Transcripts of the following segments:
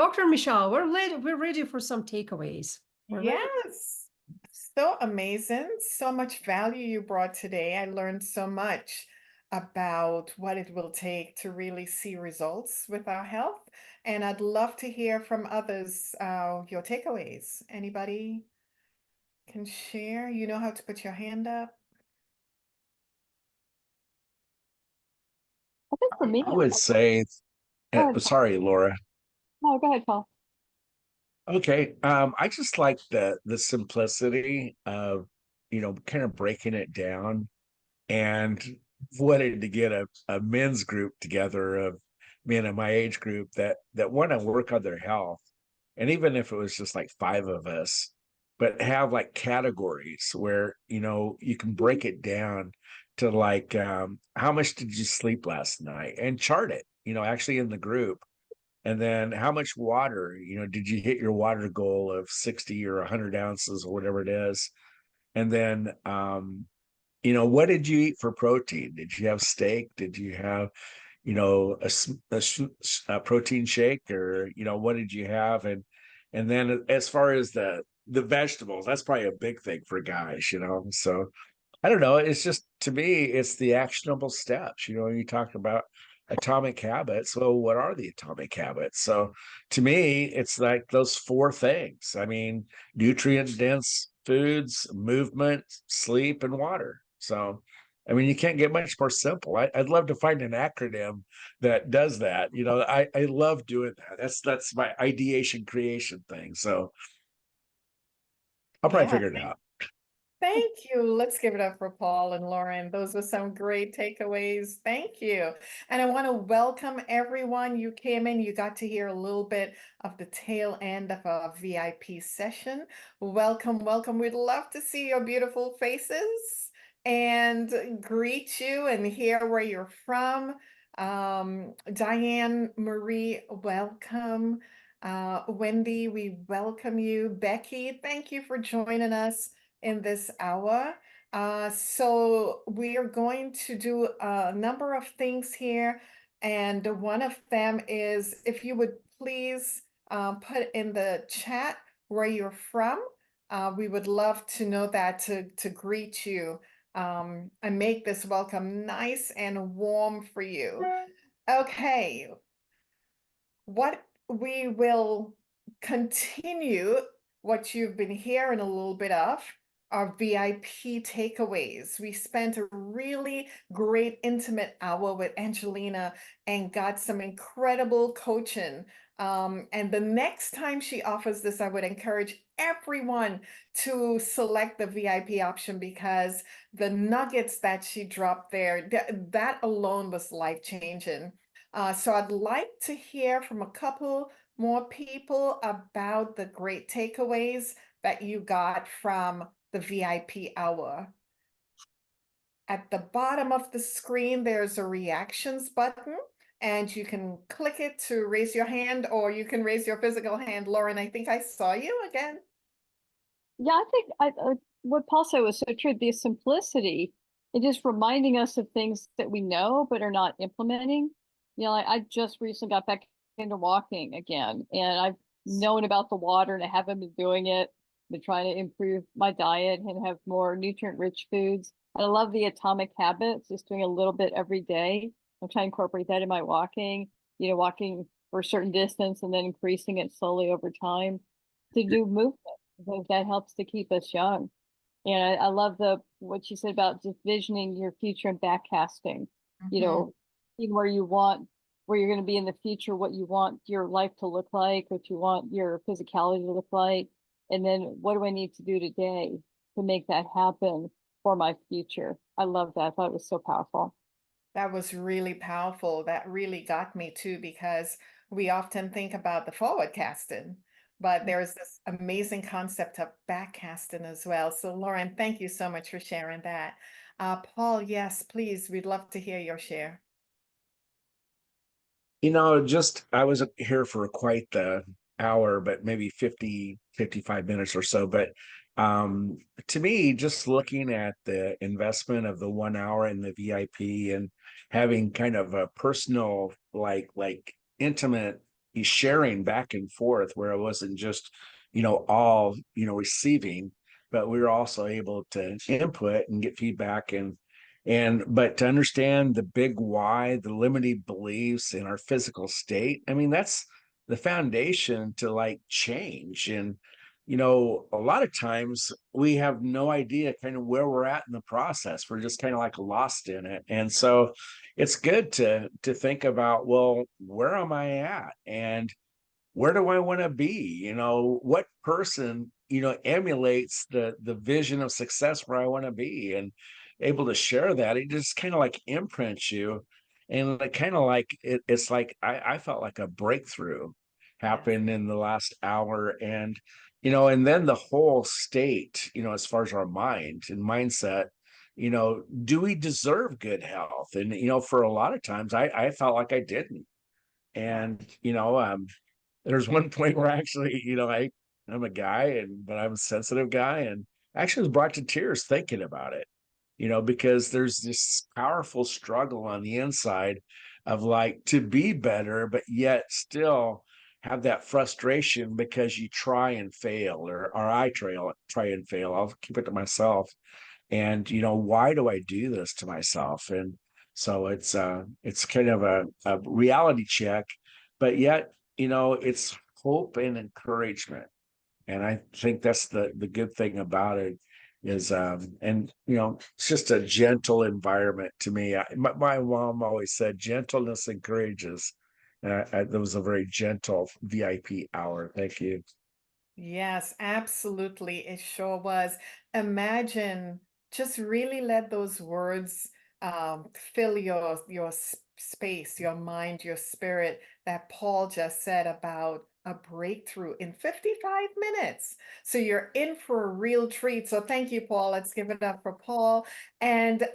Dr. Michelle, we're ready for some takeaways. We're ready. Yes, so amazing. So much value you brought today. I learned so much about what it will take to really see results with our health. And I'd love to hear from others, your takeaways. Anybody can share? You know how to put your hand up? I think for me, I would say, go ahead, Paul. sorry, Laura. No, go ahead, Paul. Okay, I just like the simplicity of, kind of breaking it down, and wanted to get a men's group together of men in my age group that want to work on their health, and even if it was just like five of us, but have like categories where you can break it down to like how much did you sleep last night and chart it, actually in the group. And then how much water, did you hit your water goal of 60 or 100 ounces or whatever it is? And then, what did you eat for protein? Did you have steak? Did you have, a protein shake, or, what did you have? And then as far as the vegetables, that's probably a big thing for guys, So I don't know. It's just, to me, it's the actionable steps. You talk about atomic habits. Well, what are the atomic habits? So to me, it's like those four things. I mean, nutrient dense foods, movement, sleep, and water. So, I mean, you can't get much more simple. I'd love to find an acronym that does that. I love doing that. That's my ideation creation thing. So I'll probably Yeah. figure it out. Thank you. Let's give it up for Paul and Lauren. Those were some great takeaways. Thank you. And I want to welcome everyone. You came in, you got to hear a little bit of the tail end of our VIP session. Welcome, welcome. We'd love to see your beautiful faces and greet you and hear where you're from. Diane Marie, welcome. Wendy, we welcome you. Becky, thank you for joining us in this hour. So we are going to do a number of things here. And one of them is if you would please put in the chat where you're from. We would love to know that to greet you and make this welcome nice and warm for you. Okay, what we will continue what you've been hearing a little bit of are VIP takeaways. We spent a really great intimate hour with Angelina and got some incredible coaching. And the next time she offers this, I would encourage everyone to select the VIP option because the nuggets that she dropped there, that alone was life-changing. So I'd like to hear from a couple more people about the great takeaways that you got from the VIP hour. At the bottom of the screen, there's a reactions button, and you can click it to raise your hand, or you can raise your physical hand. Lauren, I think I saw you again. Yeah, I think what Paul said was so true. The simplicity and just reminding us of things that we know but are not implementing. I just recently got back into walking again, and I've known about the water and I haven't been doing it. Been trying to improve my diet and have more nutrient-rich foods. And I love the atomic habits, just doing a little bit every day. I'm trying to incorporate that in my walking, walking for a certain distance and then increasing it slowly over time to do movement. I think that helps to keep us young. And I love what you said about just visioning your future and backcasting, seeing where you're going to be in the future, what you want your life to look like, what you want your physicality to look like, and then what do I need to do today to make that happen for my future? I love that. I thought it was so powerful. That was really powerful. That really got me too, because we often think about the forward casting, but there's this amazing concept of back casting as well. So Lauren, thank you so much for sharing that. Paul, yes, please, we'd love to hear your share. Just I wasn't here for quite the hour, but maybe 50, 55 minutes or so. But to me, just looking at the investment of the 1 hour in the VIP and having kind of a personal, like intimate sharing back and forth, where it wasn't just, all, receiving, but we were also able to input and get feedback, but to understand the big why, the limiting beliefs in our physical state. I mean, that's the foundation to like change. And a lot of times we have no idea kind of where we're at in the process. We're just kind of like lost in it. And so it's good to think about, well, where am I at? And where do I want to be? What person, emulates the vision of success where I want to be, and able to share that. It just kind of like imprints you. And like kind of like it's like I felt like a breakthrough happened in the last hour. And and then the whole state, as far as our mind and mindset, do we deserve good health? And for a lot of times I felt like I didn't. And there's one point where actually, I'm a guy, but I'm a sensitive guy, and actually was brought to tears thinking about it, because there's this powerful struggle on the inside of like to be better, but yet still have that frustration because you try and fail, or I try and fail. I'll keep it to myself. And why do I do this to myself? And so it's kind of a reality check, but yet it's hope and encouragement. And I think that's the good thing about it is and it's just a gentle environment to me. My mom always said gentleness encourages. That was a very gentle VIP hour. Thank you. Yes, absolutely. It sure was. Imagine, just really let those words fill your space, your mind, your spirit, that Paul just said about a breakthrough in 55 minutes. So you're in for a real treat. So thank you, Paul. Let's give it up for Paul. And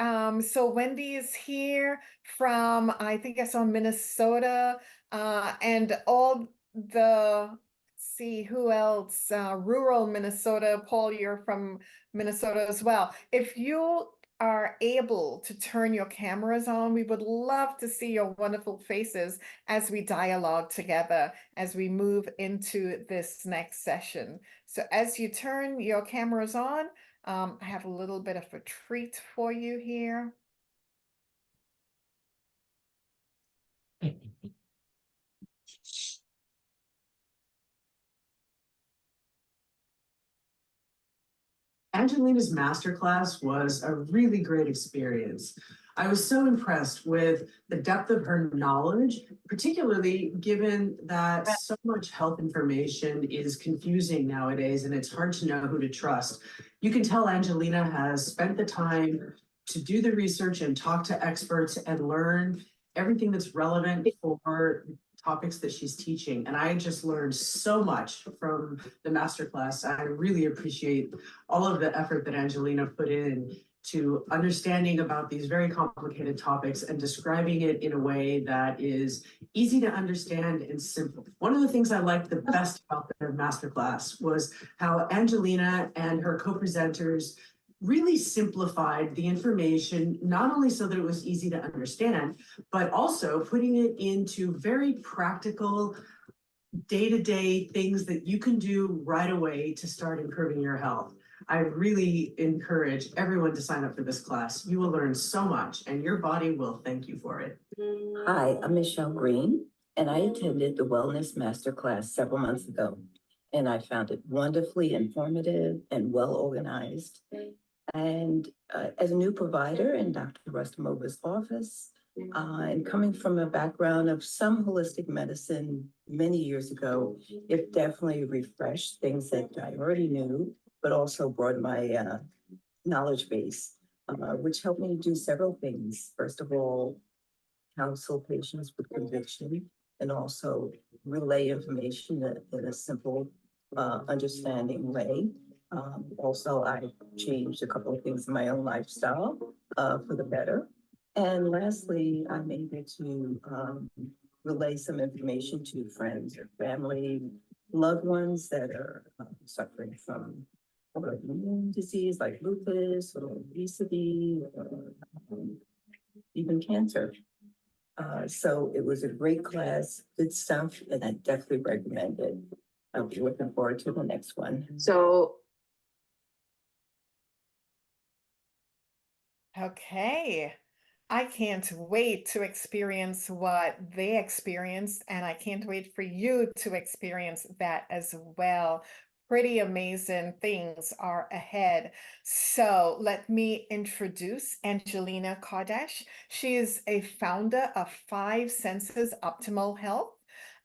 so Wendy is here from, I think I saw Minnesota, and all the see who else, rural Minnesota. Paul, you're from Minnesota as well. If you are able to turn your cameras on, we would love to see your wonderful faces as we dialogue together, as we move into this next session. So as you turn your cameras on, I have a little bit of a treat for you here. Angelina's masterclass was a really great experience. I was so impressed with the depth of her knowledge, particularly given that so much health information is confusing nowadays and it's hard to know who to trust. You can tell Angelina has spent the time to do the research and talk to experts and learn everything that's relevant for topics that she's teaching. And I just learned so much from the masterclass. I really appreciate all of the effort that Angelina put in to understanding about these very complicated topics and describing it in a way that is easy to understand and simple. One of the things I liked the best about the masterclass was how Angelina and her co-presenters really simplified the information, not only so that it was easy to understand, but also putting it into very practical, day-to-day things that you can do right away to start improving your health. I really encourage everyone to sign up for this class. You will learn so much and your body will thank you for it. Hi, I'm Michelle Green, and I attended the Wellness Masterclass several months ago, and I found it wonderfully informative and well organized. And as a new provider in Dr. Rustamova's office, and coming from a background of some holistic medicine many years ago, it definitely refreshed things that I already knew, but also broadened my knowledge base, which helped me do several things. First of all, counsel patients with conviction and also relay information in a simple, understanding way. Also, I changed a couple of things in my own lifestyle for the better. And lastly, I'm able to relay some information to friends or family, loved ones that are suffering from autoimmune disease like lupus or obesity or even cancer. So it was a great class, good stuff, and I definitely recommend it. I'll be looking forward to the next one. So Okay. I can't wait to experience what they experienced, and I can't wait for you to experience that as well. Pretty amazing things are ahead. So let me introduce Angelina Kardash. She is a founder of Five Senses Optimal Health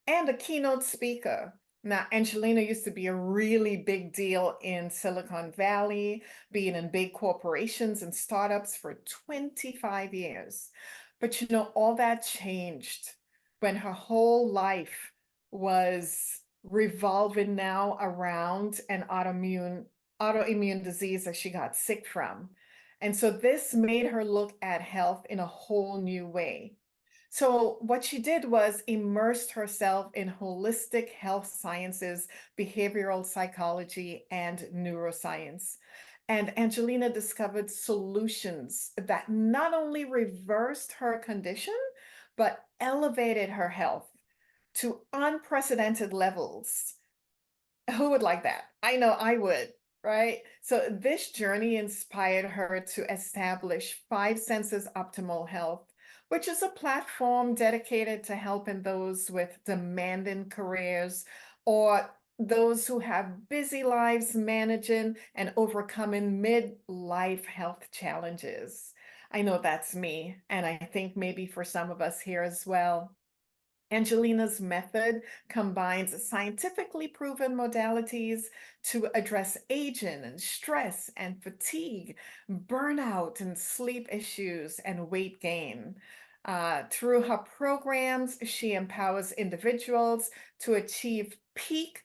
and a keynote speaker. Now, Angelina used to be a really big deal in Silicon Valley, being in big corporations and startups for 25 years. But you know, all that changed when her whole life was revolving now around an autoimmune disease that she got sick from. And so this made her look at health in a whole new way. So what she did was immersed herself in holistic health sciences, behavioral psychology, and neuroscience. And Angelina discovered solutions that not only reversed her condition, but elevated her health to unprecedented levels. Who would like that? I know I would, right? So this journey inspired her to establish Five Senses Optimal Health, which is a platform dedicated to helping those with demanding careers or those who have busy lives managing and overcoming midlife health challenges. I know that's me, and I think maybe for some of us here as well. Angelina's method combines scientifically proven modalities to address aging and stress and fatigue, burnout and sleep issues, and weight gain. Through her programs, she empowers individuals to achieve peak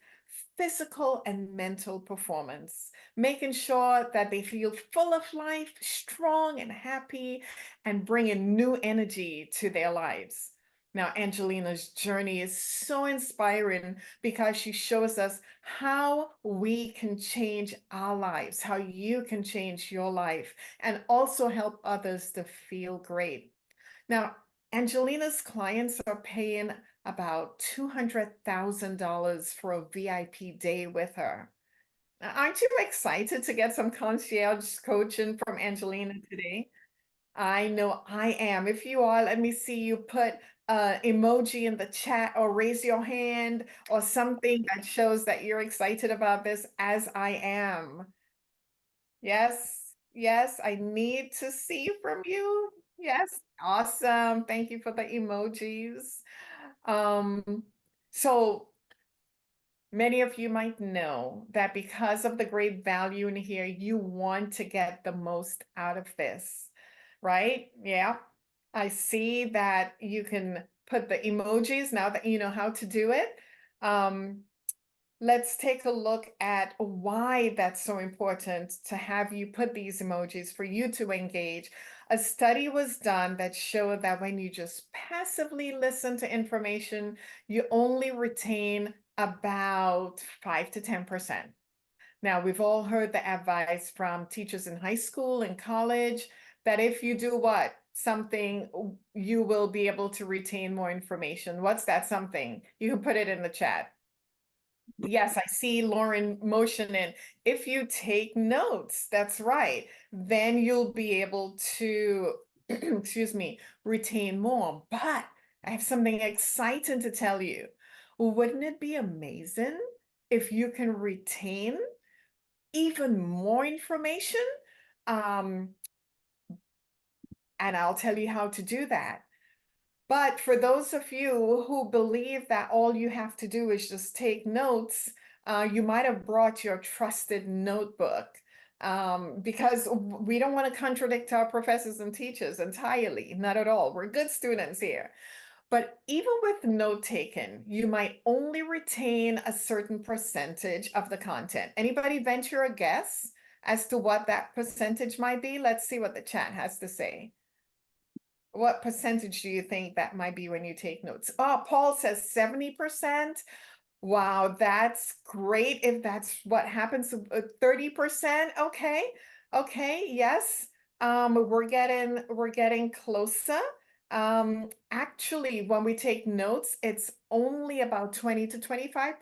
physical and mental performance, making sure that they feel full of life, strong and happy, and bringing new energy to their lives. Now, Angelina's journey is so inspiring because she shows us how we can change our lives, how you can change your life, and also help others to feel great. Now, Angelina's clients are paying about $200,000 for a VIP day with her. Now, aren't you excited to get some concierge coaching from Angelina today? I know I am. If you are, let me see you put emoji in the chat or raise your hand or something that shows that you're excited about this, as I am. Yes, yes, I need to see from you. Yes, awesome. Thank you for the emojis. So many of you might know that because of the great value in here, you want to get the most out of this, right? Yeah. I see that you can put the emojis now that you know how to do it. Let's take a look at why that's so important to have you put these emojis for you to engage. A study was done that showed that when you just passively listen to information, you only retain about 5 to 10%. Now, we've all heard the advice from teachers in high school and college that if you do what? Something, you will be able to retain more information. What's that something? You can put it in the chat. Yes, I see Lauren motioning. If you take notes, that's right, then you'll be able to, excuse me, retain more. But I have something exciting to tell you. Wouldn't it be amazing if you can retain even more information? And I'll tell you how to do that. But for those of you who believe that all you have to do is just take notes, you might have brought your trusted notebook, because we don't want to contradict our professors and teachers entirely, not at all. We're good students here. But even with note taken, you might only retain a certain percentage of the content. Anybody venture a guess as to what that percentage might be? Let's see what the chat has to say. What percentage do you think that might be when you take notes? Oh, Paul says 70%. Wow, that's great if that's what happens. 30%. Okay. Okay, yes. We're getting closer. Actually, when we take notes, it's only about 20 to 25%.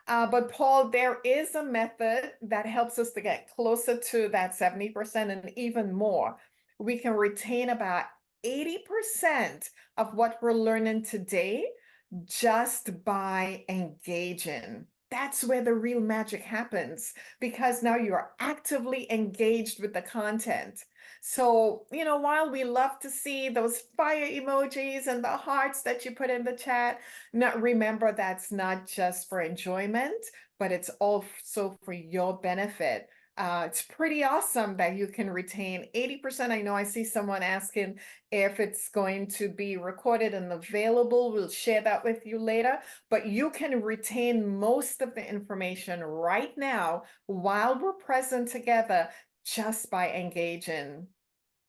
But Paul, there is a method that helps us to get closer to that 70% and even more. We can retain about 80% of what we're learning today just by engaging. That's where the real magic happens, because now you're actively engaged with the content. So, while we love to see those fire emojis and the hearts that you put in the chat, remember that's not just for enjoyment, but it's also for your benefit. It's pretty awesome that you can retain 80%. I know I see someone asking if it's going to be recorded and available. We'll share that with you later, but you can retain most of the information right now while we're present together just by engaging.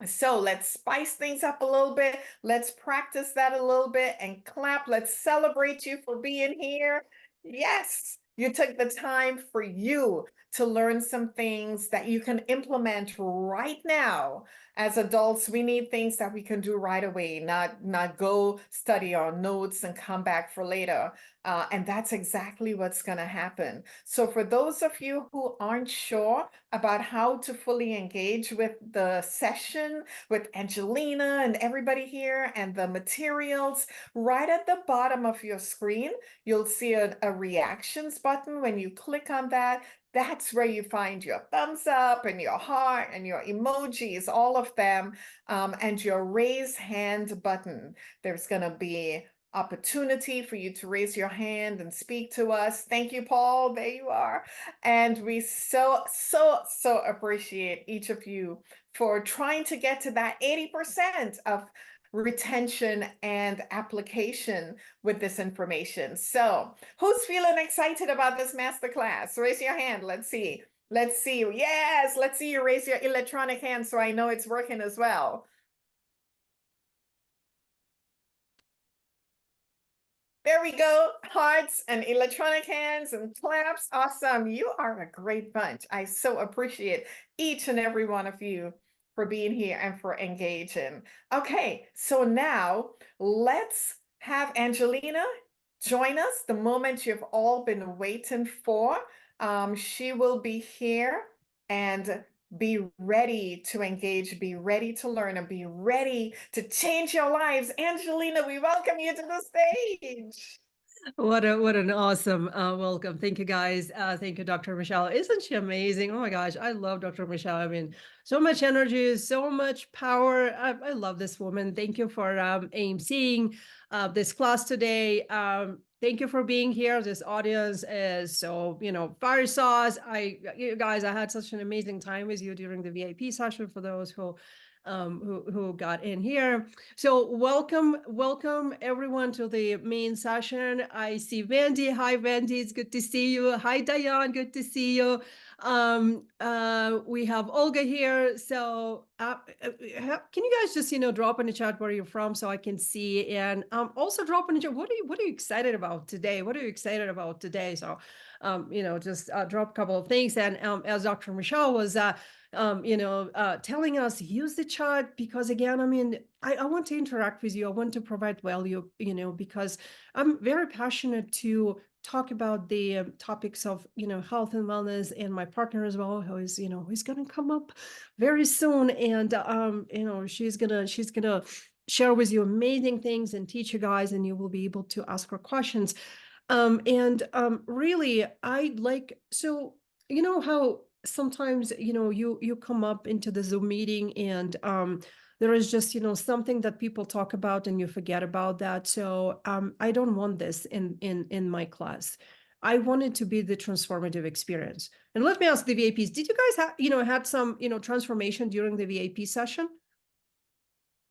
So let's spice things up a little bit. Let's practice that a little bit and clap. Let's celebrate you for being here. Yes, you took the time for you to learn some things that you can implement right now. As adults, we need things that we can do right away, not go study our notes and come back for later. And that's exactly what's going to happen. So for those of you who aren't sure about how to fully engage with the session, with Angelina and everybody here and the materials, right at the bottom of your screen, you'll see a reactions button. When you click on that, that's where you find your thumbs up and your heart and your emojis, all of them, and your raise hand button. There's going to be opportunity for you to raise your hand and speak to us. Thank you, Paul. There you are. And we so appreciate each of you for trying to get to that 80% of retention and application with this information. So who's feeling excited about this masterclass? Raise your hand. Let's see. Let's see. Yes, let's see you raise your electronic hand so I know it's working as well. There we go. Hearts and electronic hands and claps. Awesome. You are a great bunch. I so appreciate each and every one of you for being here and for engaging. Okay, so now let's have Angelina join us, the moment you've all been waiting for. She will be here and be ready to engage, be ready to learn, and be ready to change your lives. Angelina, we welcome you to the stage. What an awesome welcome. Thank you, guys. Thank you, Dr. Michelle. Isn't she amazing? Oh my gosh, I love Dr. Michelle. I mean, so much energy, so much power. I love this woman. Thank you for AMCing this class today. Thank you for being here. This audience is so, fire sauce. You guys, I had such an amazing time with you during the VIP session for those who got in here. So welcome everyone to the main session. I see Vandy. Hi, Vandy. It's good to see you. Hi, Diane. Good to see you. We have Olga here. So can you guys just drop in the chat where you're from so I can see, and also drop in the chat what are you excited about today? What are you excited about today? So just drop a couple of things. And as Dr. Michelle was telling us, use the chat, because again, I want to interact with you. I want to provide value, because I'm very passionate to talk about the topics of, health and wellness, and my partner as well, who is, who's going to come up very soon. And, she's gonna share with you amazing things and teach you guys, and you will be able to ask her questions. Really, so, how sometimes, you come up into the Zoom meeting, and there is just, something that people talk about and you forget about that. So I don't want this in my class. I want it to be the transformative experience. And let me ask the VIPs, did you guys have, had some, transformation during the VIP session?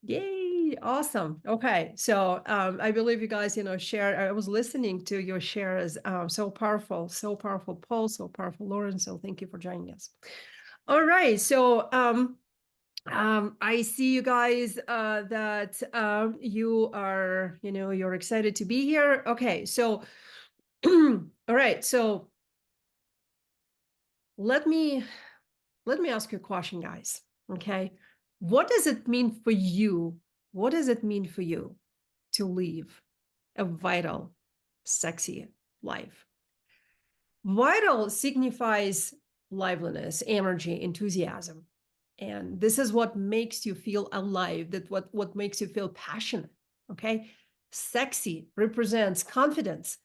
Yay, awesome. Okay, so I believe you guys, share. I was listening to your shares. So powerful, Paul, so powerful, Lauren. So thank you for joining us. All right, so I see you guys that you are, you're excited to be here. Okay, so all right, so let me ask you a question, guys. Okay, what does it mean for you what does it mean for you to live a vital, sexy life? Vital signifies liveliness, energy, enthusiasm. And this is what makes you feel alive, that what makes you feel passionate, okay? Sexy represents confidence,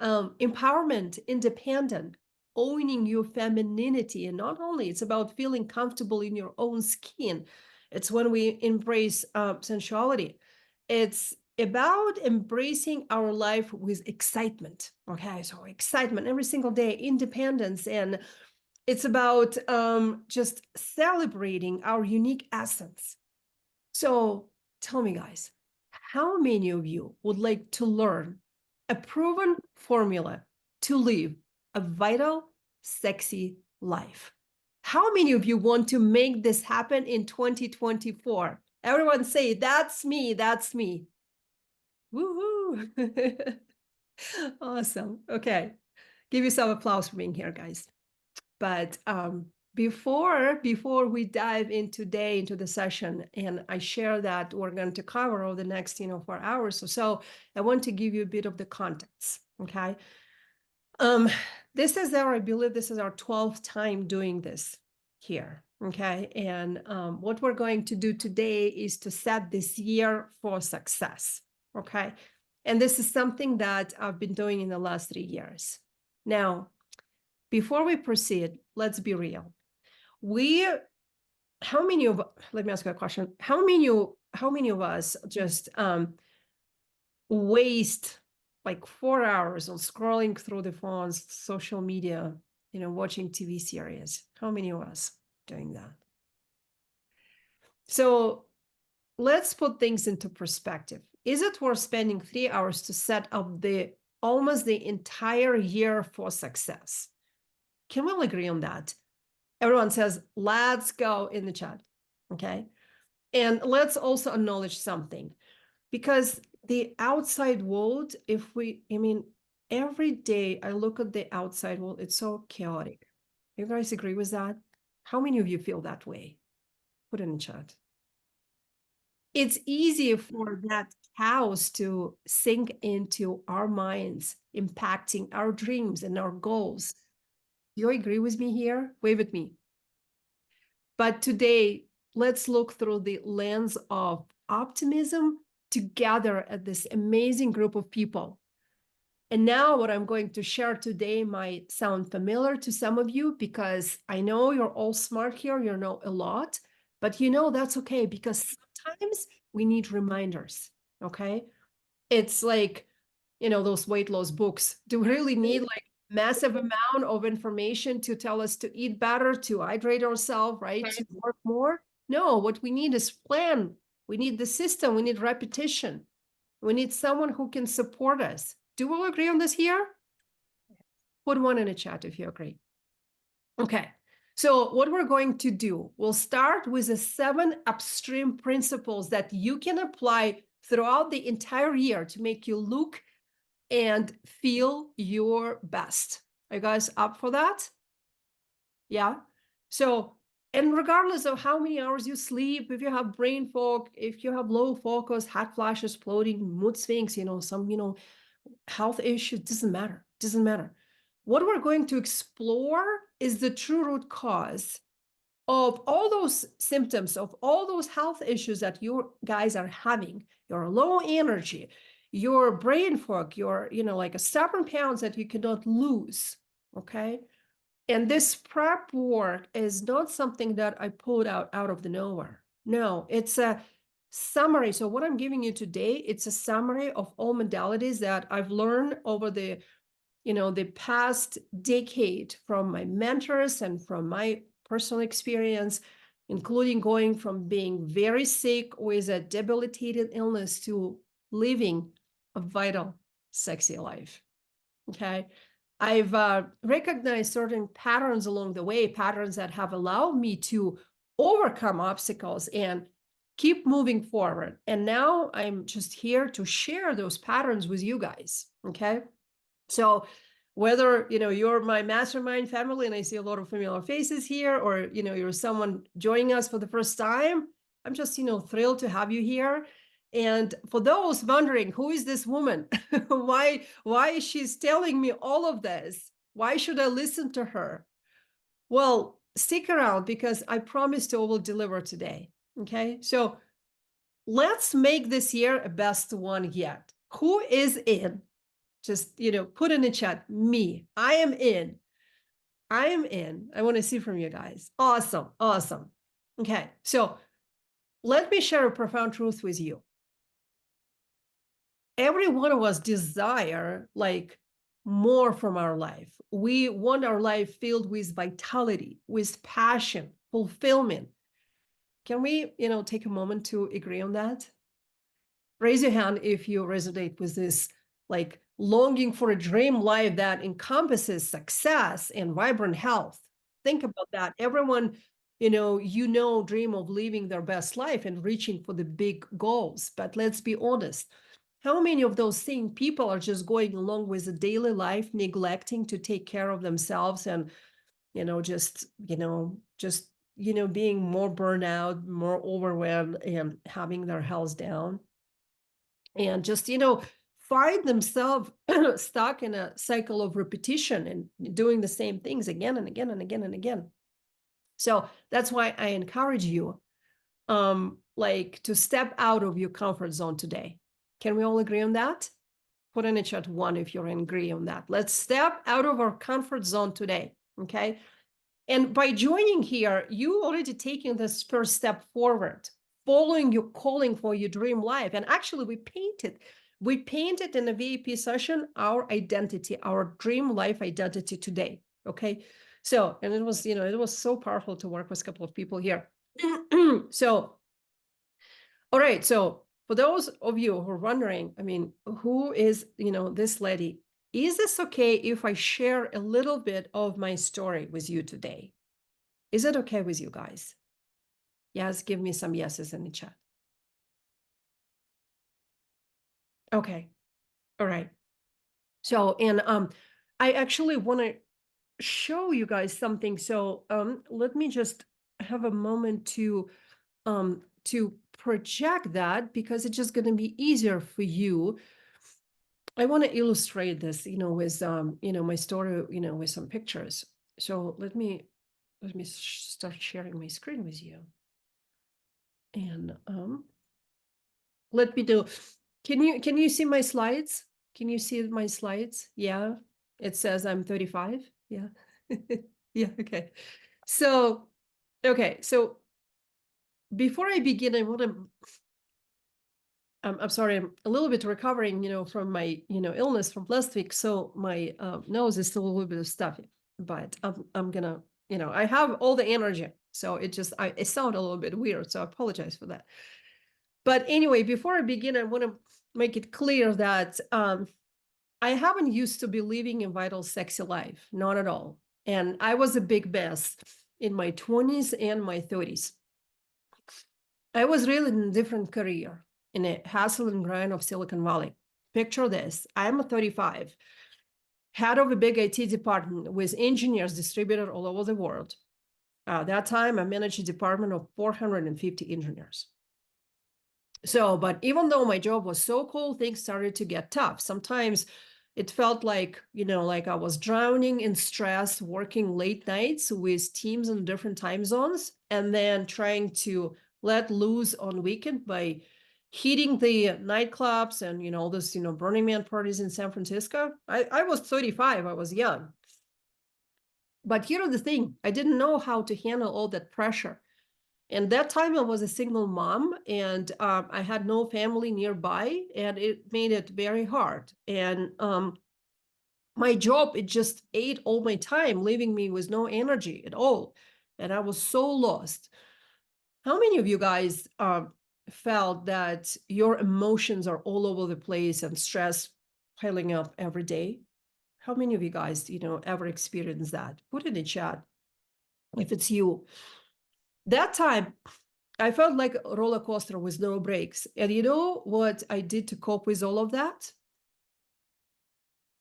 empowerment, independent, owning your femininity. And not only, it's about feeling comfortable in your own skin. It's when we embrace sensuality. It's about embracing our life with excitement. Okay, so excitement every single day, independence, and it's about just celebrating our unique essence. So tell me, guys, how many of you would like to learn a proven formula to live a vital, sexy life? How many of you want to make this happen in 2024? Everyone say, that's me, that's me. Woohoo! Awesome. Okay. Give yourself applause for being here, guys. But before we dive in today into the session, and I share that we're going to cover over the next 4 hours or so, I want to give you a bit of the context. Okay. I believe this is our 12th time doing this here. Okay. And what we're going to do today is to set this year for success. Okay. And this is something that I've been doing in the last 3 years. Now, before we proceed, let's be real. Let me ask you a question. How many of us just waste like 4 hours on scrolling through the phones, social media, watching TV series? How many of us doing that? So let's put things into perspective. Is it worth spending 3 hours to set up almost the entire year for success? Can we all agree on that? Everyone says, let's go in the chat. Okay. And let's also acknowledge something, because the outside world, every day I look at the outside world, it's so chaotic. You guys agree with that? How many of you feel that way? Put it in the chat. It's easy for that chaos to sink into our minds, impacting our dreams and our goals. Do you agree with me here? Wave at me. But today, let's look through the lens of optimism together at this amazing group of people. And now what I'm going to share today might sound familiar to some of you, because I know you're all smart here, you know a lot, but that's okay, because sometimes we need reminders, okay? It's like, those weight loss books. Do we really need like massive amount of information to tell us to eat better, to hydrate ourselves, right? To work more? No, what we need is plan. We need the system. We need repetition. We need someone who can support us. Do we all agree on this here? Put one in the chat if you agree. Okay. So what we're going to do, we'll start with the 7 upstream principles that you can apply throughout the entire year to make you look and feel your best. Are you guys up for that? Yeah. So, and regardless of how many hours you sleep, if you have brain fog, if you have low focus, hot flashes, bloating, mood swings, some, health issues, doesn't matter. Doesn't matter. What we're going to explore is the true root cause of all those symptoms, of all those health issues that you guys are having. Your low energy, your brain fog, your, like a stubborn pounds that you cannot lose. Okay. And this prep work is not something that I pulled out of the nowhere. No, it's a summary. So what I'm giving you today, it's a summary of all modalities that I've learned over the past decade from my mentors and from my personal experience, including going from being very sick with a debilitating illness to living a vital, sexy life. Okay. I've recognized certain patterns along the way, patterns that have allowed me to overcome obstacles and keep moving forward. And now I'm just here to share those patterns with you guys. Okay. So whether, you're my mastermind family, and I see a lot of familiar faces here, or, you're someone joining us for the first time, I'm just, thrilled to have you here. And for those wondering, who is this woman? Why is she telling me all of this? Why should I listen to her? Well, stick around because I promised I will deliver today. Okay, so let's make this year a best one yet. Who is in? Just, put in the chat, me. I am in. I am in. I want to see from you guys. Awesome. Awesome. Okay, so let me share a profound truth with you. Every one of us desire like more from our life. We want our life filled with vitality, with passion, fulfillment. Can we, take a moment to agree on that? Raise your hand if you resonate with this, like longing for a dream life that encompasses success and vibrant health. Think about that. Everyone, dream of living their best life and reaching for the big goals. But let's be honest. How many of those same people are just going along with the daily life, neglecting to take care of themselves and, being more burnout, more overwhelmed and having their health down? And just, find themselves stuck in a cycle of repetition and doing the same things again and again and again and again. So that's why I encourage you, to step out of your comfort zone today. Can we all agree on that? Put in the chat 1 if you're agree on that. Let's step out of our comfort zone today, okay? And by joining here, you already taking this first step forward, following your calling for your dream life. And actually, we painted in a VIP session our identity, our dream life identity today, okay? So, and it was, it was so powerful to work with a couple of people here. So, all right, so for those of you who are wondering, I mean, who is, this lady? Is this okay if I share a little bit of my story with you today? Is it okay with you guys? Yes, give me some yeses in the chat. Okay, all right. So, and I actually want to show you guys something. So let me just have a moment to project that because it's just going to be easier for you. I want to illustrate this, with my story, with some pictures. So let me start sharing my screen with you. And let me do. Can you see my slides? Can you see my slides? Yeah. It says I'm 35. Yeah. Yeah, okay. So, okay. So before I begin, I want to I'm sorry, I'm a little bit recovering, from my, illness from last week. So my nose is still a little bit stuffy, but I'm gonna, I have all the energy. So it sound a little bit weird. So I apologize for that. But anyway, before I begin, I want to make it clear that I haven't used to be living a vital, sexy life, not at all. And I was a big mess in my 20s and my 30s. I was really in a different career, in a hustle and grind of Silicon Valley. Picture this, I'm 35, head of a big IT department with engineers distributed all over the world. That time, I managed a department of 450 engineers. So, but even though my job was so cool, things started to get tough. Sometimes it felt like, like I was drowning in stress, working late nights with teams in different time zones, and then trying to let loose on weekend by hitting the nightclubs and, all this, Burning Man parties in San Francisco. I was 35, I was young. But here's the thing, I didn't know how to handle all that pressure. And that time I was a single mom and I had no family nearby and it made it very hard. And my job, it just ate all my time, leaving me with no energy at all. And I was so lost. How many of you guys felt that your emotions are all over the place and stress piling up every day? How many of you guys, ever experienced that? Put in the chat if it's you. That time, I felt like a roller coaster with no brakes. And you know what I did to cope with all of that?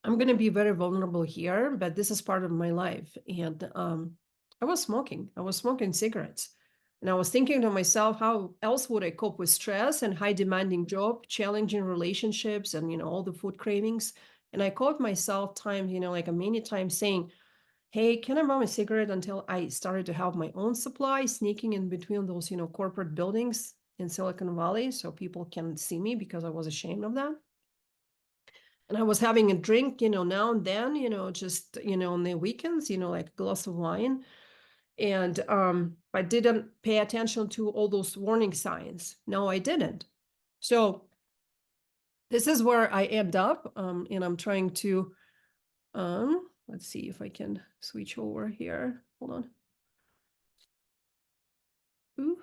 I'm going to be very vulnerable here, but this is part of my life. And I was smoking cigarettes. And I was thinking to myself, how else would I cope with stress and high demanding job, challenging relationships, and, all the food cravings. And I caught myself times, like a many times saying, hey, can I bum a cigarette, until I started to have my own supply, sneaking in between those, corporate buildings in Silicon Valley so people can see me, because I was ashamed of that. And I was having a drink, now and then, just, on the weekends, like a glass of wine. And I didn't pay attention to all those warning signs. No, I didn't. So this is where I end up. And I'm trying to, let's see if I can switch over here. Hold on. Ooh.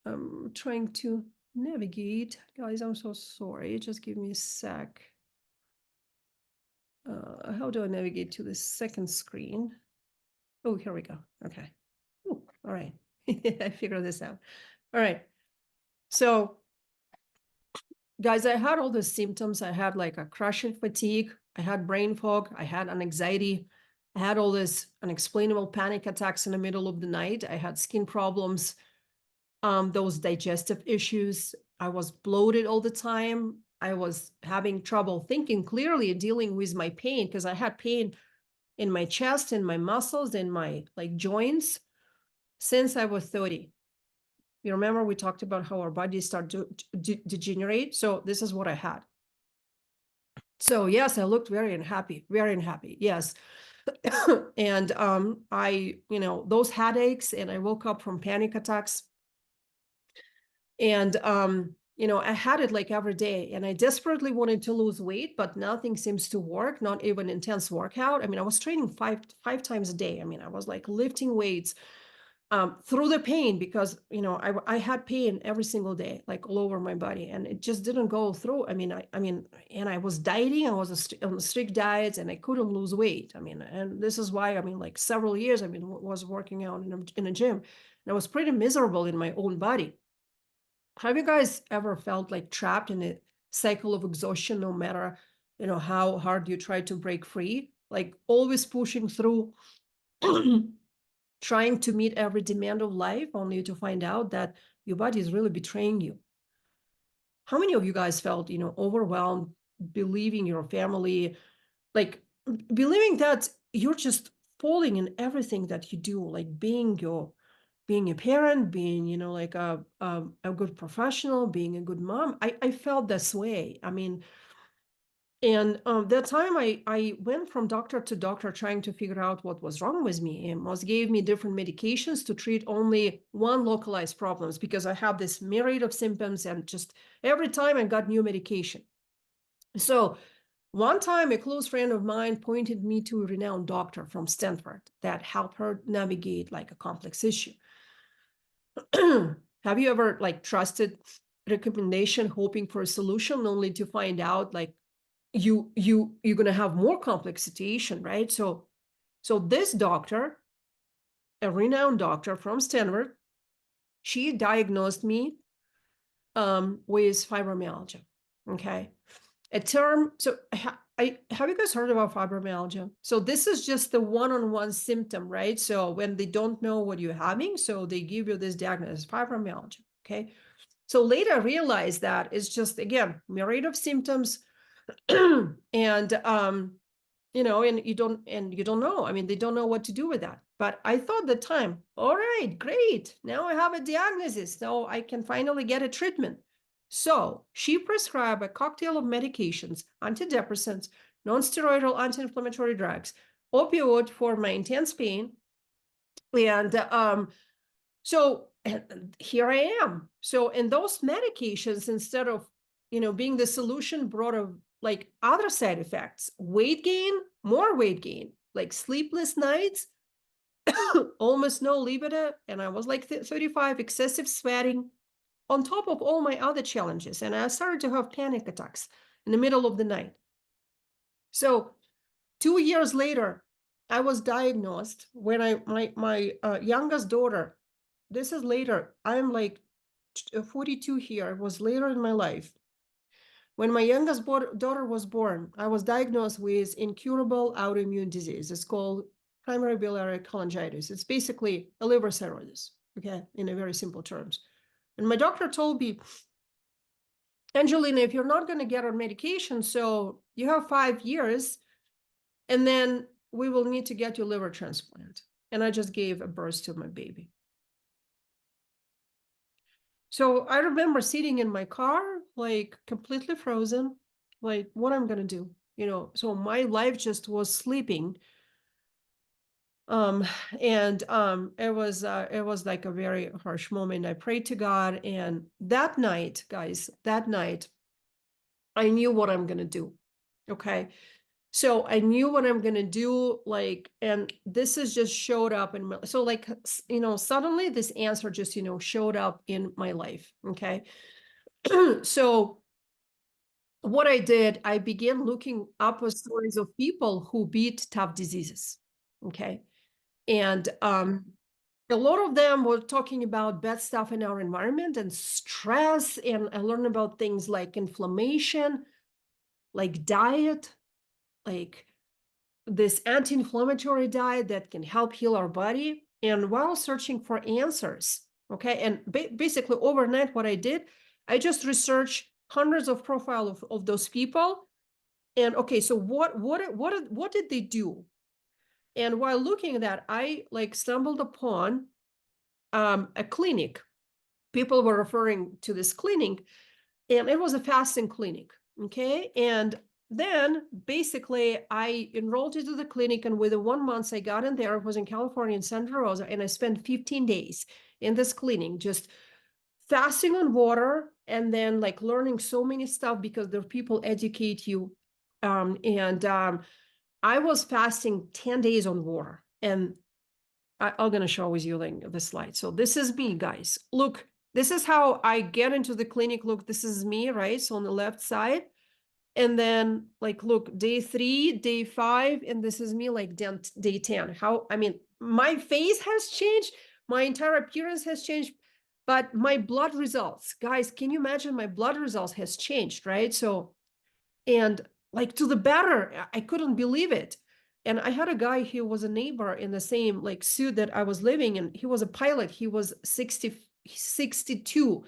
I'm trying to navigate. Guys, I'm so sorry. Just give me a sec. How do I navigate to the second screen? Oh, here we go. Okay. Ooh, all right. I figured this out. All right. So, guys, I had all the symptoms. I had like a crushing fatigue. I had brain fog. I had anxiety. I had all this unexplainable panic attacks in the middle of the night. I had skin problems, those digestive issues. I was bloated all the time. I was having trouble thinking clearly and dealing with my pain, because I had pain in my chest, in my muscles, in my like joints since I was 30. You remember we talked about how our bodies start to degenerate? So this is what I had. So yes, I looked very unhappy, yes. And I, those headaches, and I woke up from panic attacks. And I had it like every day, and I desperately wanted to lose weight, but nothing seems to work, not even intense workout. I mean, I was training five times a day. I mean, I was like lifting weights through the pain, because I had pain every single day, like all over my body, and it just didn't go through. I mean, and I was dieting. I was on strict diets, and I couldn't lose weight. I mean, and this is why, like several years, was working out in a gym, and I was pretty miserable in my own body. Have you guys ever felt like trapped in a cycle of exhaustion, no matter, how hard you try to break free? Like always pushing through, trying to meet every demand of life, only to find out that your body is really betraying you. How many of you guys felt, overwhelmed, believing your family, like believing that you're just falling in everything that you do, like being a parent, being, like a good professional, being a good mom? I felt this way. I mean, and that time I went from doctor to doctor trying to figure out what was wrong with me, and most gave me different medications to treat only one localized problems, because I have this myriad of symptoms, and just every time I got new medication. So one time a close friend of mine pointed me to a renowned doctor from Stanford that helped her navigate like a complex issue. Have you ever like trusted recommendation, hoping for a solution, only to find out like you're going to have more complex situation, right? So this doctor, a renowned doctor from Stanford, she diagnosed me with fibromyalgia. Okay, a term. So have you guys heard about fibromyalgia? So this is just the one-on-one symptom, right? So when they don't know what you're having, so they give you this diagnosis, fibromyalgia. Okay, so later I realized that it's just, again, myriad of symptoms. And and you don't know. I mean, they don't know what to do with that. But I thought at the time, all right, great, now I have a diagnosis, so I can finally get a treatment. So she prescribed a cocktail of medications, antidepressants, non-steroidal anti-inflammatory drugs, opioid for my intense pain, and so here I am. So, and those medications, instead of, being the solution, brought like other side effects: weight gain, more weight gain, like sleepless nights, almost no libido. And I was like 35, excessive sweating, on top of all my other challenges. And I started to have panic attacks in the middle of the night. So 2 years later, I was diagnosed when my youngest daughter, this is later, I'm like 42 here, it was later in my life. When my youngest daughter was born, I was diagnosed with incurable autoimmune disease. It's called primary biliary cholangitis. It's basically a liver cirrhosis, okay, in a very simple terms. And my doctor told me, Angelina, if you're not going to get on medication, so you have 5 years, and then we will need to get you liver transplant. And I just gave a birth to my baby. So I remember sitting in my car, like completely frozen, like what I'm gonna do, so my life just was sleeping. And it was like a very harsh moment. I prayed to God, and that night, guys, I knew what I'm gonna do. Okay. So I knew what I'm gonna do, like, and this is just showed up in my, so like, suddenly this answer just, showed up in my life. Okay. So what I did, I began looking up stories of people who beat tough diseases. Okay. And a lot of them were talking about bad stuff in our environment and stress. And I learned about things like inflammation, like diet, like this anti-inflammatory diet that can help heal our body. And while searching for answers, okay, and basically overnight, what I did, I just researched hundreds of profiles of those people. And okay, so what did they do? And while looking at that, I like stumbled upon a clinic. People were referring to this clinic, and it was a fasting clinic. Okay. And then basically I enrolled into the clinic, and within 1 month I got in there. It was in California, in Santa Rosa, and I spent 15 days in this clinic, just fasting on water, and then like learning so many stuff because the people educate you. I was fasting 10 days on water, and I'm going to show with you the slide. So this is me, guys. Look, this is how I get into the clinic. Look, this is me, right? So on the left side. And then like, look, day 3, day 5, and this is me like day 10. My face has changed. My entire appearance has changed, but my blood results, guys, can you imagine my blood results has changed, right? So, and like to the better, I couldn't believe it. And I had a guy who was a neighbor in the same like suit that I was living in. He was a pilot. He was 62,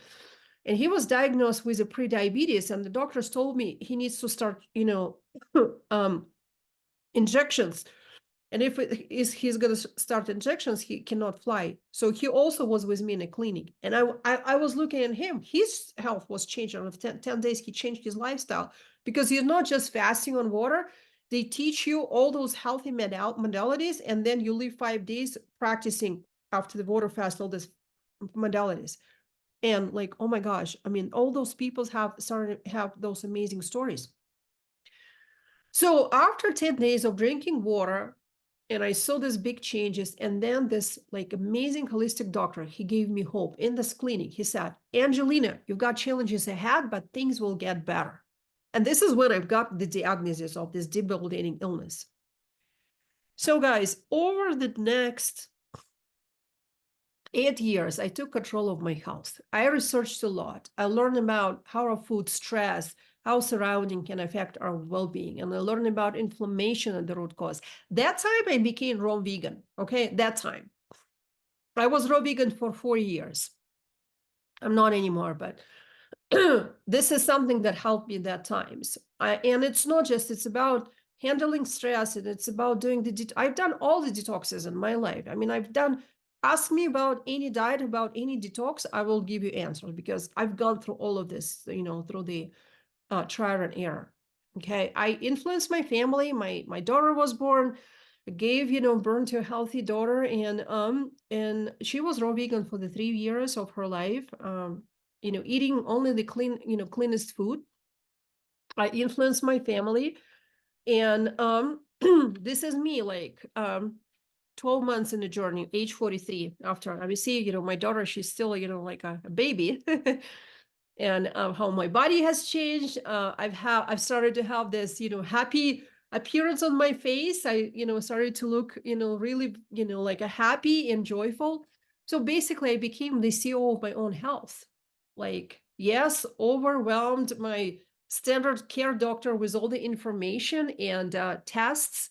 and he was diagnosed with a pre-diabetes. And the doctors told me he needs to start, injections. And if he's going to start injections, he cannot fly. So he also was with me in a clinic. And I was looking at him. His health was changed. Out of 10 days, he changed his lifestyle, because he's not just fasting on water. They teach you all those healthy modalities, and then you live 5 days practicing after the water fast, all these modalities. And like, oh my gosh, all those people have started to have those amazing stories. So after 10 days of drinking water, and I saw these big changes, and then this like amazing holistic doctor, he gave me hope in this clinic. He said, Angelina, you've got challenges ahead, but things will get better. And this is when I've got the diagnosis of this debilitating illness. So guys, over the next 8 years, I took control of my health. I researched a lot. I learned about how our food, stress, how surrounding can affect our well-being. And I learned about inflammation and the root cause. That time I became raw vegan. Okay, that time. I was raw vegan for 4 years. I'm not anymore, but this is something that helped me that times. And it's not just, it's about handling stress, and it's about doing I've done all the detoxes in my life. Ask me about any diet, about any detox, I will give you answers, because I've gone through all of this, through the trial and error. Okay, I influenced my family. My daughter was born, gave birth to a healthy daughter, and she was raw vegan for the 3 years of her life. Eating only the cleanest food. I influenced my family, and this is me, like 12 months in the journey, age 43. After I see, my daughter, she's still, like a baby. And how my body has changed. I've started to have this, happy appearance on my face. I, started to look, really, like a happy and joyful. So basically I became the CEO of my own health. Like, yes, overwhelmed my standard care doctor with all the information and tests.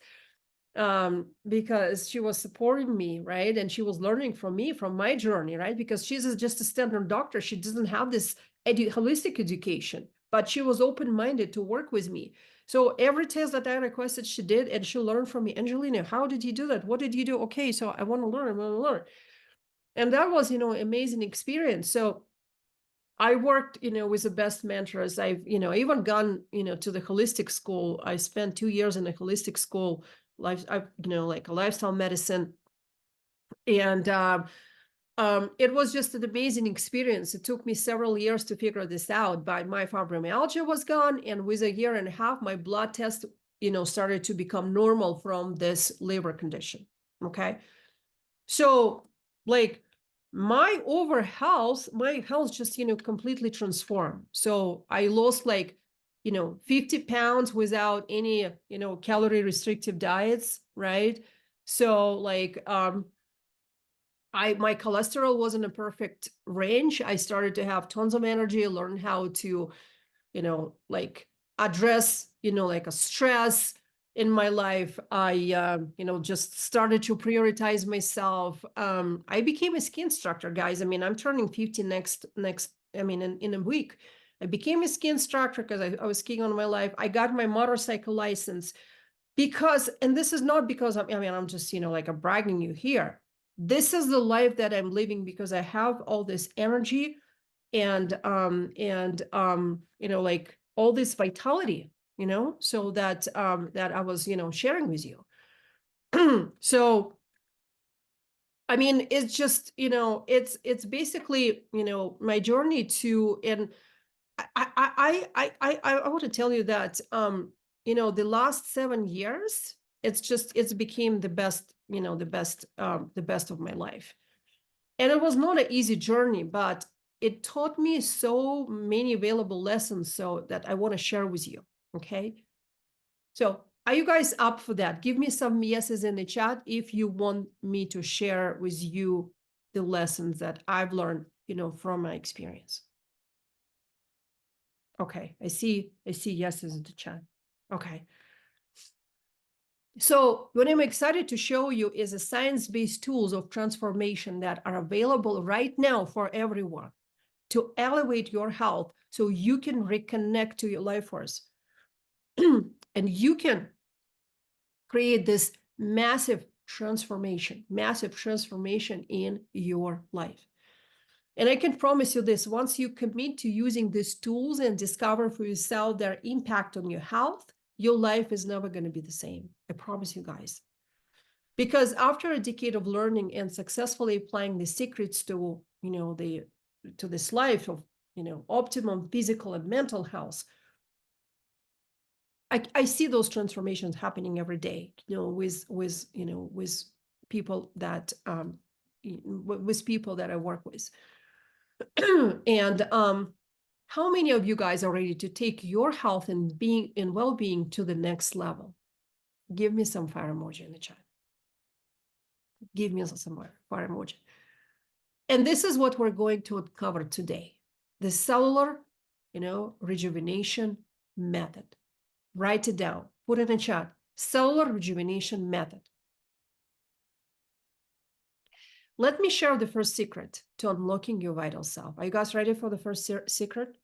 because she was supporting me, right? And she was learning from me, from my journey, right? Because she's just a standard doctor. She doesn't have this holistic education, but she was open-minded to work with me. So every test that I requested, she did, and she learned from me. Angelina, how did you do that? What did you do? Okay, so I want to learn, I want to learn. And that was, amazing experience. So I worked, with the best mentors. I've, even gone, to the holistic school. I spent 2 years in a holistic school, like a lifestyle medicine. And it was just an amazing experience. It took me several years to figure this out, but my fibromyalgia was gone. And with a year and a half, my blood test, started to become normal from this liver condition. Okay. So like my health just, completely transformed. So I lost 50 pounds without any, calorie restrictive diets. Right. So my cholesterol was in a perfect range. I started to have tons of energy, learn how to, address, a stress in my life. I, just started to prioritize myself. I became a ski instructor, guys. I mean, I'm turning 50 in a week. I became a ski instructor because I was skiing on my life. I got my motorcycle license because, and this is not because I'm just, I'm bragging you here. This is the life that I'm living because I have all this energy and all this vitality, so that that I was, sharing with you. So I mean, it's just, it's basically, my journey to, and I want to tell you that the last 7 years, it's became the best, the best of my life. And it was not an easy journey, but it taught me so many valuable lessons, so that I want to share with you. Okay. So are you guys up for that? Give me some yeses in the chat if you want me to share with you the lessons that I've learned, from my experience. Okay, I see yeses in the chat. Okay. So what I'm excited to show you is a science-based tools of transformation that are available right now for everyone to elevate your health so you can reconnect to your life force. And you can create this massive transformation in your life. And I can promise you this, once you commit to using these tools and discover for yourself their impact on your health, your life is never going to be the same. I promise you guys. Because after a decade of learning and successfully applying the secrets to, to this life of, optimum physical and mental health, I see those transformations happening every day, with people that, with people that I work with. And how many of you guys are ready to take your health and well-being to the next level? Give me some fire emoji in the chat. Give me some fire emoji. And this is what we're going to cover today. The cellular, rejuvenation method. Write it down. Put it in chat. Cellular rejuvenation method. Let me share the first secret to unlocking your vital self. Are you guys ready for the first secret?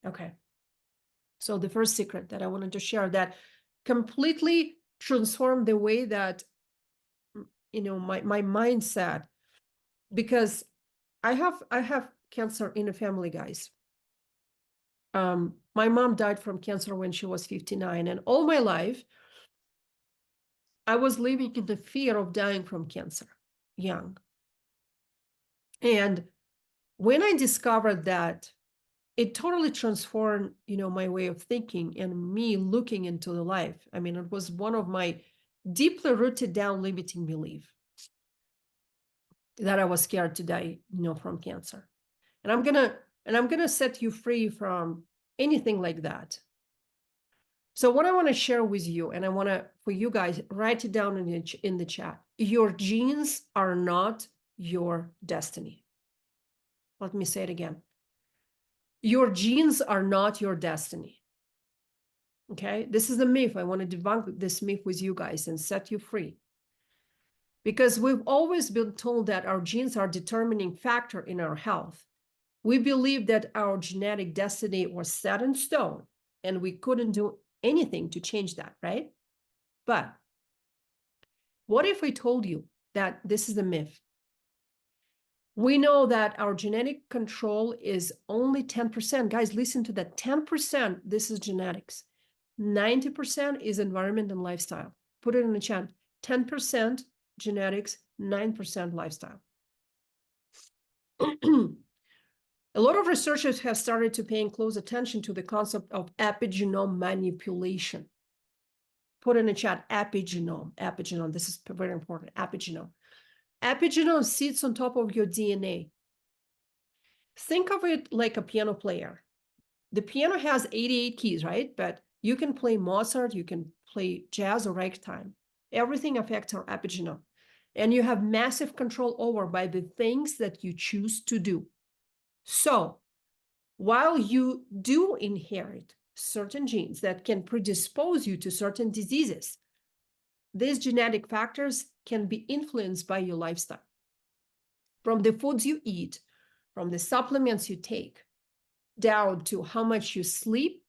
Okay. So the first secret that I wanted to share that completely transformed the way that, my mindset, because I have cancer in the family, guys. My mom died from cancer when she was 59, and all my life, I was living in the fear of dying from cancer, young. And when I discovered that, it totally transformed, my way of thinking and me looking into the life. I mean, it was one of my deeply rooted down limiting belief that I was scared to die, from cancer. And I'm gonna set you free from anything like that. So what I want to share with you, and I want to, for you guys, write it down in the chat. Your genes are not your destiny. Let me say it again. Your genes are not your destiny. Okay, this is a myth. I want to debunk this myth with you guys and set you free. Because we've always been told that our genes are a determining factor in our health. We believe that our genetic destiny was set in stone and we couldn't do anything to change that, right? But what if I told you that this is a myth? We know that our genetic control is only 10%. Guys, listen to that. 10%, this is genetics. 90% is environment and lifestyle. Put it in the chat. 10% genetics, 9% lifestyle. A lot of researchers have started to paying close attention to the concept of epigenome manipulation. Put in the chat, epigenome. This is very important, epigenome. Epigenome sits on top of your DNA. Think of it like a piano player. The piano has 88 keys, right? But you can play Mozart, you can play jazz or ragtime. Everything affects our epigenome. And you have massive control over by the things that you choose to do. So while you do inherit certain genes that can predispose you to certain diseases, these genetic factors can be influenced by your lifestyle. From the foods you eat, from the supplements you take, down to how much you sleep,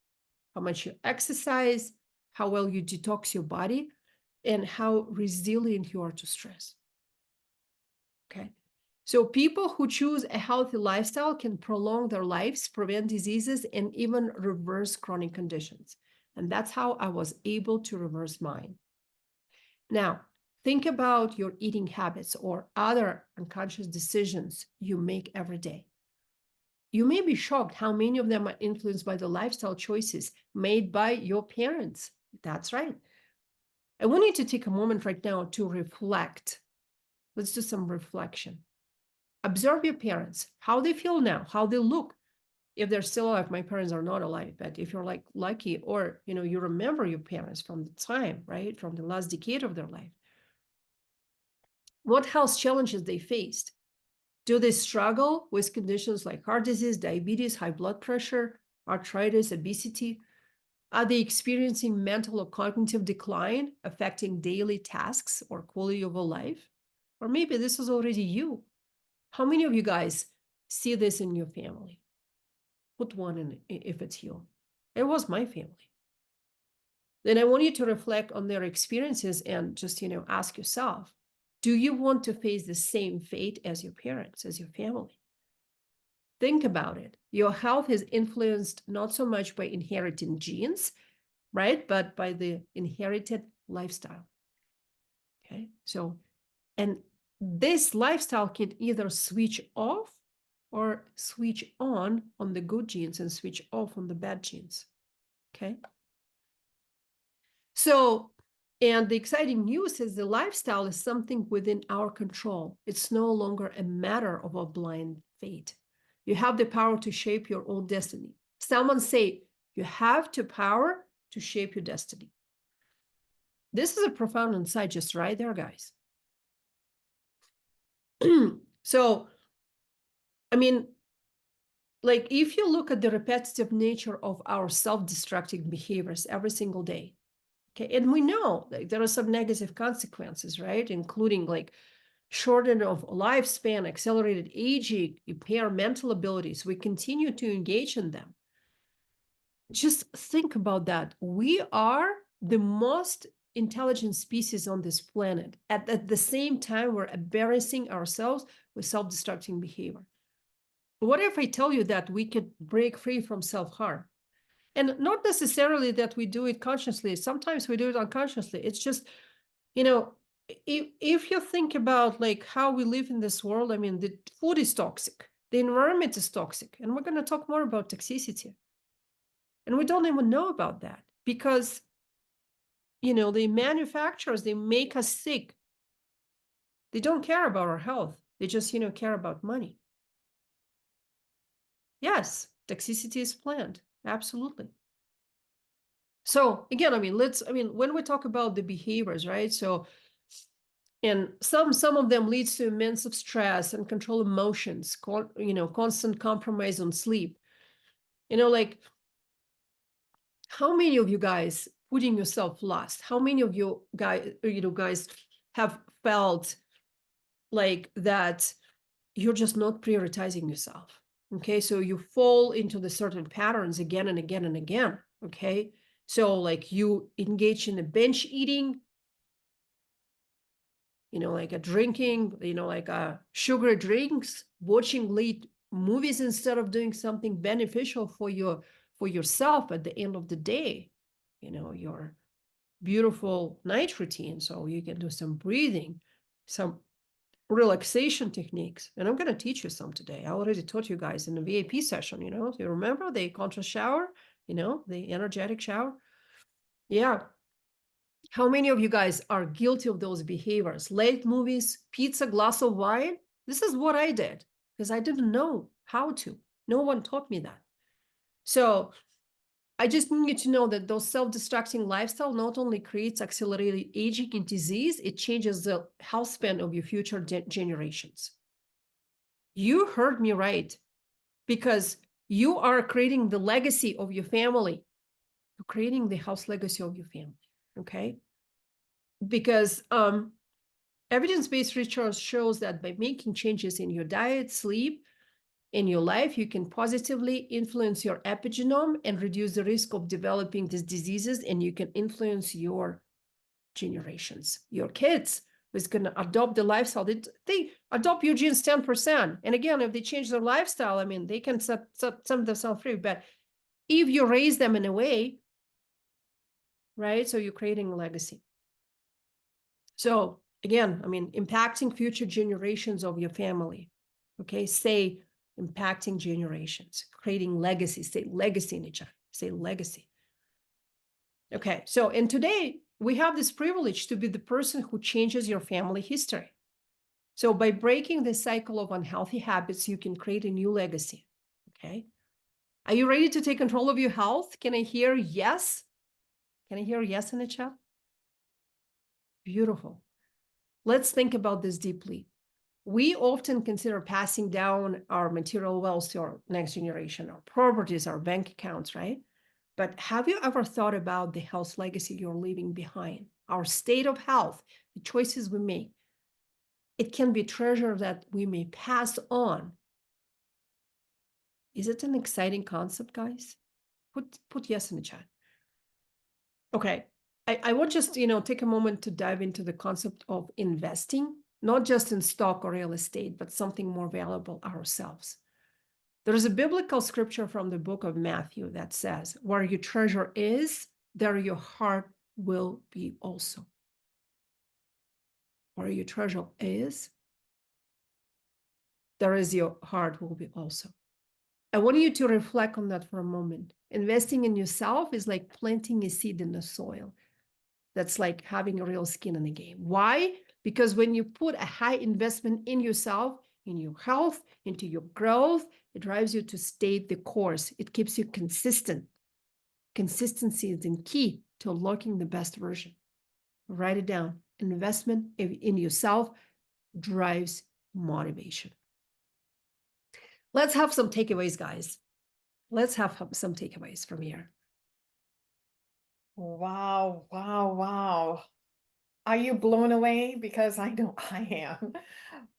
how much you exercise, how well you detox your body, and how resilient you are to stress. Okay. So people who choose a healthy lifestyle can prolong their lives, prevent diseases, and even reverse chronic conditions. And that's how I was able to reverse mine. Now, think about your eating habits or other unconscious decisions you make every day. You may be shocked how many of them are influenced by the lifestyle choices made by your parents. That's right. I want you to take a moment right now to reflect. Let's do some reflection. Observe your parents, how they feel now, how they look. If they're still alive, my parents are not alive, but if you're like lucky or, you remember your parents from the time, right, from the last decade of their life, what health challenges they faced? Do they struggle with conditions like heart disease, diabetes, high blood pressure, arthritis, obesity? Are they experiencing mental or cognitive decline affecting daily tasks or quality of life? Or maybe this is already you. How many of you guys see this in your family? Put one in if it's you. It was my family. Then I want you to reflect on their experiences and just, ask yourself, do you want to face the same fate as your parents, as your family? Think about it. Your health is influenced not so much by inheriting genes, right? But by the inherited lifestyle. Okay. So, and this lifestyle can either switch off or switch on the good genes and switch off on the bad genes. Okay. So, and the exciting news is the lifestyle is something within our control. It's no longer a matter of a blind fate. You have the power to shape your own destiny. Someone say, you have the power to shape your destiny. This is a profound insight just right there, guys. So, I mean, like if you look at the repetitive nature of our self-destructive behaviors every single day, okay, and we know like, there are some negative consequences, right? Including like shortening of lifespan, accelerated aging, impaired mental abilities. We continue to engage in them. Just think about that. We are the most intelligent species on this planet. At the same time, we're embarrassing ourselves with self-destructing behavior. What if I tell you that we could break free from self-harm? And not necessarily that we do it consciously. Sometimes we do it unconsciously. It's just, if you think about like how we live in this world, I mean, the food is toxic, the environment is toxic, and we're going to talk more about toxicity. And we don't even know about that because, the manufacturers, they make us sick. They don't care about our health. They just, care about money. Yes, toxicity is planned. Absolutely. So again, when we talk about the behaviors, right? So, and some of them leads to immense of stress and control emotions, constant compromise on sleep. Like how many of you guys putting yourself last? How many of you guys have felt like that you're just not prioritizing yourself? Okay, so you fall into the certain patterns again and again and again. Okay, so like you engage in a binge eating, like a drinking, like a sugar drinks, watching late movies instead of doing something beneficial for yourself at the end of the day, your beautiful night routine. So you can do some breathing, some relaxation techniques. And I'm going to teach you some today. I already taught you guys in the VIP session, you remember the contrast shower, the energetic shower. Yeah. How many of you guys are guilty of those behaviors? Late movies, pizza, glass of wine? This is what I did because I didn't know how to. No one taught me that. So I just need you to know that those self-destructing lifestyle not only creates accelerated aging and disease, it changes the health span of your future generations. You heard me right, because you are creating the legacy of your family. You're creating the health legacy of your family, okay? Because evidence-based research shows that by making changes in your diet, sleep, in your life, you can positively influence your epigenome and reduce the risk of developing these diseases, and you can influence your generations, your kids who's going to adopt the lifestyle. They adopt your genes 10%. And again, if they change their lifestyle, I mean, they can set themselves free. But if you raise them in a way, right, so you're creating a legacy. So again, I mean, impacting future generations of your family, okay? Say impacting generations, creating legacy, say legacy in each other, say legacy. Okay, so and today we have this privilege to be the person who changes your family history. So by breaking the cycle of unhealthy habits, you can create a new legacy, okay? Are you ready to take control of your health? Can I hear yes? Can I hear yes in the chat? Beautiful. Let's think about this deeply. We often consider passing down our material wealth to our next generation, our properties, our bank accounts, right? But have you ever thought about the health legacy you're leaving behind? Our state of health, the choices we make. It can be treasure that we may pass on. Is it an exciting concept, guys? Put yes in the chat. Okay, I want just, take a moment to dive into the concept of investing, not just in stock or real estate, but something more valuable ourselves. There is a biblical scripture from the book of Matthew that says, where your treasure is, there your heart will be also. Where your treasure is, there is your heart will be also. I want you to reflect on that for a moment. Investing in yourself is like planting a seed in the soil. That's like having a real skin in the game. Why? Because when you put a high investment in yourself, in your health, into your growth, it drives you to stay the course. It keeps you consistent. Consistency is the key to unlocking the best version. Write it down. Investment in yourself drives motivation. Let's have some takeaways, guys. Let's have some takeaways from here. Wow, wow, wow. Are you blown away? Because I know I am.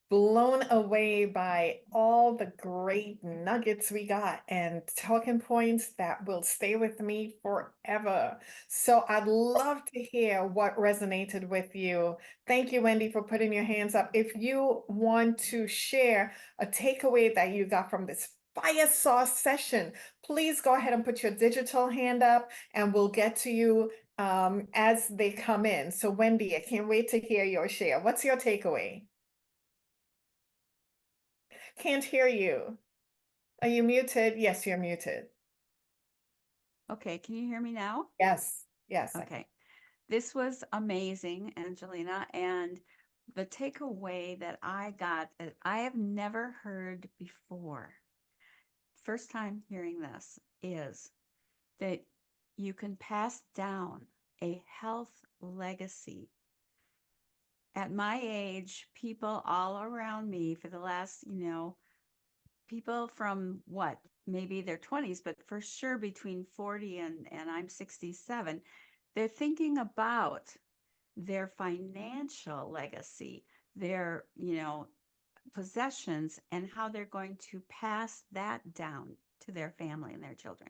Blown away by all the great nuggets we got and talking points that will stay with me forever. So I'd love to hear what resonated with you. Thank you, Wendy, for putting your hands up. If you want to share a takeaway that you got from this fire sauce session, please go ahead and put your digital hand up and we'll get to you as they come in. So Wendy, I can't wait to hear your share. What's your takeaway? Can't hear you. Are you muted? Yes, you're muted. Okay, can you hear me now? Yes, yes. Okay. This was amazing, Angelina. And the takeaway that I got that I have never heard before, first time hearing this, is that you can pass down a health legacy. At my age, people all around me for the last, people from what, maybe their 20s, but for sure between 40 and I'm 67, they're thinking about their financial legacy, their, possessions, and how they're going to pass that down to their family and their children.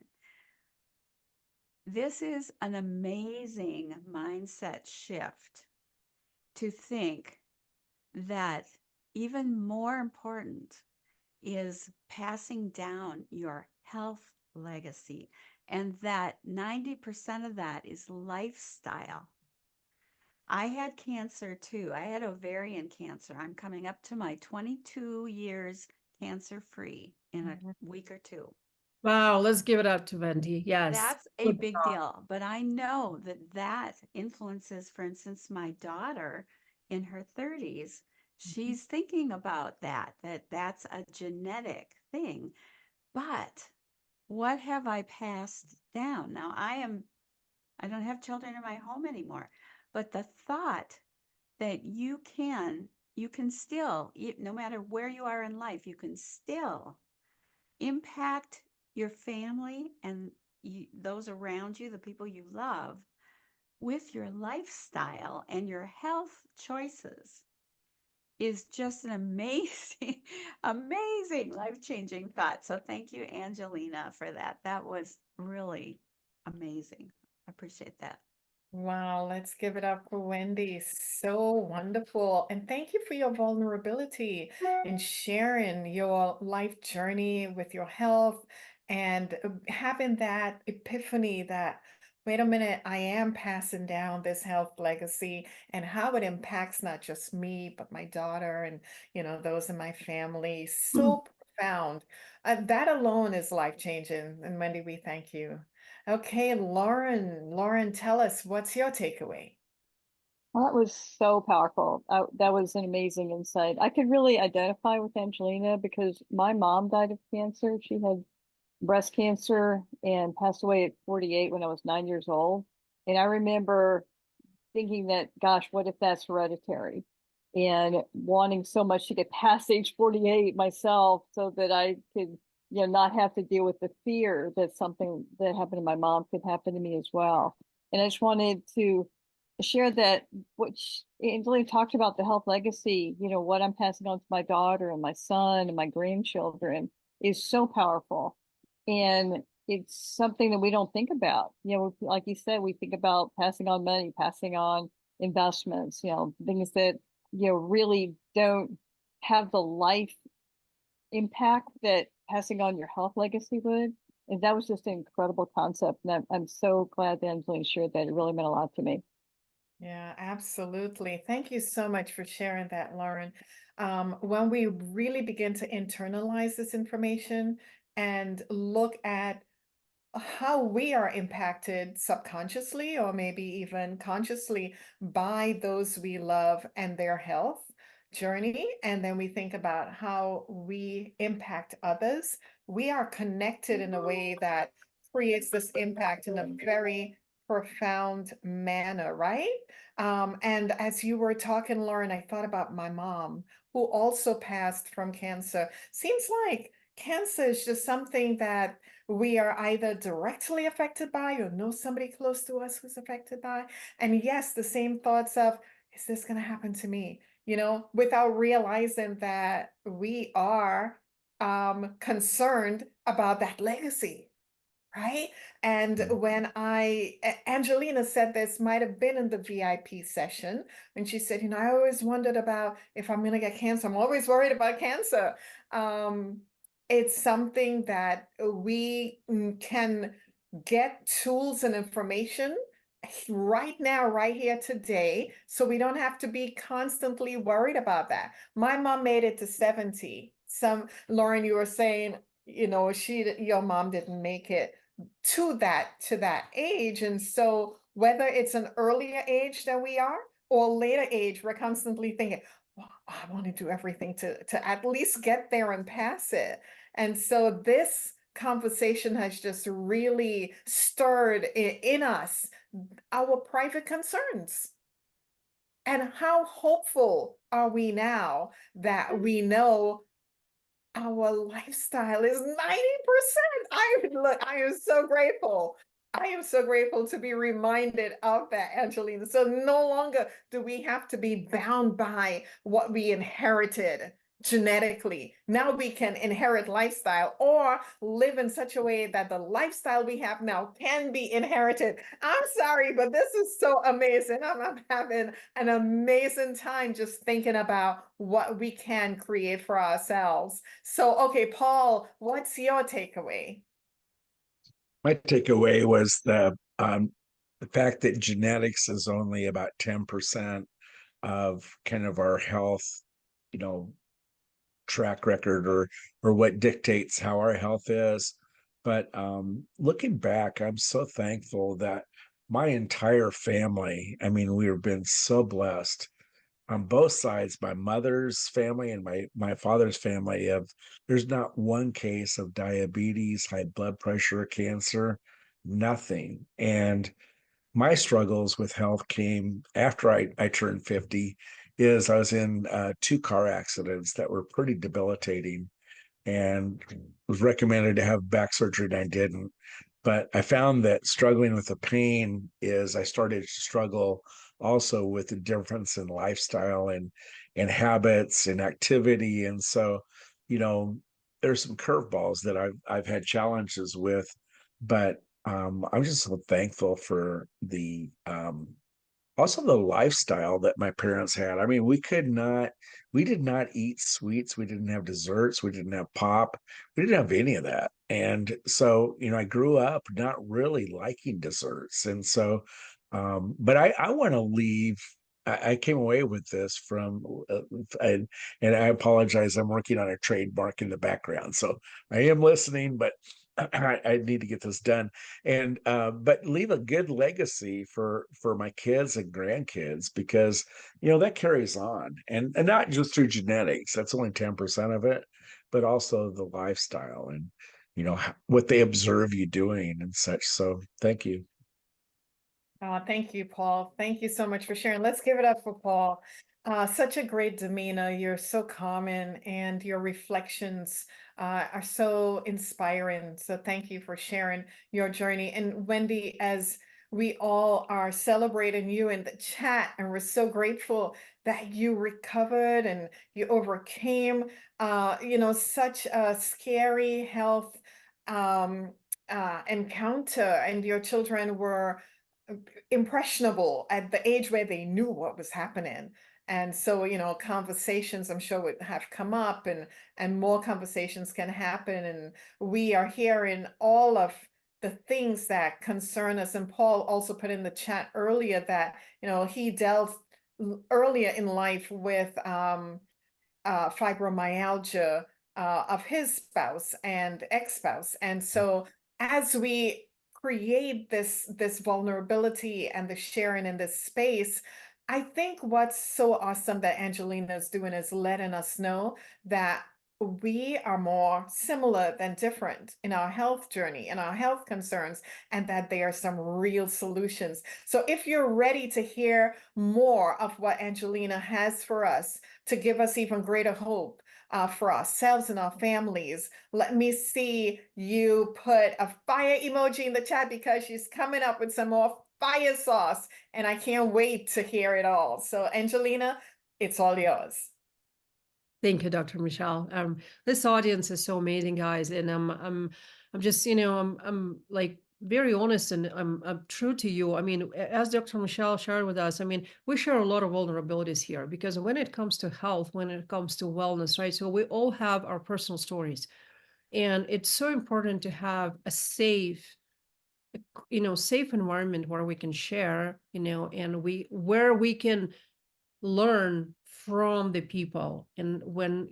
This is an amazing mindset shift to think that even more important is passing down your health legacy, and that 90% of that is lifestyle. I had cancer too. I had ovarian cancer. I'm coming up to my 22 years cancer free in a week or two. Wow, let's give it up to Wendy. Yes. That's a big deal. But I know that that influences, for instance, my daughter in her 30s. She's thinking about that's a genetic thing. But what have I passed down? Now I don't have children in my home anymore, but the thought that you can still, no matter where you are in life, you can still impact your family and those around you, the people you love, with your lifestyle and your health choices is just an amazing, amazing life-changing thought. So thank you, Angelina, for that. That was really amazing. I appreciate that. Wow, let's give it up for Wendy. So wonderful. And thank you for your vulnerability and sharing your life journey with your health and having that epiphany that, wait a minute, I am passing down this health legacy and how it impacts not just me, but my daughter and, those in my family. So profound. That alone is life-changing. And Wendy, we thank you. Okay, Lauren. Lauren, tell us, what's your takeaway? Well, that was so powerful. That was an amazing insight. I could really identify with Angelina because my mom died of cancer. She had breast cancer and passed away at 48 when I was 9 years old. And I remember thinking that, gosh, what if that's hereditary? And wanting so much to get past age 48 myself so that I could, not have to deal with the fear that something that happened to my mom could happen to me as well. And I just wanted to share that Angelina talked about the health legacy, what I'm passing on to my daughter and my son and my grandchildren is so powerful. And it's something that we don't think about. Like you said, we think about passing on money, passing on investments, things that, really don't have the life impact that passing on your health legacy would. And that was just an incredible concept. And I'm so glad that Angelina shared that. It really meant a lot to me. Yeah, absolutely. Thank you so much for sharing that, Lauren. When we really begin to internalize this information and look at how we are impacted subconsciously or maybe even consciously by those we love and their health journey, and then we think about how we impact others, we are connected in a way that creates this impact in a very profound manner, right? And as you were talking, Lauren, I thought about my mom, who also passed from cancer. Seems like cancer is just something that we are either directly affected by or know somebody close to us who's affected by. And yes, the same thoughts of, is this going to happen to me? Without realizing that we are concerned about that legacy. Right. And when Angelina said this, might have been in the VIP session, and she said, I always wondered about if I'm going to get cancer. I'm always worried about cancer. It's something that we can get tools and information right now, right here today, so we don't have to be constantly worried about that. My mom made it to 70. Lauren, you were saying, your mom didn't make it to that age. And so whether it's an earlier age that we are or later age, we're constantly thinking, well, I want to do everything to at least get there and pass it. And so this conversation has just really stirred in us our private concerns. And how hopeful are we now that we know our lifestyle is 90%. I am so grateful. I am so grateful to be reminded of that, Angelina. So no longer do we have to be bound by what we inherited genetically. Now we can inherit lifestyle or live in such a way that the lifestyle we have now can be inherited. I'm sorry, but this is so amazing. I'm having an amazing time just thinking about what we can create for ourselves. So, okay, Paul, what's your takeaway? My takeaway was the fact that genetics is only about 10% of kind of our health, you know, track record or what dictates how our health is. But looking back, I'm so thankful that my entire family, I mean, we've been so blessed on both sides, my mother's family and my father's family. Of there's not one case of diabetes, high blood pressure, cancer, nothing. And my struggles with health came after I turned 50. Is I was in two car accidents that were pretty debilitating, and was recommended to have back surgery, and I didn't. But I found that struggling with the pain is I started to struggle also with the difference in lifestyle and habits and activity. And so, you know, there's some curveballs that I've had challenges with, but I'm just so thankful for the also the lifestyle that my parents had. I mean, we did not eat sweets, we didn't have desserts, we didn't have pop, we didn't have any of that. And so, you know, I grew up not really liking desserts. And so, but I want to leave. I came away with this from, and I apologize. I'm working on a trademark in the background, so I am listening, but I need to get this done. And but leave a good legacy for my kids and grandkids, because you know that carries on, and not just through genetics. That's only 10% of it, but also the lifestyle and you know what they observe you doing and such. So thank you. Thank you, Paul. Thank you so much for sharing. Let's give it up for Paul. Such a great demeanor. You're so common, and your reflections are so inspiring. So thank you for sharing your journey. And Wendy, as we all are celebrating you in the chat, and we're so grateful that you recovered and you overcame, such a scary health um, encounter, and your children were impressionable at the age where they knew what was happening. And so, conversations I'm sure would have come up, and more conversations can happen. And we are hearing all of the things that concern us. And Paul also put in the chat earlier that, he dealt earlier in life with fibromyalgia of his spouse and ex-spouse. And so as we create this vulnerability and the sharing in this space, I think what's so awesome that Angelina is doing is letting us know that we are more similar than different in our health journey and our health concerns, and that there are some real solutions. So if you're ready to hear more of what Angelina has for us to give us even greater hope for ourselves and our families, let me see you put a fire emoji in the chat, because she's coming up with some more fire sauce, and I can't wait to hear it all. So Angelina, it's all yours. Thank you, Dr. Michelle. This audience is so amazing, guys, and I'm just, I'm like very honest, and I'm true to you. I mean, as Dr. Michelle shared with us, I mean, we share a lot of vulnerabilities here, because when it comes to health, when it comes to wellness, right? So we all have our personal stories, and it's so important to have a safe environment where we can share, and where we can learn from the people, and when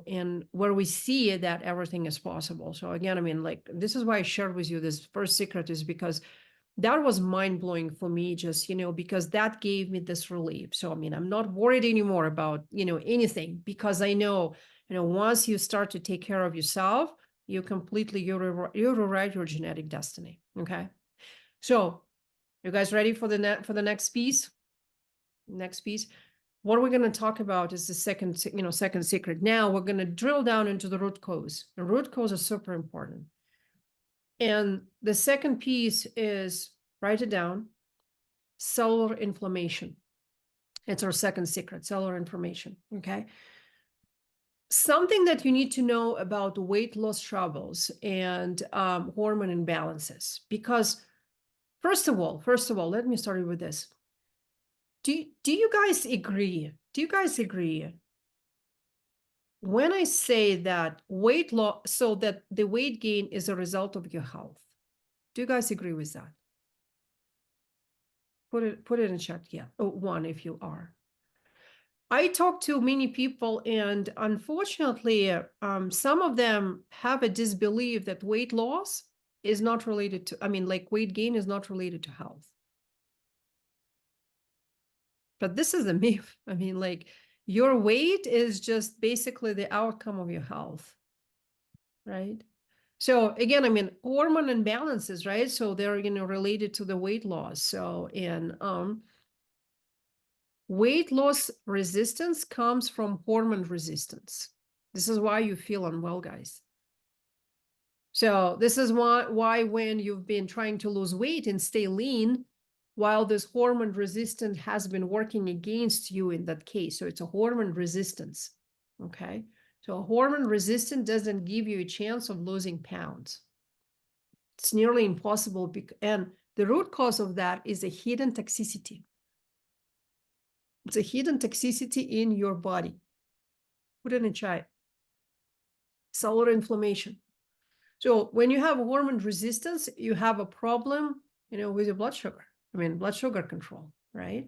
and where we see that everything is possible. So again, I mean, like, this is why I shared with you this first secret, is because that was mind-blowing for me, just because that gave me this relief. So I mean, I'm not worried anymore about anything, because I know once you start to take care of yourself, you completely you rewrite your genetic destiny. Okay, so you guys ready for the next piece? what we're going to talk about is the second secret. Now we're going to drill down into the root cause. The root cause is super important. And the second piece is, write it down, cellular inflammation. It's our second secret, cellular inflammation, okay? Something that you need to know about weight loss troubles and hormone imbalances, because first of all, let me start with this. Do you guys agree? Do you guys agree? When I say that weight loss, so that the weight gain is a result of your health, do you guys agree with that? Put it in chat, yeah. Oh, one if you are. I talk to many people, and unfortunately, some of them have a disbelief that weight loss is not related to, like weight gain is not related to health. But this is a myth. Like your weight is just basically the outcome of your health, right? So again, hormone imbalances, right? So they're, related to the weight loss. So weight loss resistance comes from hormone resistance. This is why you feel unwell, guys. So this is why when you've been trying to lose weight and stay lean, while this hormone resistance has been working against you in that case. So it's a hormone resistance, okay? So a hormone resistance doesn't give you a chance of losing pounds. It's nearly impossible, and the root cause of that is a hidden toxicity. It's a hidden toxicity in your body. Put it in chat. Cellular inflammation. So when you have hormone resistance, you have a problem, with your blood sugar. Blood sugar control, right?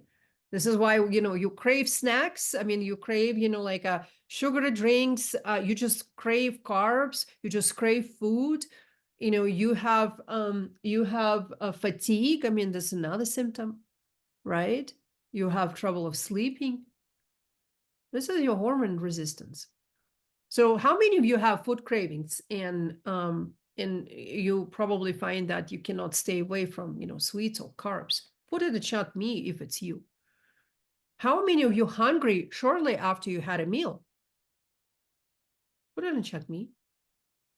This is why, you crave snacks. You crave, like sugary drinks. You just crave carbs. You just crave food. You have fatigue. That's another symptom, right? You have trouble of sleeping. This is your hormone resistance. So how many of you have food cravings, and you probably find that you cannot stay away from, sweets or carbs? Put in the chat me if it's you. How many of you hungry shortly after you had a meal? Put it in chat me.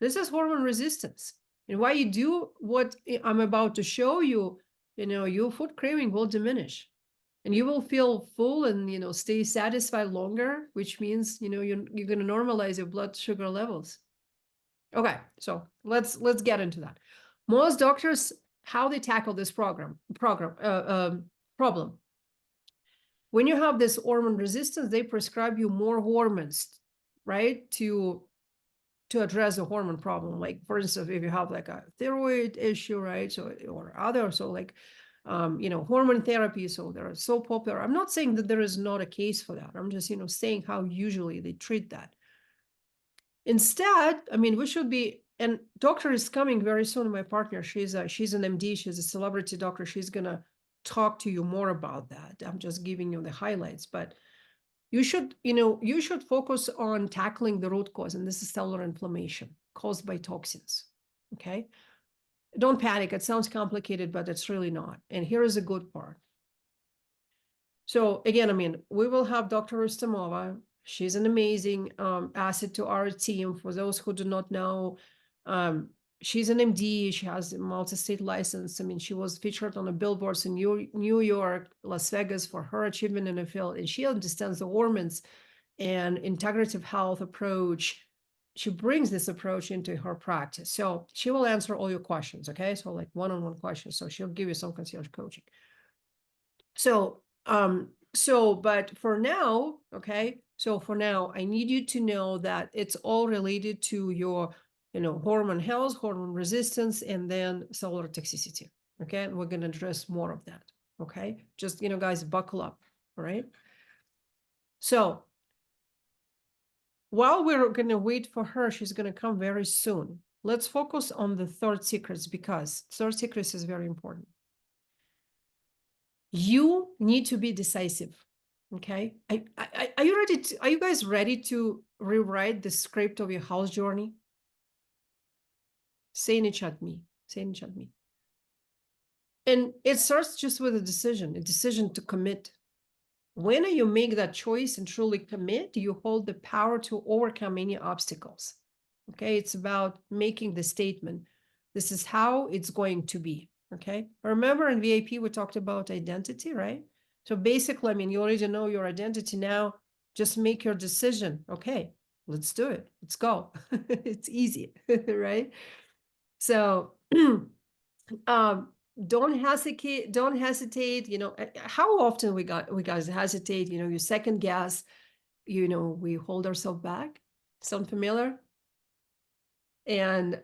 This is hormone resistance. And why you do what I'm about to show you, your food craving will diminish. And you will feel full and, stay satisfied longer, which means, you're going to normalize your blood sugar levels. Okay, so let's get into that. Most doctors, how they tackle this problem. When you have this hormone resistance, they prescribe you more hormones, right? To address the hormone problem. Like, for instance, if you have like a thyroid issue, right? So, or other, so like, hormone therapy. So they're so popular. I'm not saying that there is not a case for that. I'm just, saying how usually they treat that. Instead, we should be, and doctor is coming very soon. My partner, she's an MD. She's a celebrity doctor. She's going to talk to you more about that. I'm just giving you the highlights, but you should focus on tackling the root cause, and this is cellular inflammation caused by toxins. Okay. Don't panic. It sounds complicated, but it's really not. And here is a good part. So again, we will have Dr. Rustamova. She's an amazing asset to our team. For those who do not know, she's an MD. She has a multi-state license. She was featured on the billboards in New York, Las Vegas for her achievement in the field. And she understands the hormones and integrative health approach. She brings this approach into her practice. So she will answer all your questions, okay? So like one-on-one questions. So she'll give you some concierge coaching. But for now, okay, so for now, I need you to know that it's all related to your, hormone health, hormone resistance, and then cellular toxicity, okay? And we're going to address more of that, okay? Just, guys, buckle up, all right? So while we're going to wait for her, she's going to come very soon. Let's focus on the third secrets, because third secrets is very important. You need to be decisive. Okay. Are you ready are you guys ready to rewrite the script of your health journey? Say in the chat me. Say in the chat me. And it starts just with a decision to commit. When you make that choice and truly commit, you hold the power to overcome any obstacles. Okay, it's about making the statement. This is how it's going to be. Okay, remember in VIP we talked about identity, right? So basically, I mean, you already know your identity now. Just make your decision. Okay, let's do it. Let's go. It's easy, right? So don't hesitate, you know. How often we guys hesitate, you know, you second guess, you know, we hold ourselves back. Sound familiar? And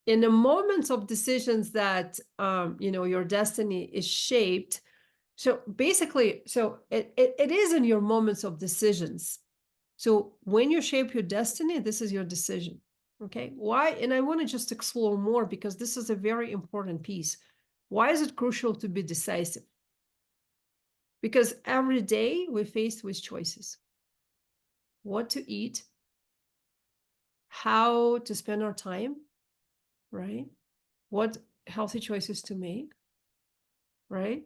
in the moments of decisions that you know, your destiny is shaped. So basically, so it is in your moments of decisions. So when you shape your destiny, this is your decision. Okay, why? And I want to just explore more because this is a very important piece. Why is it crucial to be decisive? Because every day we're faced with choices. What to eat, how to spend our time, right? What healthy choices to make, right?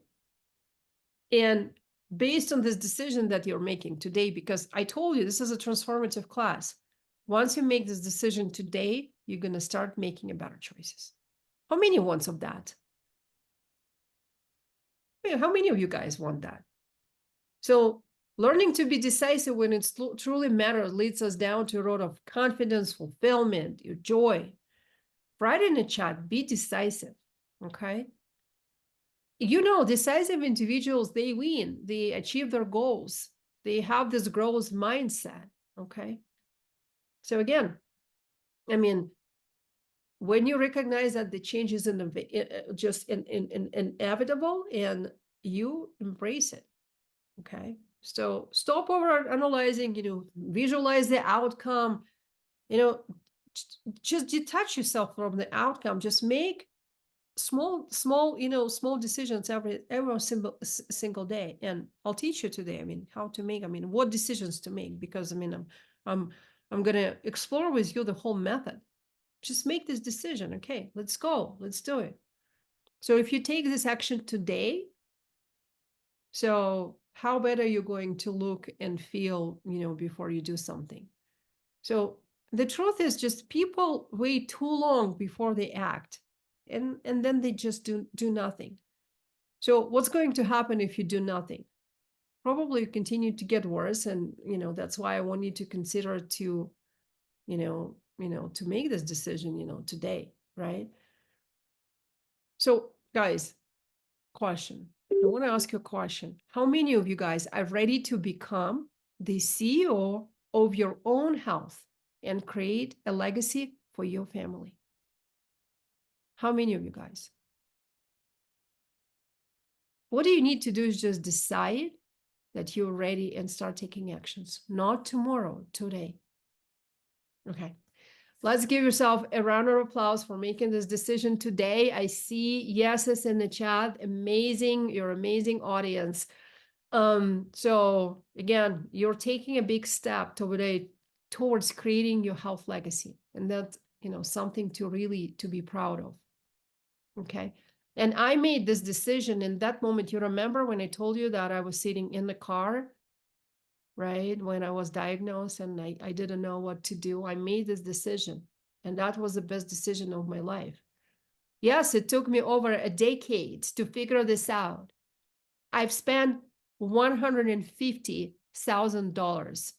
And based on this decision that you're making today, because I told you this is a transformative class. Once you make this decision today, you're going to start making a better choices. How many wants of that? How many of you guys want that? So learning to be decisive when it truly matters leads us down to a road of confidence, fulfillment, your joy. Write in the chat, be decisive, okay? You know, decisive individuals, they win, they achieve their goals. They have this growth mindset, okay? So again, I mean, when you recognize that the change is just inevitable and you embrace it, okay? So stop over analyzing, you know, visualize the outcome, you know, just detach yourself from the outcome. Just make small, you know, small decisions every single day. And I'll teach you today, I mean, how to make, I mean, what decisions to make, because I mean, I'm going to explore with you the whole method. Just make this decision. Okay, let's go. Let's do it. So if you take this action today, so how better you're going to look and feel, you know, before you do something. So the truth is just people wait too long before they act, and then they just do nothing. So what's going to happen if you do nothing? Probably continue to get worse. And, you know, that's why I want you to consider to, to make this decision, you know, today, right? So guys, question. I want to ask you a question. How many of you guys are ready to become the CEO of your own health and create a legacy for your family? How many of you guys? What do you need to do is just decide that you're ready and start taking actions. Not tomorrow, today. Okay. Let's give yourself a round of applause for making this decision today. I see yeses in the chat. Amazing. You're amazing audience. So again, you're taking a big step towards creating your health legacy. And that's, you know, something to really to be proud of. Okay. And I made this decision in that moment. You remember when I told you that I was sitting in the car, right? When I was diagnosed and I didn't know what to do. I made this decision. And that was the best decision of my life. Yes, it took me over a decade to figure this out. I've spent $150,000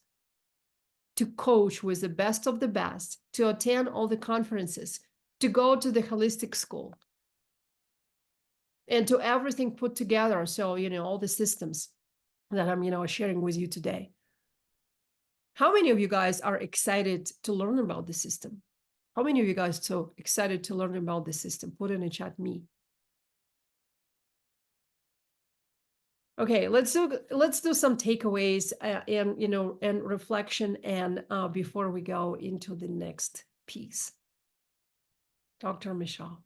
to coach with the best of the best, to attend all the conferences, to go to the holistic school, and to everything put together. So, you know, all the systems that I'm, you know, sharing with you today. How many of you guys are excited to learn about the system? How many of you guys are so excited to learn about the system? Put in the chat, me. Okay, let's do some takeaways and, you know, and reflection, and before we go into the next piece. Dr. Michelle.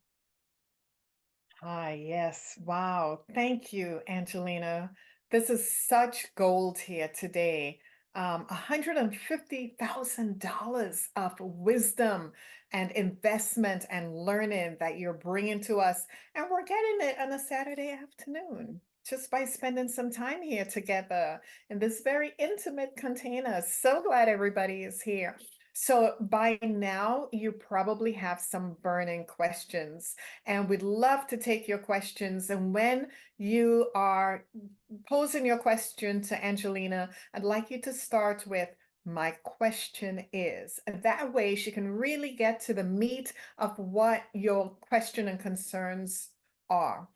Hi, yes. Wow. Thank you, Angelina. This is such gold here today. $150,000 of wisdom and investment and learning that you're bringing to us, and we're getting it on a Saturday afternoon. just by spending some time here together in this very intimate container. So glad everybody is here. So by now, you probably have some burning questions, and we'd love to take your questions. And when you are posing your question to Angelina, I'd like you to start with, "My question is." That way she can really get to the meat of what your question and concerns are.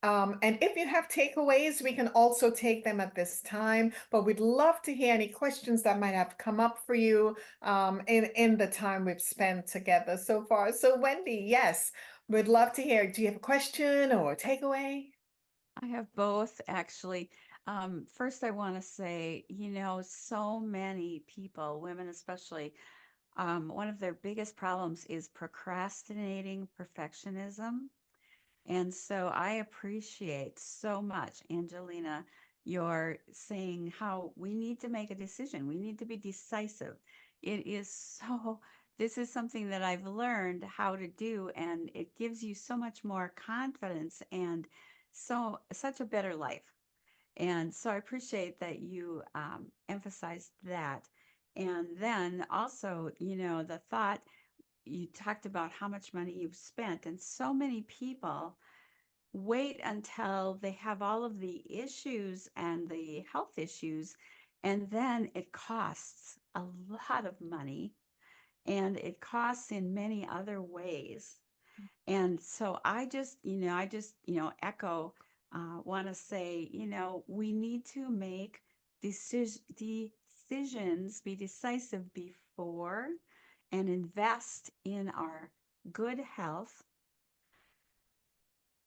And if you have takeaways, we can also take them at this time, but we'd love to hear any questions that might have come up for you in the time we've spent together so far. So Wendy, yes, we'd love to hear. Do you have a question or a takeaway? I have both actually. First, I want to say, so many people, women especially, one of their biggest problems is procrastinating perfectionism. And so I appreciate so much, Angelina, your saying how we need to make a decision. We need to be decisive. It is so, this is something that I've learned how to do, and it gives you so much more confidence and such a better life. And so I appreciate that you emphasized that. And then also, the thought you talked about how much money you've spent, and so many people wait until they have all of the issues and the health issues, and then it costs a lot of money, and it costs in many other ways. And so echo, want to say, we need to make decisions, be decisive before, and invest in our good health.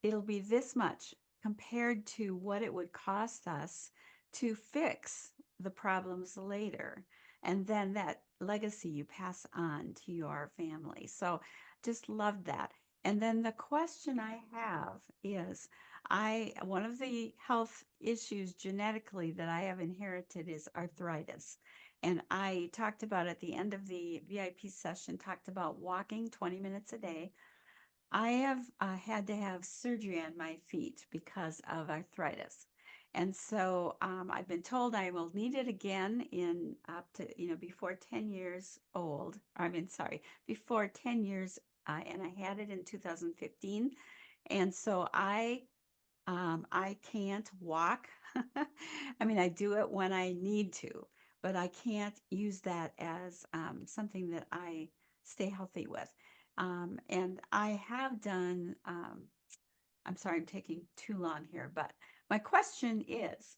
It'll be this much compared to what it would cost us to fix the problems later. And then that legacy you pass on to your family. So just love that. And then the question I have is, one of the health issues genetically that I have inherited is arthritis. And I talked about at the end of the VIP session, talked about walking 20 minutes a day. I have had to have surgery on my feet because of arthritis. And so I've been told I will need it again in up to, before 10 years old. Before 10 years, and I had it in 2015. And so I can't walk. I mean, I do it when I need to, but I can't use that as something that I stay healthy with. And I have done, I'm sorry, I'm taking too long here, but my question is,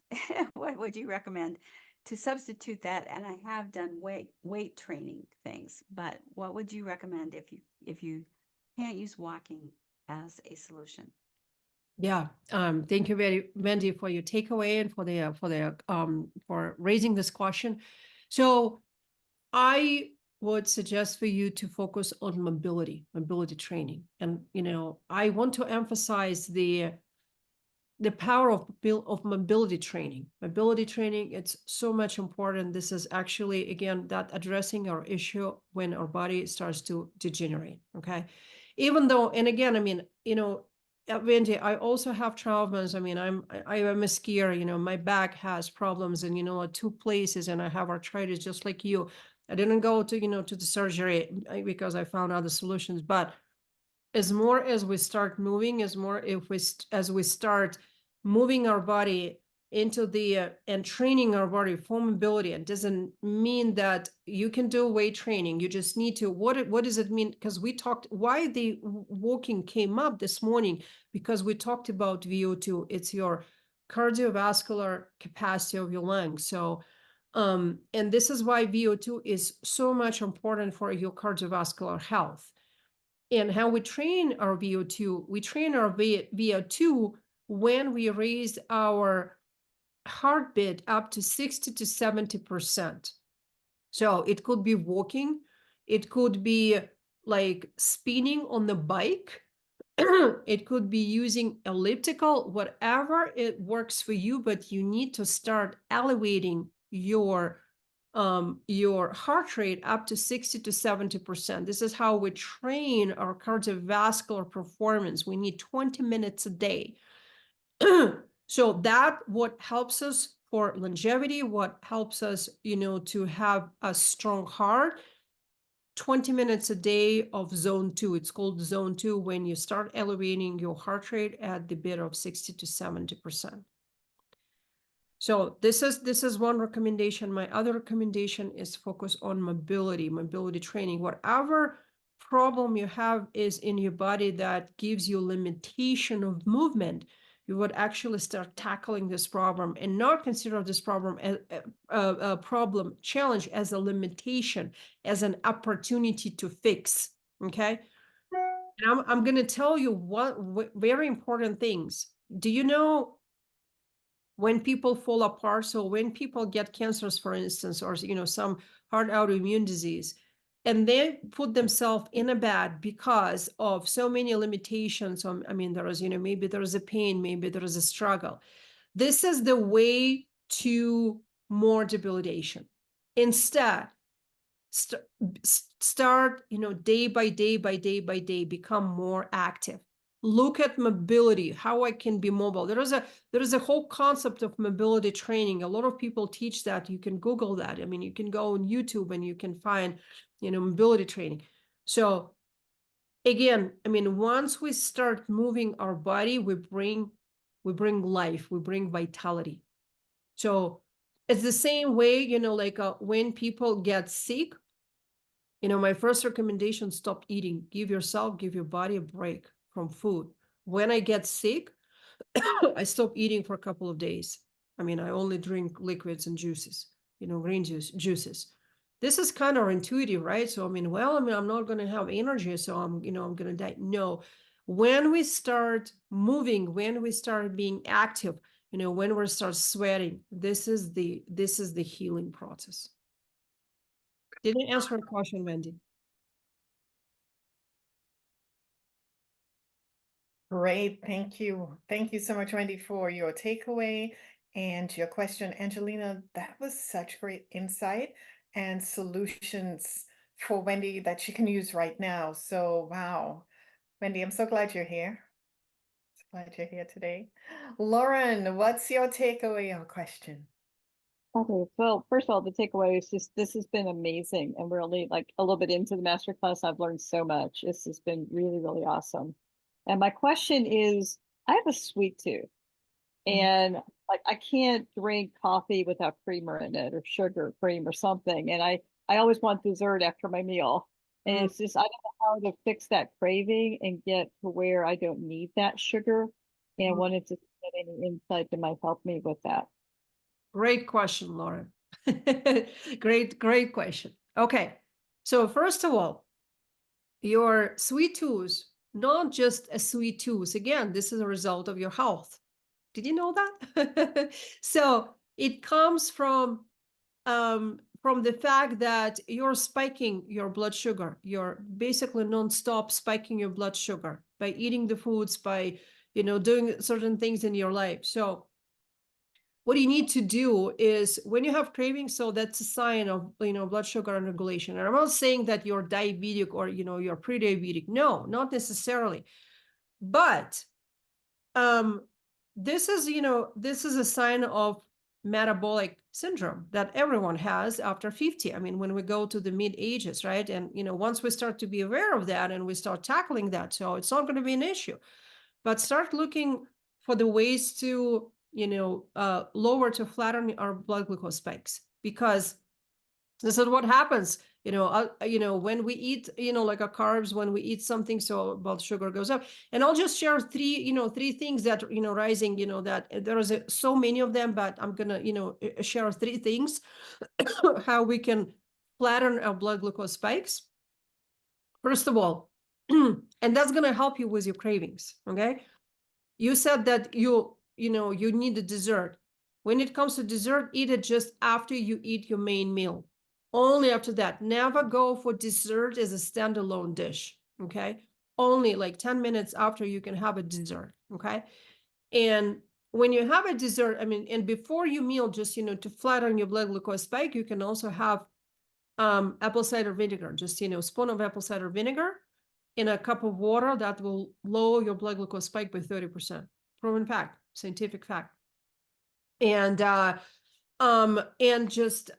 what would you recommend to substitute that? And I have done weight training things, but what would you recommend if you can't use walking as a solution? Yeah, thank you very, Wendy, for your takeaway and for raising this question. So I would suggest for you to focus on mobility training. And, I want to emphasize the power of mobility training. Mobility training, it's so much important. This is actually, again, that addressing our issue when our body starts to degenerate, okay? Even though, and again, I mean, Wendy, I also have traumas. I mean, I am a skier, my back has problems in, 2 places, and I have arthritis just like you. I didn't go to, to the surgery because I found other solutions, but as more as we start moving, as we start moving our body into the and training our body for mobility, it doesn't mean that you can do weight training. You just need to, what does it mean? Because we talked, why the walking came up this morning, because we talked about VO2. It's your cardiovascular capacity of your lungs. So and this is why VO2 is so much important for your cardiovascular health. And how we train our VO2, we train our VO2 when we raise our heartbeat up to 60 to 70%. So it could be walking, it could be like spinning on the bike, it could be using elliptical, whatever it works for you, but you need to start elevating your heart rate up to 60 to 70%. This is how we train our cardiovascular performance. We need 20 minutes a day. So that what helps us for longevity, what helps us, to have a strong heart. 20 minutes a day of zone 2. It's called zone 2 when you start elevating your heart rate at the bit of 60 to 70%. So this is one recommendation. My other recommendation is focus on mobility training. Whatever problem you have is in your body that gives you limitation of movement, you would actually start tackling this problem and not consider this problem as a problem challenge as a limitation, as an opportunity to fix. Okay. And I'm going to tell you what very important things. Do you know when people fall apart? So when people get cancers, for instance, or some heart autoimmune disease, and they put themselves in a bed because of so many limitations. I mean, there is, maybe there is a pain, maybe there is a struggle. This is the way to more debilitation. Instead, start, day by day, become more active. Look at mobility, how I can be mobile. There is a whole concept of mobility training. A lot of people teach that. You can Google that. I mean, you can go on YouTube and you can find, mobility training. So again, I mean, once we start moving our body, we bring life, we bring vitality. So it's the same way, like when people get sick, my first recommendation, stop eating. Give your body a break from food. When I get sick, I stop eating for a couple of days. I mean, I only drink liquids and juices, green juices. This is counterintuitive, right? So, I'm not going to have energy, so I'm going to die. No, when we start moving, when we start being active, when we start sweating, this is the healing process. Didn't answer your question, Wendy. Great. Thank you. Thank you so much, Wendy, for your takeaway and your question. Angelina, that was such great insight and solutions for Wendy that she can use right now. So, wow. Wendy, I'm so glad you're here. So glad you're here today. Lauren, what's your takeaway or question? Okay, well, first of all, the takeaway is just this has been amazing, and we're only like a little bit into the masterclass. I've learned so much. This has been really, really awesome. And my question is, I have a sweet tooth, and like I can't drink coffee without creamer in it or sugar, cream or something. And I always want dessert after my meal. And it's just I don't know how to fix that craving and get to where I don't need that sugar. And wanted to get any insight that might help me with that. Great question, Lauren. Great question. Okay. So first of all, your sweet tooth, not just a sweet tooth. Again, this is a result of your health. Did you know that? So it comes from the fact that you're spiking your blood sugar. You're basically nonstop spiking your blood sugar by eating the foods, by, doing certain things in your life. So what you need to do is when you have cravings, so that's a sign of, blood sugar unregulation. And I'm not saying that you're diabetic or, you're pre-diabetic. No, not necessarily. But this is a sign of metabolic syndrome that everyone has after 50. I mean, when we go to the mid ages, right? And, once we start to be aware of that and we start tackling that, so it's not going to be an issue. But start looking for the ways to, lower to flatten our blood glucose spikes, because this is what happens, when we eat, like a carbs, when we eat something, so blood sugar goes up. And I'll just share three things that, rising, that there is so many of them, but I'm gonna, share three things, how we can flatten our blood glucose spikes. First of all, and that's gonna help you with your cravings, okay? You said that you need a dessert. When it comes to dessert, eat it just after you eat your main meal. Only after that. Never go for dessert as a standalone dish, okay? Only like 10 minutes after you can have a dessert, okay? And when you have a dessert, I mean, and before you meal, just, to flatten your blood glucose spike, you can also have apple cider vinegar, just, a spoon of apple cider vinegar in a cup of water. That will lower your blood glucose spike by 30%. Proven fact, scientific fact. And just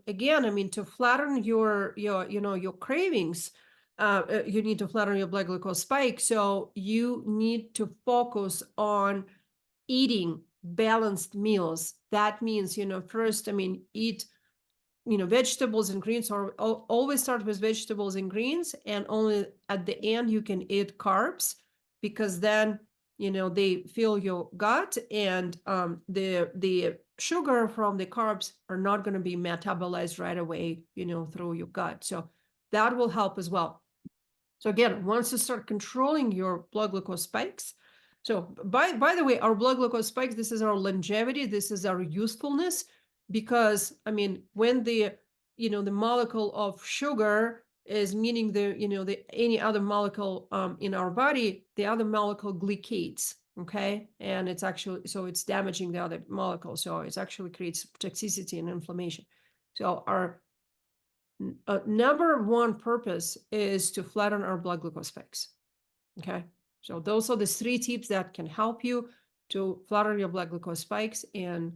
again, I mean, to flatten your your cravings, you need to flatten your blood glucose spike. So you need to focus on eating balanced meals. That means, first, I mean, eat, vegetables and greens, or always start with vegetables and greens, and only at the end you can eat carbs, because then, they fill your gut, and the sugar from the carbs are not going to be metabolized right away, through your gut. So that will help as well. So again, once you start controlling your blood glucose spikes, so by the way, our blood glucose spikes, this is our longevity, this is our usefulness, because I mean, when the the molecule of sugar is meaning the any other molecule in our body, the other molecule glycates, okay, and it's actually, so it's damaging the other molecule, so it actually creates toxicity and inflammation. So our number one purpose is to flatten our blood glucose spikes. Okay, so those are the 3 tips that can help you to flatten your blood glucose spikes, and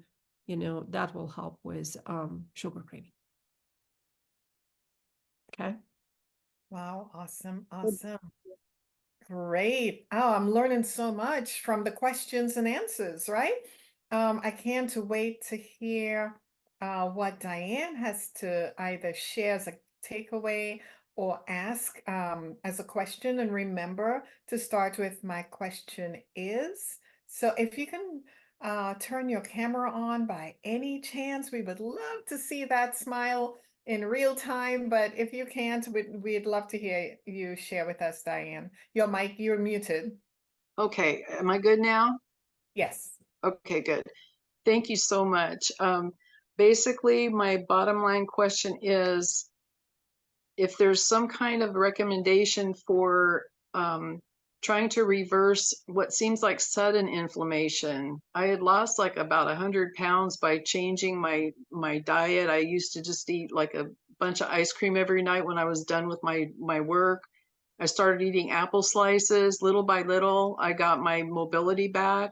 that will help with sugar craving. Okay. Wow, awesome, awesome. Great. Oh, I'm learning so much from the questions and answers, right? I can't wait to hear what Diane has to either share as a takeaway or ask as a question. And remember to start with my question is. So if you can turn your camera on by any chance, we would love to see that smile in real time, but if you can't, we'd love to hear you share with us, Diane. Your mic, you're muted. Okay, am I good now? Yes. Okay, good. Thank you so much. Basically, my bottom line question is if there's some kind of recommendation for trying to reverse what seems like sudden inflammation. I had lost like about 100 pounds by changing my diet. I used to just eat like a bunch of ice cream every night when I was done with my work. I started eating apple slices. Little by little, I got my mobility back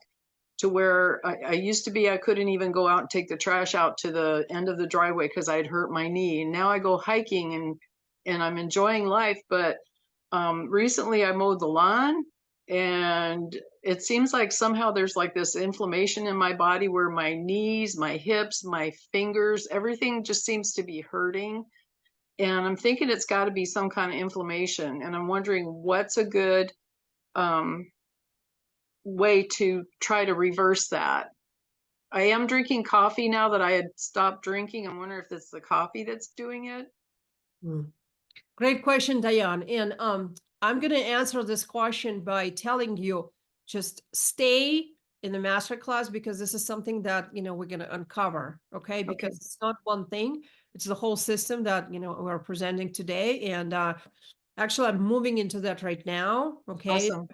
to where I used to be, I couldn't even go out and take the trash out to the end of the driveway because I'd hurt my knee. And now I go hiking and I'm enjoying life. But recently I mowed the lawn, and it seems like somehow there's like this inflammation in my body where my knees, my hips, my fingers, everything just seems to be hurting. And I'm thinking it's got to be some kind of inflammation. And I'm wondering what's a good way to try to reverse that. I am drinking coffee now that I had stopped drinking. I'm wondering if it's the coffee that's doing it. Great question, Diane. And I'm going to answer this question by telling you, just stay in the masterclass, because this is something that, we're going to uncover. Okay. Because it's not one thing. It's the whole system that, we're presenting today. And actually, I'm moving into that right now. Okay. Awesome.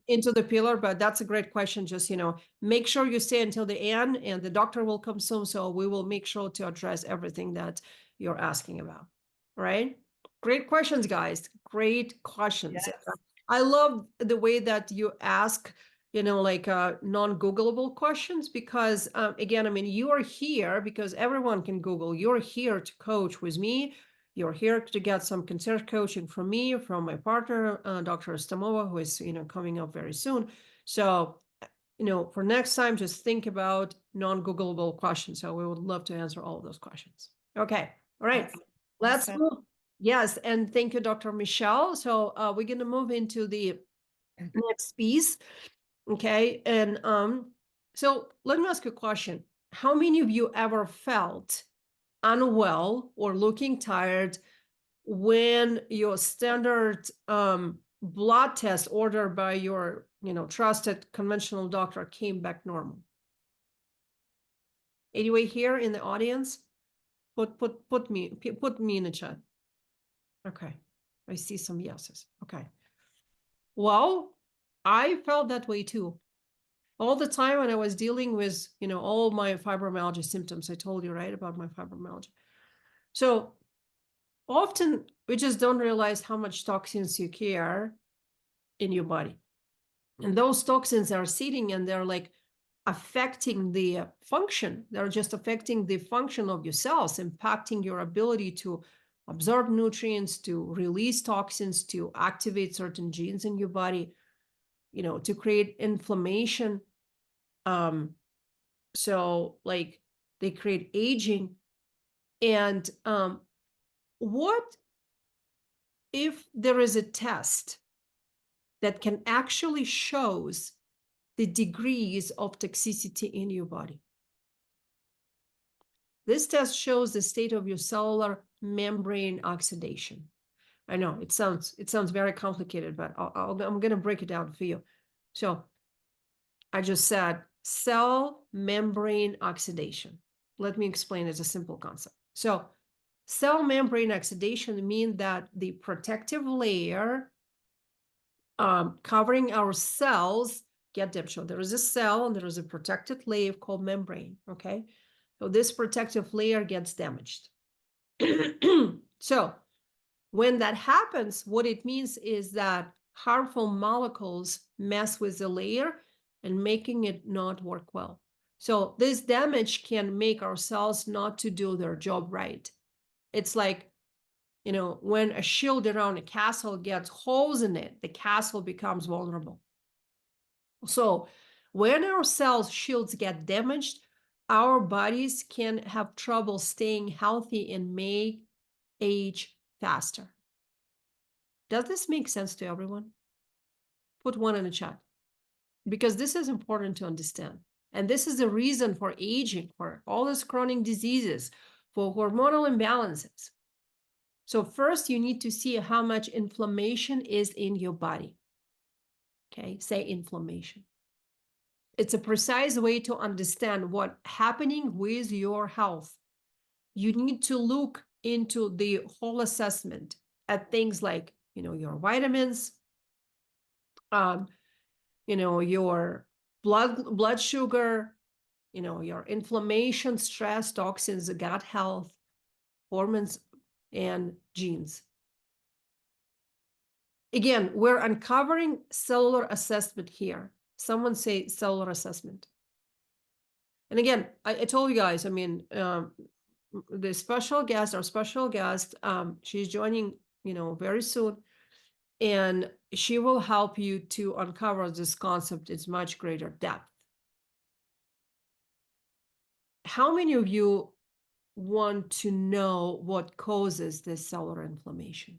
Into the pillar, but that's a great question. Just, make sure you stay until the end, and the doctor will come soon. So we will make sure to address everything that you're asking about. Right? Great questions, guys. Great questions. Yes. I love the way that you ask, like non-Googleable questions, because again, I mean, you are here because everyone can Google. You're here to coach with me. You're here to get some concierge coaching from me, from my partner, Dr. Stamova, who is, coming up very soon. So, for next time, just think about non-Googleable questions. So we would love to answer all of those questions. Okay. All right. Awesome. Let's Awesome. move. Yes. And thank you, Dr. Michelle. So we're going to move into the next piece. Okay. And so let me ask you a question. How many of you ever felt unwell or looking tired when your standard blood test ordered by your trusted conventional doctor came back normal? Anyway, here in the audience, put me in the chat. Okay, I see some yeses. Okay, well, I felt that way too. All the time when I was dealing with, all my fibromyalgia symptoms. I told you, right, about my fibromyalgia. So often we just don't realize how much toxins you carry in your body. And those toxins are sitting and they're like affecting the function. They're just affecting the function of your cells, impacting your ability to absorb nutrients, to release toxins, to activate certain genes in your body, you know, to create inflammation. So like they create aging. And what if there is a test that can actually shows the degrees of toxicity in your body? This test shows the state of your cellular membrane oxidation. I know it sounds very complicated, but I'm going to break it down for you. So I just said cell membrane oxidation. Let me explain as a simple concept. So cell membrane oxidation means that the protective layer covering our cells get damaged. So there is a cell and there is a protected layer called membrane, okay? So this protective layer gets damaged. So when that happens, what it means is that harmful molecules mess with the layer and making it not work well. So this damage can make our cells not to do their job right. It's like, you know, when a shield around a castle gets holes in it, the castle becomes vulnerable. So when our cells shields get damaged, our bodies can have trouble staying healthy and may age faster. Does this make sense to everyone? Put one in the chat, because this is important to understand. And this is the reason for aging, for all these chronic diseases, for hormonal imbalances. So first, you need to see how much inflammation is in your body. Okay, say inflammation. It's a precise way to understand what's happening with your health. You need to look into the whole assessment at things like, you know, your vitamins, you know, your blood sugar, you know, your inflammation, stress, toxins, gut health, hormones, and genes. Again, we're uncovering cellular assessment here. Someone say cellular assessment. And again, I told you guys, I mean, the special guest, our special guest, she's joining, you know, very soon. And she will help you to uncover this concept in much greater depth. How many of you want to know what causes this cellular inflammation?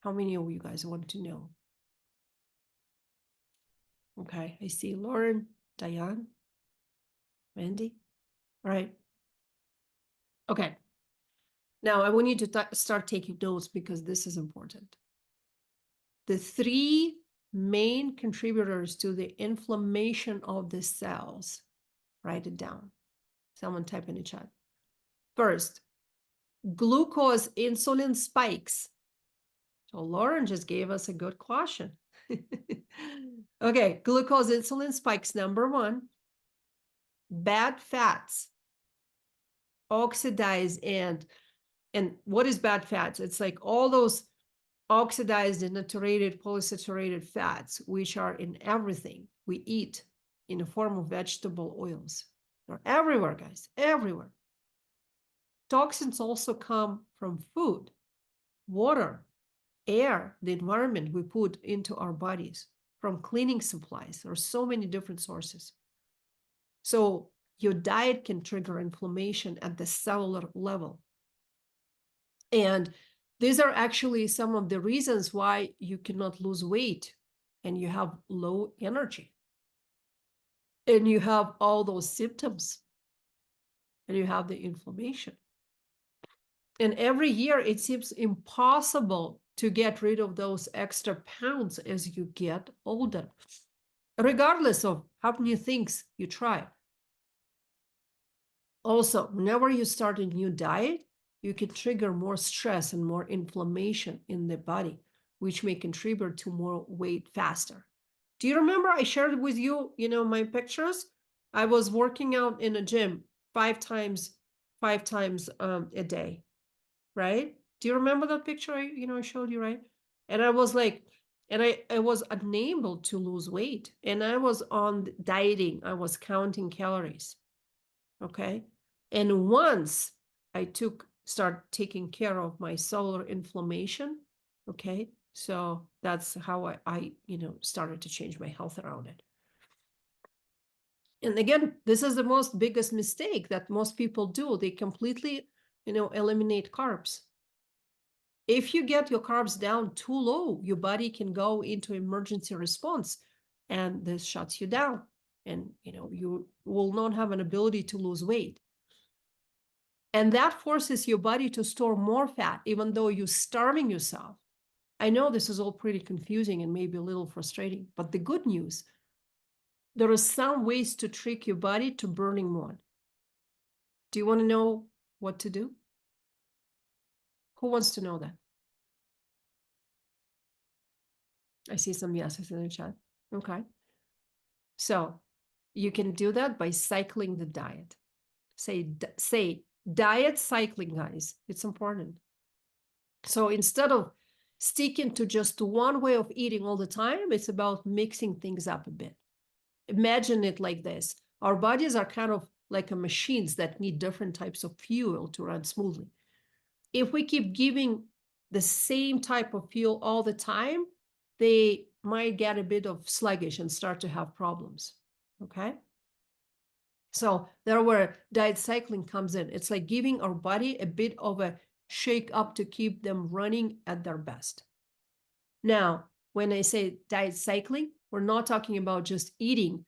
How many of you guys want to know? Okay, I see Lauren, Diane, Randy. All right. Okay. Now I want you to start taking notes because this is important. The three main contributors to the inflammation of the cells, write it down. Someone type in the chat. First, glucose insulin spikes. So Lauren just gave us a good caution. Okay, glucose insulin spikes, number one. Bad fats oxidize and what is bad fats? It's like all those oxidized and naturated polysaturated fats, which are in everything we eat in the form of vegetable oils. They're everywhere, guys, everywhere. Toxins also come from food, water, air, the environment we put into our bodies, from cleaning supplies. There are so many different sources. So your diet can trigger inflammation at the cellular level. And these are actually some of the reasons why you cannot lose weight and you have low energy. And you have all those symptoms. And you have the inflammation. And every year it seems impossible to get rid of those extra pounds as you get older, regardless of how many things you try. Also, whenever you start a new diet, you can trigger more stress and more inflammation in the body, which may contribute to more weight faster. Do you remember I shared with you, you know, my pictures? I was working out in a gym five times a day, right? Do you remember that picture I showed you, right? And I was like And I was unable to lose weight. And I was on dieting. I was counting calories. Okay. And once I start taking care of my cellular inflammation. Okay. So that's how I started to change my health around it. And again, this is the most biggest mistake that most people do. They completely, eliminate carbs. If you get your carbs down too low, your body can go into emergency response, and this shuts you down. And, you will not have an ability to lose weight. And that forces your body to store more fat, even though you're starving yourself. I know this is all pretty confusing and maybe a little frustrating, but the good news, there are some ways to trick your body to burning more. Do you want to know what to do? Who wants to know that? I see some yeses in the chat. Okay. So you can do that by cycling the diet. Say diet cycling, guys. It's important. So instead of sticking to just one way of eating all the time, it's about mixing things up a bit. Imagine it like this. Our bodies are kind of like machines that need different types of fuel to run smoothly. If we keep giving the same type of fuel all the time, they might get a bit of sluggish and start to have problems. Okay. So there where diet cycling comes in. It's like giving our body a bit of a shake up to keep them running at their best. Now, when I say diet cycling, we're not talking about just eating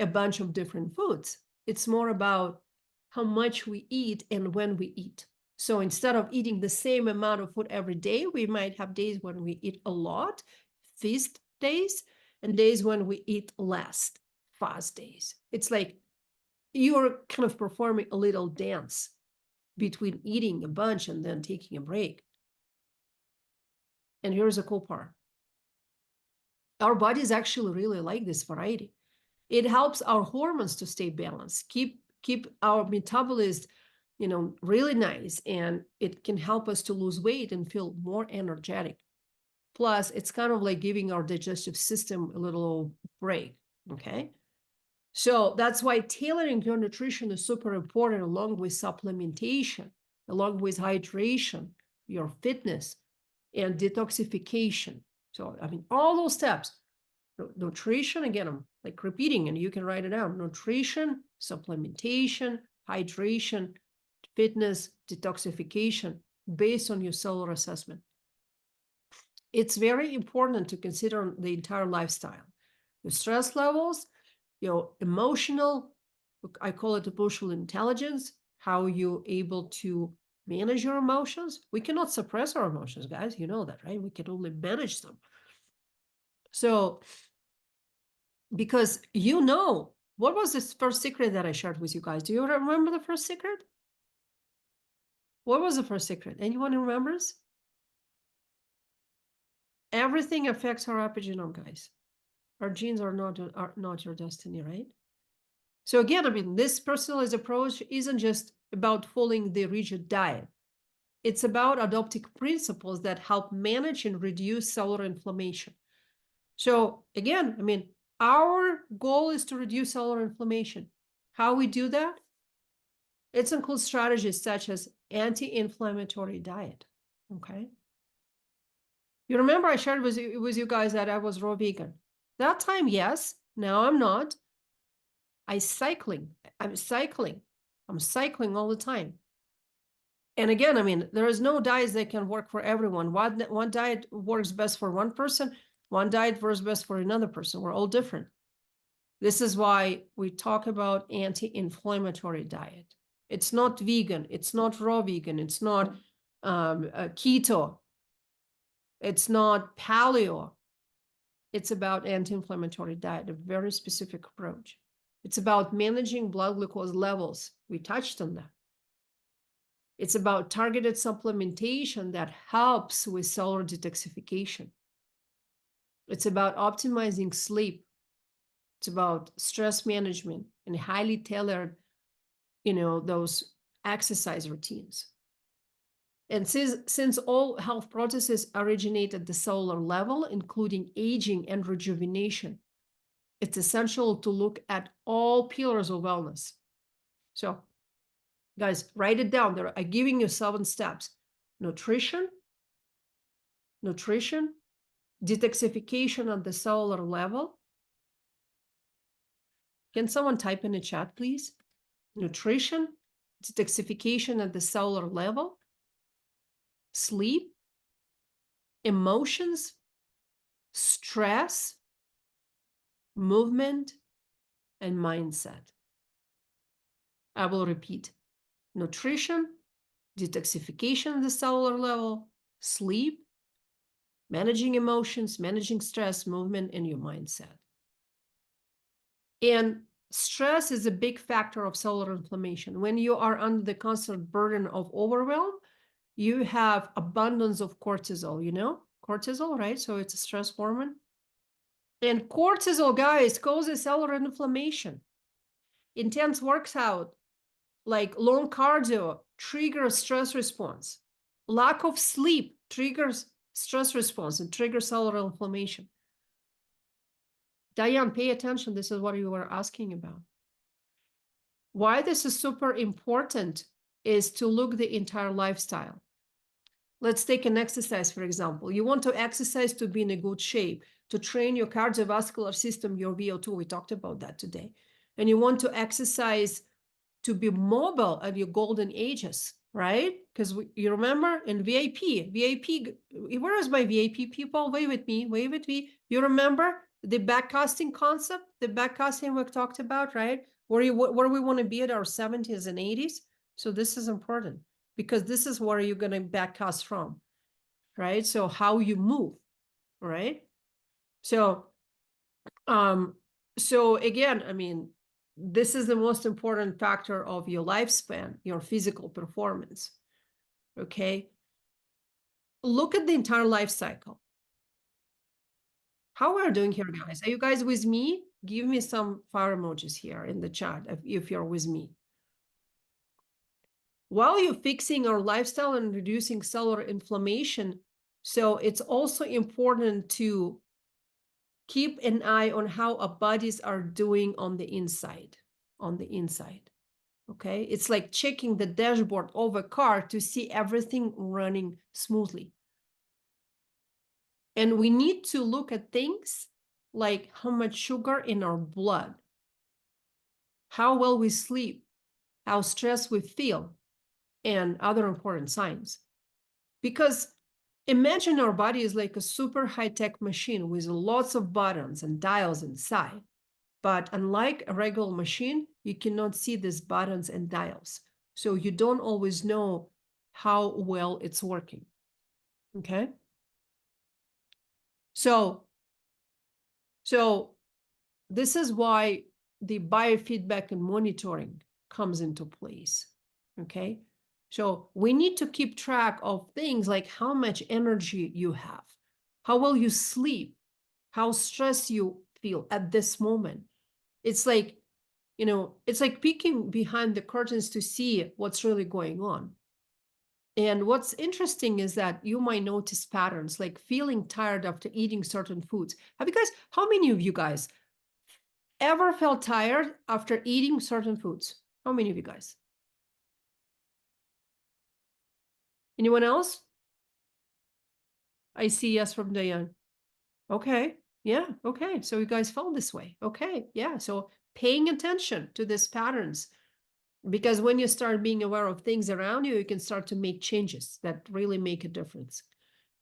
a bunch of different foods. It's more about how much we eat and when we eat. So instead of eating the same amount of food every day, we might have days when we eat a lot, feast days, and days when we eat less, fast days. It's like you're kind of performing a little dance between eating a bunch and then taking a break. And here's the cool part. Our bodies actually really like this variety. It helps our hormones to stay balanced, keep our metabolism, really nice, and it can help us to lose weight and feel more energetic. Plus, it's kind of like giving our digestive system a little break, okay? So that's why tailoring your nutrition is super important, along with supplementation, along with hydration, your fitness, and detoxification. So, all those steps. Nutrition, again, I'm like repeating, and you can write it down. Nutrition, supplementation, hydration, fitness, detoxification, based on your cellular assessment. It's very important to consider the entire lifestyle. Your stress levels, your emotional, I call it emotional intelligence, how you're able to manage your emotions. We cannot suppress our emotions, guys. You know that, right? We can only manage them. So, because what was this first secret that I shared with you guys? Do you remember the first secret? What was the first secret? Anyone remembers? Everything affects our epigenome, guys. Our genes are not your destiny, right? So again, this personalized approach isn't just about following the rigid diet. It's about adopting principles that help manage and reduce cellular inflammation. So again, our goal is to reduce cellular inflammation. How we do that? It includes strategies such as anti-inflammatory diet, okay? You remember I shared with you guys that I was raw vegan. That time, yes. Now I'm not. I'm cycling all the time. And again, there is no diets that can work for everyone. One diet works best for one person. One diet works best for another person. We're all different. This is why we talk about anti-inflammatory diet. It's not vegan. It's not raw vegan. It's not keto. It's not paleo. It's about anti-inflammatory diet, a very specific approach. It's about managing blood glucose levels. We touched on that. It's about targeted supplementation that helps with cellular detoxification. It's about optimizing sleep. It's about stress management and highly tailored, those exercise routines. And since all health processes originate at the cellular level, including aging and rejuvenation, it's essential to look at all pillars of wellness. So, guys, write it down. I'm giving you 7 steps. Nutrition, detoxification at the cellular level. Can someone type in the chat, please? Nutrition, detoxification at the cellular level, sleep, emotions, stress, movement, and mindset. I will repeat. Nutrition, detoxification at the cellular level, sleep, managing emotions, managing stress, movement, and your mindset. And stress is a big factor of cellular inflammation. When you are under the constant burden of overwhelm, you have abundance of cortisol, you know? Cortisol, right? So it's a stress hormone. And cortisol, guys, causes cellular inflammation. Intense workout, like long cardio, triggers stress response. Lack of sleep triggers stress response and triggers cellular inflammation. Diane, pay attention. This is what you were asking about. Why this is super important is to look the entire lifestyle. Let's take an exercise, for example. You want to exercise to be in a good shape, to train your cardiovascular system, your VO2. We talked about that today. And you want to exercise to be mobile at your golden ages, right? Because you remember in VIP, where is my VIP people? Wave with me. You remember the backcasting concept, the backcasting we talked about, right? Where we want to be at our 70s and 80s. So this is important because this is where you're going to backcast from, right? So how you move, right? So again, I mean, this is the most important factor of your lifespan, your physical performance. Okay. Look at the entire life cycle. How are we doing here, guys? Are you guys with me? Give me some fire emojis here in the chat if you're with me. While you're fixing our lifestyle and reducing cellular inflammation, so it's also important to keep an eye on how our bodies are doing on the inside, okay? It's like checking the dashboard of a car to see everything running smoothly. And we need to look at things like how much sugar in our blood, how well we sleep, how stressed we feel, and other important signs. Because imagine our body is like a super high-tech machine with lots of buttons and dials inside. But unlike a regular machine, you cannot see these buttons and dials. So you don't always know how well it's working. Okay? So this is why the biofeedback and monitoring comes into place. Okay? So we need to keep track of things like how much energy you have, how well you sleep, how stressed you feel at this moment. It's like, you know, it's like peeking behind the curtains to see what's really going on. And what's interesting is that you might notice patterns like feeling tired after eating certain foods. How many of you guys ever felt tired after eating certain foods? How many of you guys? Anyone else? I see yes from Diane. Okay. Yeah. Okay. So you guys felt this way. Okay. Yeah. So paying attention to these patterns, because when you start being aware of things around you, you can start to make changes that really make a difference.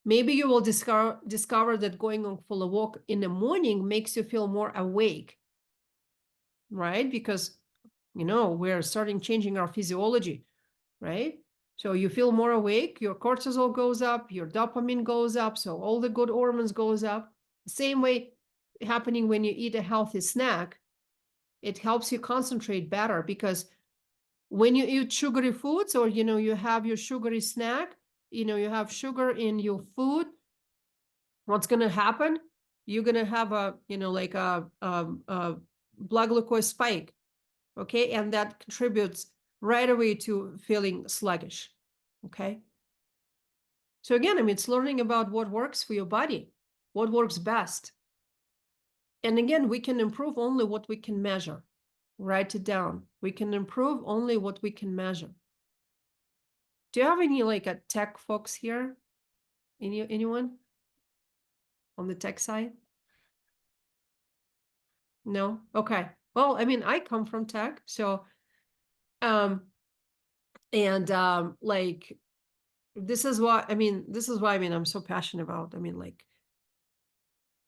Maybe you will discover that going on for a walk in the morning makes you feel more awake, right? Because, you know, we're starting changing our physiology, right? So you feel more awake, your cortisol goes up, your dopamine goes up, so all the good hormones goes up. The same way happening when you eat a healthy snack, it helps you concentrate better, because when you eat sugary foods, or, you know, you have your sugary snack, you know, you have sugar in your food, what's going to happen? You're going to have a, you know, like a blood glucose spike, okay? And that contributes right away to feeling sluggish, okay? So again, I mean, it's learning about what works for your body, what works best. And again, we can improve only what we can measure. Write it down. We can improve only what we can measure. Do you have any like a tech folks here? Anyone on the tech side? No? Okay. Well, I mean, I come from tech, so like this is why I'm so passionate about, I mean, like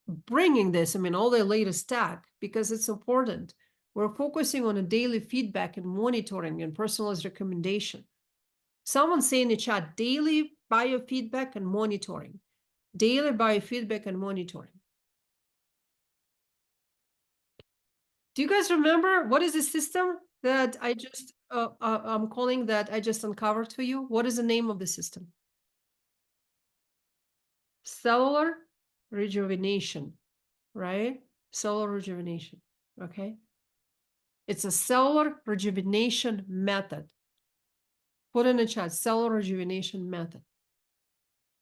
bringing this, I mean, all the latest tech, because it's important. We're focusing on a daily feedback and monitoring and personalized recommendation. Someone say in the chat, daily biofeedback and monitoring. Daily biofeedback and monitoring. Do you guys remember what is the system that I just I'm calling that I just uncovered for you? What is the name of the system? Cellular rejuvenation, right? Cellular rejuvenation, okay? It's a cellular rejuvenation method. Put in the chat, cellular rejuvenation method.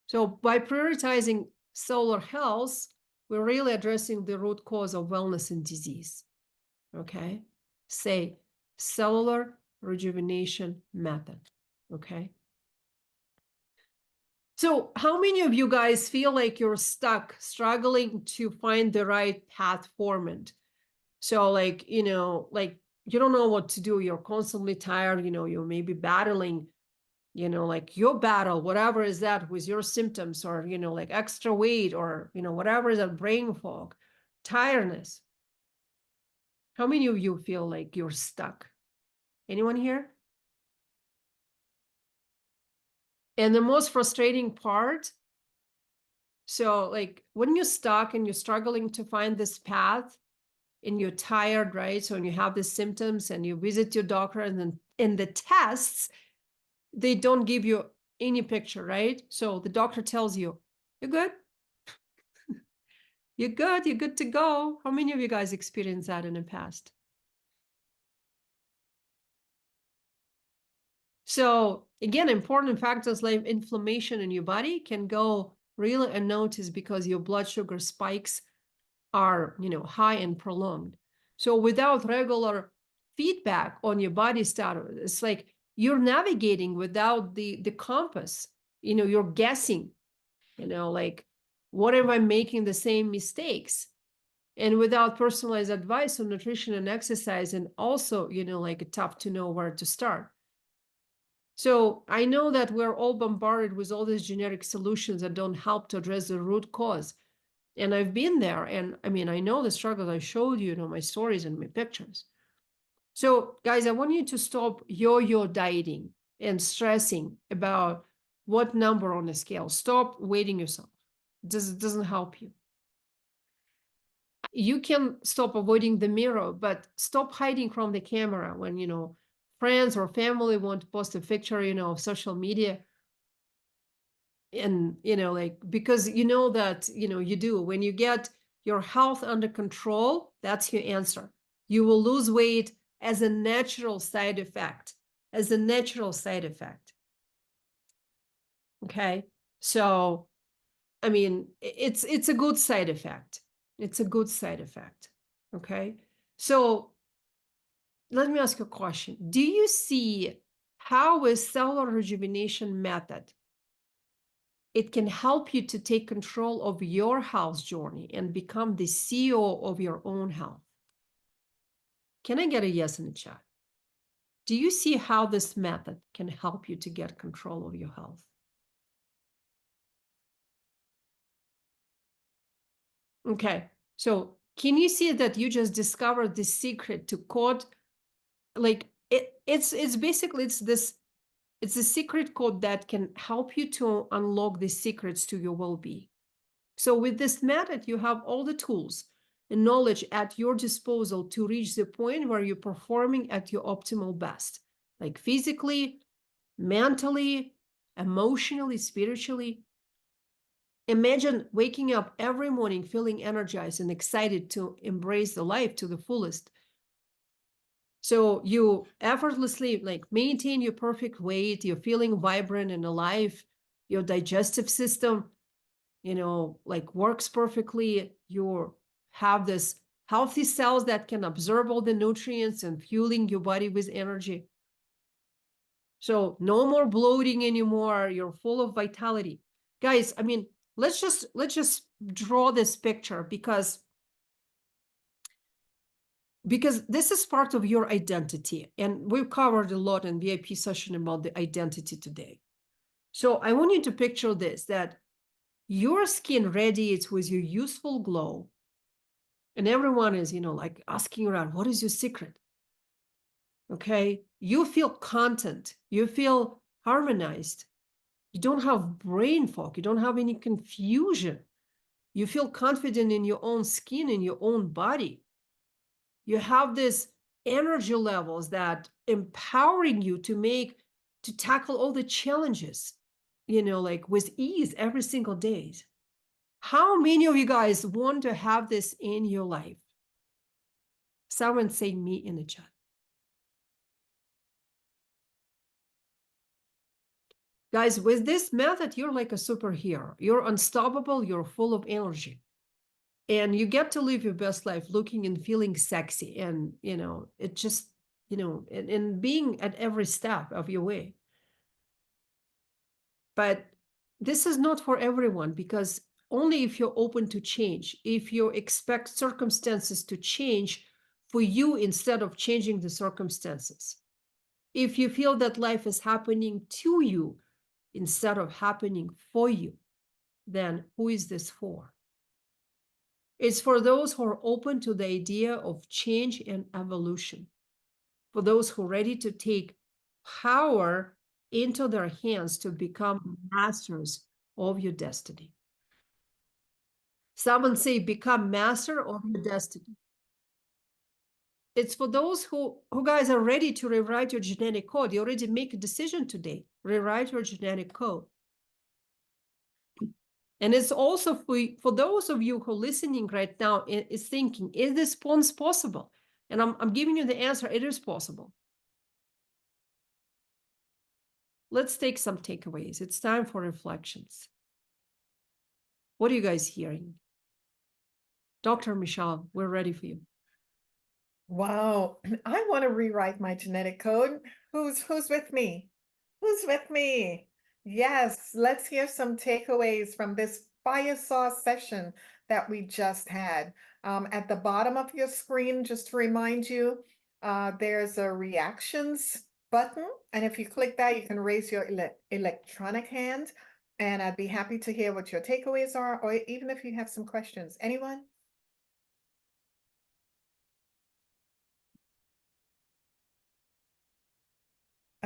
So by prioritizing cellular health, we're really addressing the root cause of wellness and disease. Okay, say cellular rejuvenation method. Okay, so how many of you guys feel like you're stuck, struggling to find the right path forward? So like, you know, like you don't know what to do, you're constantly tired, you know, you're maybe battling, you know, like your battle, whatever is that with your symptoms, or, you know, like extra weight, or, you know, whatever is that, brain fog, tiredness. How many of you feel like you're stuck? Anyone here? And the most frustrating part, so like when you're stuck and you're struggling to find this path and you're tired, right? So when you have the symptoms and you visit your doctor, and then in the tests, they don't give you any picture, right? So the doctor tells you, you're good. You're good to go. How many of you guys experienced that in the past? So again, important factors like inflammation in your body can go really unnoticed because your blood sugar spikes are, you know, high and prolonged. So without regular feedback on your body status, it's like you're navigating without the compass. You know, you're guessing, you know, like, what if I'm making the same mistakes? And without personalized advice on nutrition and exercise, and also, you know, like tough to know where to start. So I know that we're all bombarded with all these generic solutions that don't help to address the root cause. And I've been there, and I mean, I know the struggles. I showed you, you know, my stories and my pictures. So guys, I want you to stop yo-yo dieting and stressing about what number on the scale. Stop weighting yourself. It doesn't help you. You can stop avoiding the mirror, but stop hiding from the camera when, you know, friends or family want to post a picture, you know, of social media. And, you know, like, because you know that, you know, you do, when you get your health under control, that's your answer. You will lose weight as a natural side effect, Okay. So, I mean, it's a good side effect. It's a good side effect. Okay. So let me ask you a question. Do you see how a cellular rejuvenation method, it can help you to take control of your health journey and become the CEO of your own health? Can I get a yes in the chat? Do you see how this method can help you to get control of your health? Okay, so can you see that you just discovered the secret to code? Like it's basically, it's a secret code that can help you to unlock the secrets to your well-being. So with this method, you have all the tools and knowledge at your disposal to reach the point where you're performing at your optimal best, like physically, mentally, emotionally, spiritually. Imagine waking up every morning feeling energized and excited to embrace the life to the fullest. So you effortlessly like maintain your perfect weight, you're feeling vibrant and alive, Your digestive system, like works perfectly. You have this healthy cells that can absorb all the nutrients and fueling your body with energy. So no more bloating anymore. You're full of vitality. Guys, I mean, let's just draw this picture because this is part of your identity. And we've covered a lot in VIP session about the identity today. So I want you to picture this, that your skin radiates with your youthful glow. And everyone is, like asking around, what is your secret? Okay. You feel content. You feel harmonized. You don't have brain fog. You don't have any confusion. You feel confident in your own skin, in your own body. You have this energy levels that empowering you to tackle all the challenges, like with ease every single day. How many of you guys want to have this in your life? Someone say me in the chat. Guys, with this method, you're like a superhero. You're unstoppable. You're full of energy. And you get to live your best life looking and feeling sexy. And, it just, and being at every step of your way. But this is not for everyone, because only if you're open to change, if you expect circumstances to change for you instead of changing the circumstances, if you feel that life is happening to you instead of happening for you, then who is this for? It's for those who are open to the idea of change and evolution, for those who are ready to take power into their hands to become masters of your destiny. Someone say, become master of your destiny. It's for those who guys are ready to rewrite your genetic code. You already make a decision today. Rewrite your genetic code. And it's also for those of you who are listening right now is thinking, is this possible? And I'm giving you the answer, it is possible. Let's take some takeaways. It's time for reflections. What are you guys hearing? Dr. Michelle, we're ready for you. Wow, I want to rewrite my genetic code. Who's with me? Who's with me? Yes, let's hear some takeaways from this fire sauce session that we just had. At the bottom of your screen, just to remind you, there's a reactions button. And if you click that, you can raise your electronic hand. And I'd be happy to hear what your takeaways are, or even if you have some questions. Anyone?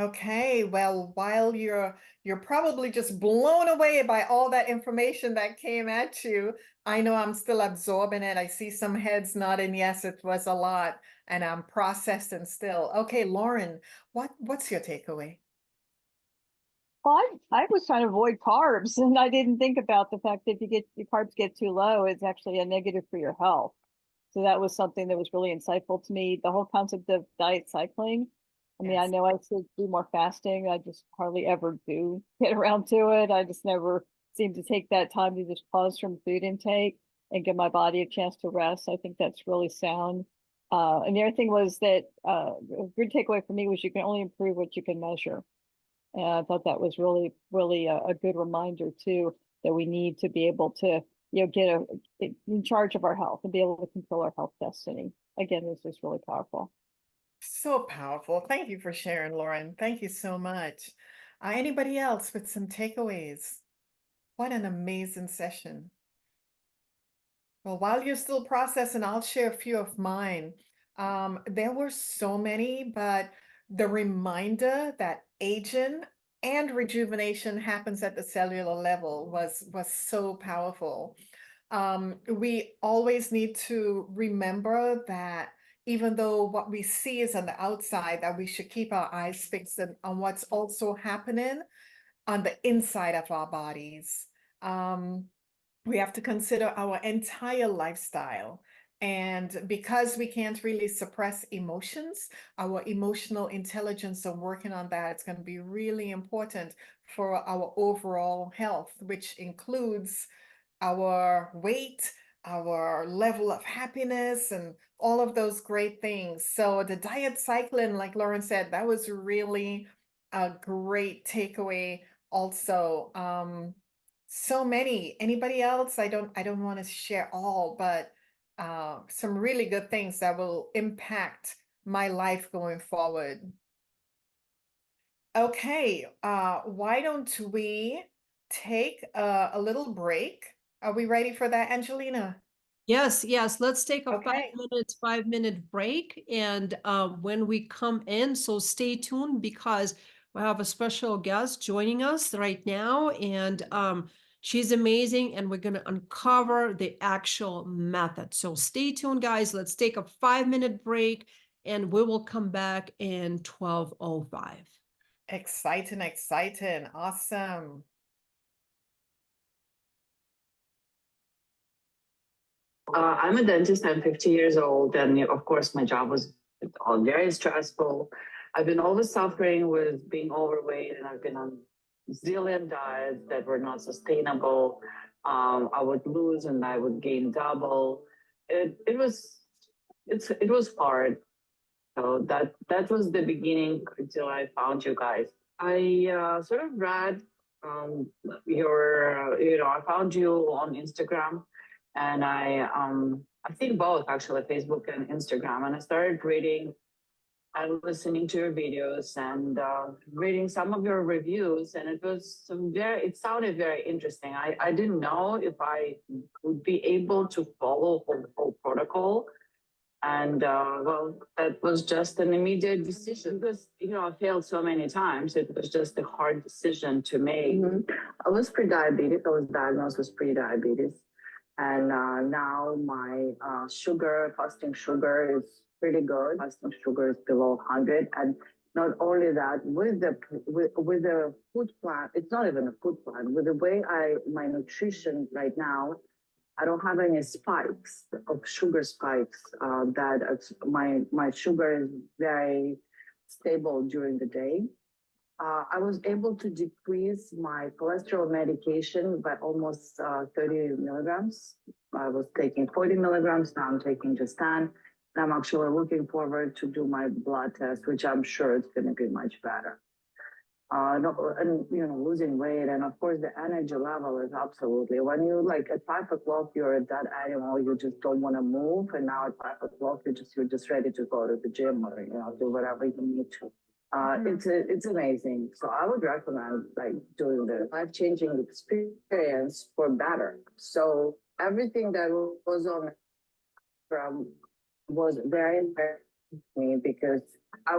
Okay, well, while you're probably just blown away by all that information that came at you, I know I'm still absorbing it. I see some heads nodding, yes, it was a lot, and I'm processing still. Okay, Lauren, what's your takeaway? Well, I was trying to avoid carbs, and I didn't think about the fact that if your carbs get too low, it's actually a negative for your health. So that was something that was really insightful to me. The whole concept of diet cycling. I mean, I know I should do more fasting. I just hardly ever do get around to it. I just never seem to take that time to just pause from food intake and give my body a chance to rest. I think that's really sound. And the other thing was that a good takeaway for me was you can only improve what you can measure. And I thought that was really, really a good reminder too, that we need to be able to, get in charge of our health and be able to control our health destiny. Again, this is really powerful. So powerful. Thank you for sharing, Lauren. Thank you so much. Anybody else with some takeaways? What an amazing session. Well, while you're still processing, I'll share a few of mine. There were so many, but the reminder that aging and rejuvenation happens at the cellular level was so powerful. We always need to remember that even though what we see is on the outside, that we should keep our eyes fixed on what's also happening on the inside of our bodies. We have to consider our entire lifestyle And because we can't really suppress emotions, our emotional intelligence of working on that, it's going to be really important for our overall health, which includes our weight, our level of happiness, and all of those great things. So the diet cycling, like Lauren said, that was really a great takeaway also. So many. Anybody else? I don't want to share all, but some really good things that will impact my life going forward. Okay, why don't we take a little break? Are we ready for that, Angelina? Yes, yes. Let's take a Okay. 5-minute break. And when we come in, so stay tuned because we have a special guest joining us right now. And she's amazing. And we're going to uncover the actual method. So stay tuned, guys. Let's take a 5-minute break and we will come back in 12:05. Exciting, exciting. Awesome. I'm a dentist. I'm 50 years old, and of course, my job was all very stressful. I've been always suffering with being overweight, and I've been on zillion diets that were not sustainable. I would lose, and I would gain double. It was hard. So that was the beginning until I found you guys. I sort of read I found you on Instagram, and I think both actually, Facebook and Instagram, and I started reading and listening to your videos and reading some of your reviews, and it sounded very interesting. I didn't know if I would be able to follow whole protocol. And well, that was just an immediate decision because, I failed so many times. It was just a hard decision to make. I was pre-diabetic. I was diagnosed with pre-diabetes. And now my fasting sugar is pretty good. Fasting sugar is below 100. And not only that, with the food plan, it's not even a food plan. With the way my nutrition right now, I don't have any spikes of sugar spikes. My sugar is very stable during the day. I was able to decrease my cholesterol medication by almost 30 milligrams. I was taking 40 milligrams. Now I'm taking just 10. And I'm actually looking forward to do my blood test, which I'm sure it's going to be much better. Losing weight, and of course the energy level is absolutely, when you like at 5 o'clock, you're at that animal, you just don't want to move, and now at 5 o'clock, you're just ready to go to the gym or do whatever you need to. It's amazing. So I would recommend like doing the life-changing experience for better. So everything that was on from was very important to me because I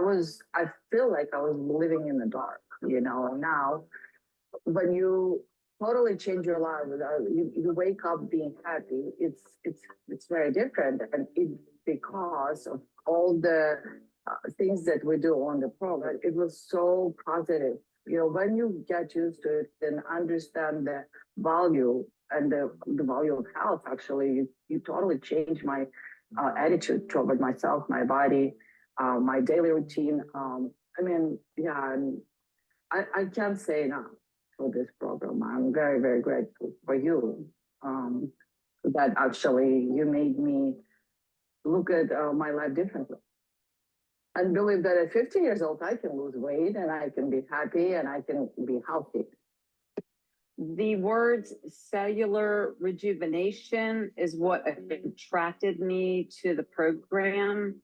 feel like I was living in the dark, now when you totally change your life you wake up being happy, it's very different. And it's because of all the things that we do on the program. It was so positive. When you get used to it and understand the value and the value of health, actually, you totally change my attitude toward myself, my body, my daily routine. And I can't say enough for this program. I'm very, very grateful for you that actually you made me look at my life differently. And believe that at 50 years old, I can lose weight and I can be happy and I can be healthy. The words cellular rejuvenation is what attracted me to the program.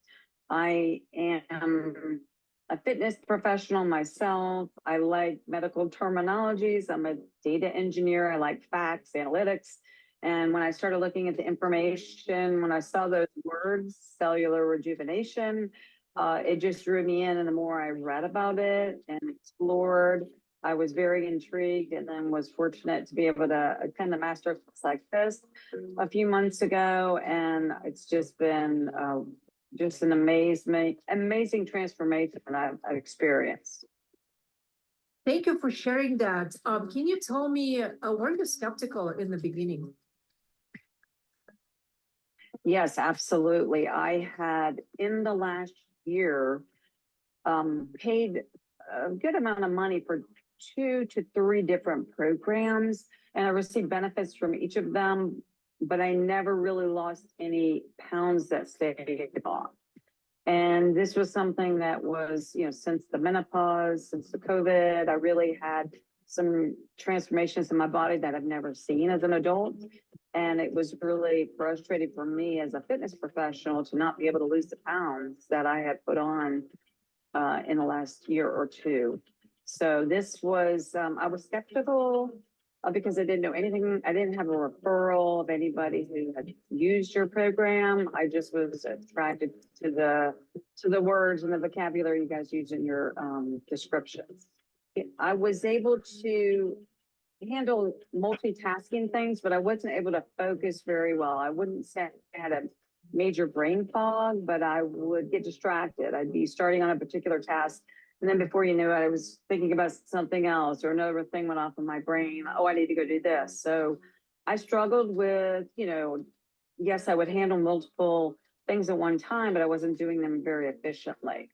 I am a fitness professional myself. I like medical terminologies. I'm a data engineer. I like facts, analytics. And when I started looking at the information, when I saw those words, cellular rejuvenation, it just drew me in. And the more I read about it and explored, I was very intrigued, and then was fortunate to be able to attend a masterclass like this a few months ago. And it's just been just an amazing transformation I've experienced. Thank you for sharing that. Can you tell me, were you skeptical in the beginning? Yes, absolutely. I had in the last year paid a good amount of money for 2 to 3 different programs, and I received benefits from each of them, but I never really lost any pounds that stayed off. And this was something that was, since the menopause, since the COVID, I really had some transformations in my body that I've never seen as an adult. And it was really frustrating for me as a fitness professional to not be able to lose the pounds that I had put on in the last year or two. So this was, I was skeptical because I didn't know anything. I didn't have a referral of anybody who had used your program. I just was attracted to the words and the vocabulary you guys use in your descriptions. I was able to handle multitasking things, but I wasn't able to focus very well. I wouldn't say I had a major brain fog, but I would get distracted. I'd be starting on a particular task, and then before you knew it, I was thinking about something else, or another thing went off in my brain. Oh, I need to go do this. So I struggled with, yes, I would handle multiple things at one time, but I wasn't doing them very efficiently.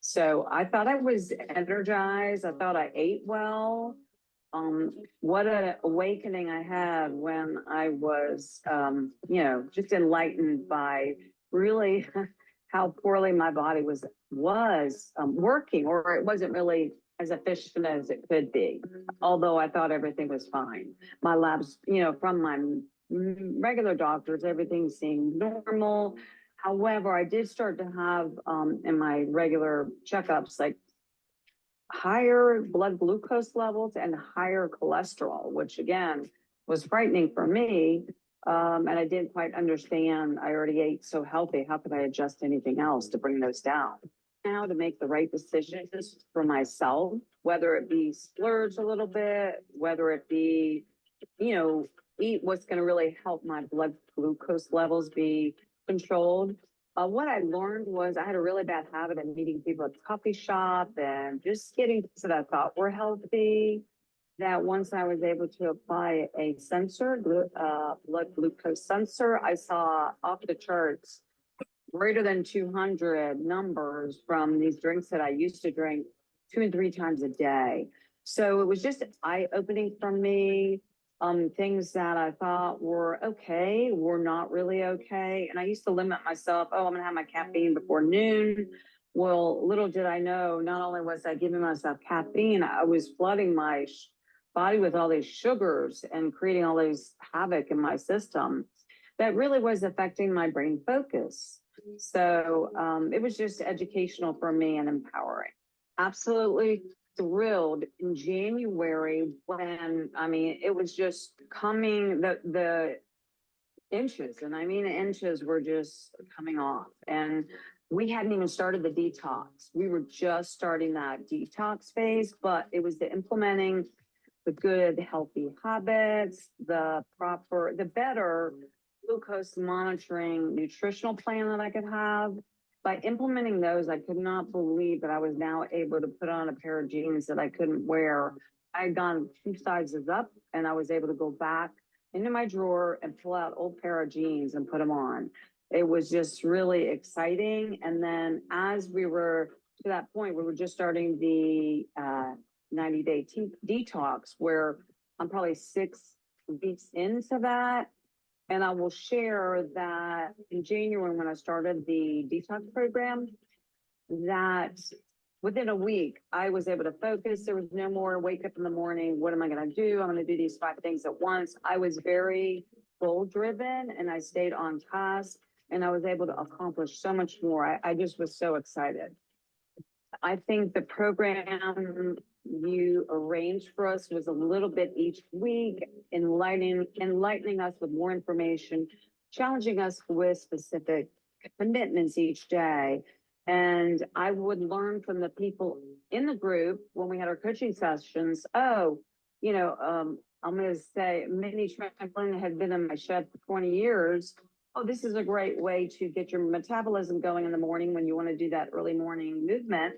So I thought I was energized. I thought I ate well. What an awakening I had when I was, just enlightened by really how poorly my body was working, or it wasn't really as efficient as it could be. Although I thought everything was fine. My labs, from my regular doctors, everything seemed normal. However, I did start to have in my regular checkups, like higher blood glucose levels and higher cholesterol, which again was frightening for me. And I didn't quite understand. I already ate so healthy. How could I adjust anything else to bring those down? Now to make the right decisions for myself, whether it be splurge a little bit, whether it be, eat what's going to really help my blood glucose levels be controlled. What I learned was I had a really bad habit of meeting people at the coffee shop and just getting things that I thought were healthy. That once I was able to apply a sensor, blood glucose sensor, I saw off the charts greater than 200 numbers from these drinks that I used to drink 2 and 3 times a day. So it was just eye-opening for me. Things that I thought were okay were not really okay. And I used to limit myself, oh, I'm gonna have my caffeine before noon. Well, little did I know, not only was I giving myself caffeine, I was flooding my body with all these sugars and creating all these havoc in my system that really was affecting my brain focus. So it was just educational for me and empowering. Absolutely thrilled in January when, it was just coming, the inches, and I mean, the inches were just coming off. And we hadn't even started the detox. We were just starting that detox phase, but it was the implementing the good, healthy habits, the better glucose monitoring nutritional plan that I could have. By implementing those, I could not believe that I was now able to put on a pair of jeans that I couldn't wear. I had gone 2 sizes up, and I was able to go back into my drawer and pull out old pair of jeans and put them on. It was just really exciting. And then as we were to that point, we were just starting the 90-day detox, where I'm probably 6 weeks into that. And I will share that in January, when I started the detox program, that within a week, I was able to focus. There was no more wake up in the morning. What am I going to do? I'm going to do these 5 things at once. I was very goal driven, and I stayed on task, and I was able to accomplish so much more. I just was so excited. I think the program you arranged for us was a little bit each week, enlightening us with more information, challenging us with specific commitments each day. And I would learn from the people in the group when we had our coaching sessions. I'm going to say mini trampoline had been in my shed for 20 years. Oh, this is a great way to get your metabolism going in the morning when you want to do that early morning movement.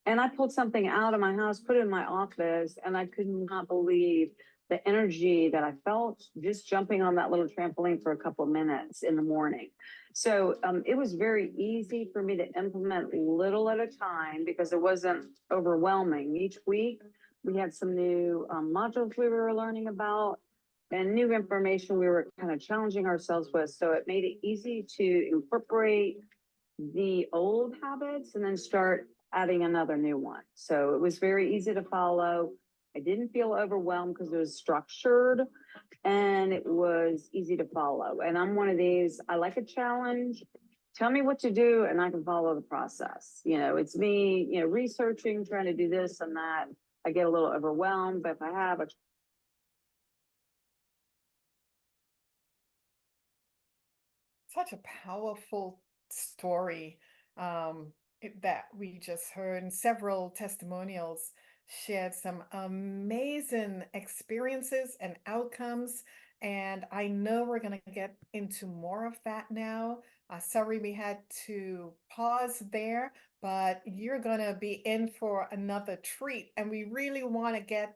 And I pulled something out of my house, put it in my office, and I could not believe the energy that I felt just jumping on that little trampoline for a couple of minutes in the morning. So it was very easy for me to implement little at a time because it wasn't overwhelming. Each week we had some new modules we were learning about and new information we were kind of challenging ourselves with. So it made it easy to incorporate the old habits and then start adding another new one. So it was very easy to follow. I didn't feel overwhelmed because it was structured and it was easy to follow. And I'm one of these, I like a challenge. Tell me what to do and I can follow the process. You know, it's me, you know, researching, trying to do this and that. I get a little overwhelmed, but if I have a Such a powerful story that we just heard, and several testimonials shared some amazing experiences and outcomes. And I know we're going to get into more of that now. Sorry we had to pause there, but you're going to be in for another treat. And we really want to get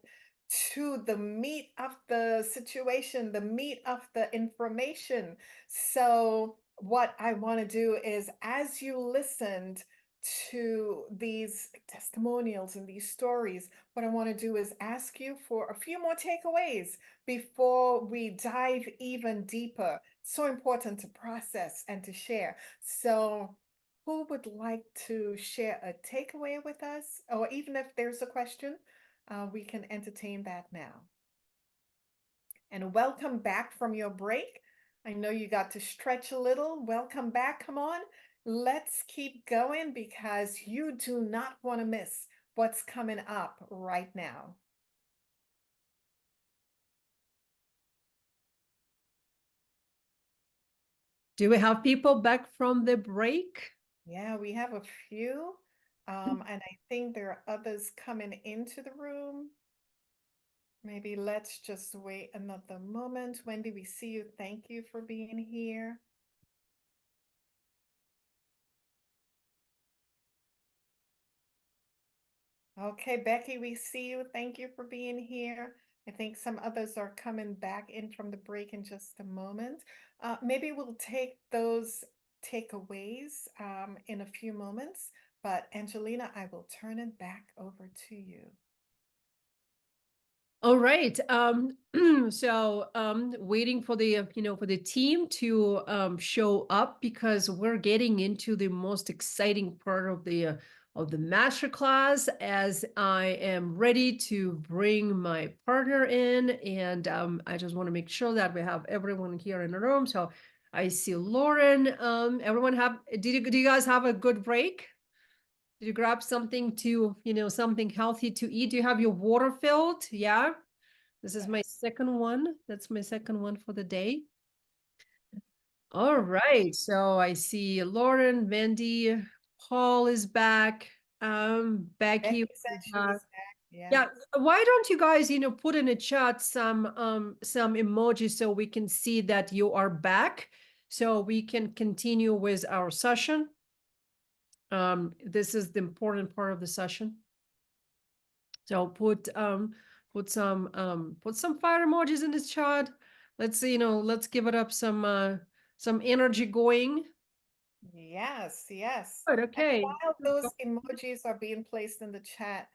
to the meat of the situation, the meat of the information. So, what I want to do is, as you listened to these testimonials and these stories, what I want to do is ask you for a few more takeaways before we dive even deeper. So important to process and to share. So, who would like to share a takeaway with us? Or even if there's a question, we can entertain that now. And welcome back from your break. I know you got to stretch a little. Welcome back. Come on. Let's keep going because you do not want to miss what's coming up right now. Do we have people back from the break? Yeah, we have a few. And I think there are others coming into the room. Maybe let's just wait another moment. Wendy, we see you. Thank you for being here. Okay, Becky, we see you. Thank you for being here. I think some others are coming back in from the break in just a moment. Maybe we'll take those takeaways in a few moments, but Angelina, I will turn it back over to you. All right. So waiting for the for the team to show up because we're getting into the most exciting part of the masterclass as I am ready to bring my partner in, and I just want to make sure that we have everyone here in the room. So I see Lauren. Everyone do you guys have a good break? Did you grab something to, something healthy to eat? Do you have your water filled? Yeah. This is my second one. That's my second one for the day. All right. So I see Lauren, Wendy, Paul is back. Becky. said she was back. Yeah. Why don't you guys, put in a chat some emojis so we can see that you are back so we can continue with our session. This is the important part of the session. So put some fire emojis in this chat. Let's see, let's give it up some energy going. Yes, yes. Good, And okay. while those emojis are being placed in the chat,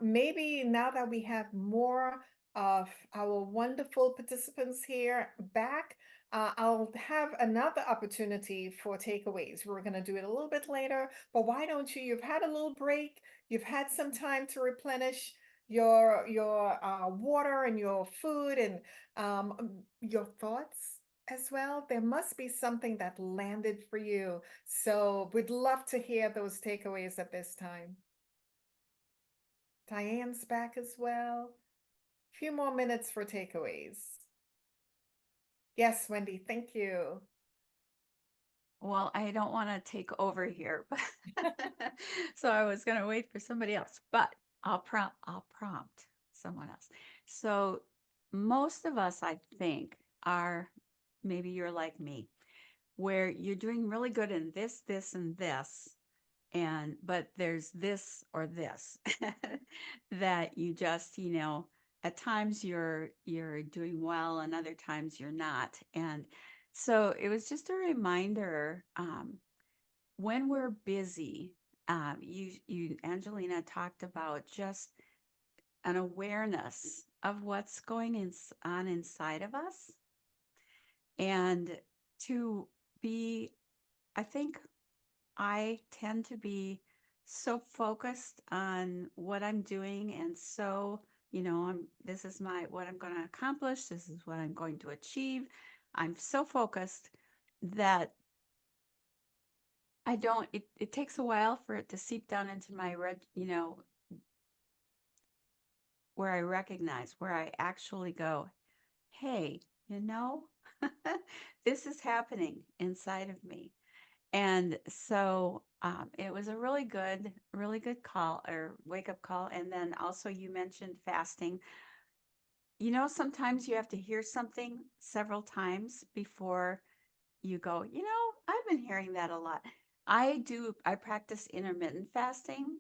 maybe now that we have more of our wonderful participants here back, I'll have another opportunity for takeaways. We're going to do it a little bit later, but why don't you? You've had a little break. You've had some time to replenish your water and your food and your thoughts as well. There must be something that landed for you. So we'd love to hear those takeaways at this time. Diane's back as well. A few more minutes for takeaways. Yes, Wendy, thank you. Well, I don't want to take over here, but so I was going to wait for somebody else, but I'll prompt someone else. So most of us, I think, are, maybe you're like me, where you're doing really good in this, and this, but there's this or this that you just, at times you're doing well and other times you're not. And so it was just a reminder, when we're busy, you Angelina talked about just an awareness of what's on inside of us, and to be, I think I tend to be so focused on what I'm doing, and so, this is what I'm going to accomplish, this is what I'm going to achieve. I'm so focused that I don't, it takes a while for it to seep down into my where I recognize, where I actually go, hey, this is happening inside of me. And so it was a really good call or wake up call. And then also you mentioned fasting. Sometimes you have to hear something several times before you go, I've been hearing that a lot. I practice intermittent fasting,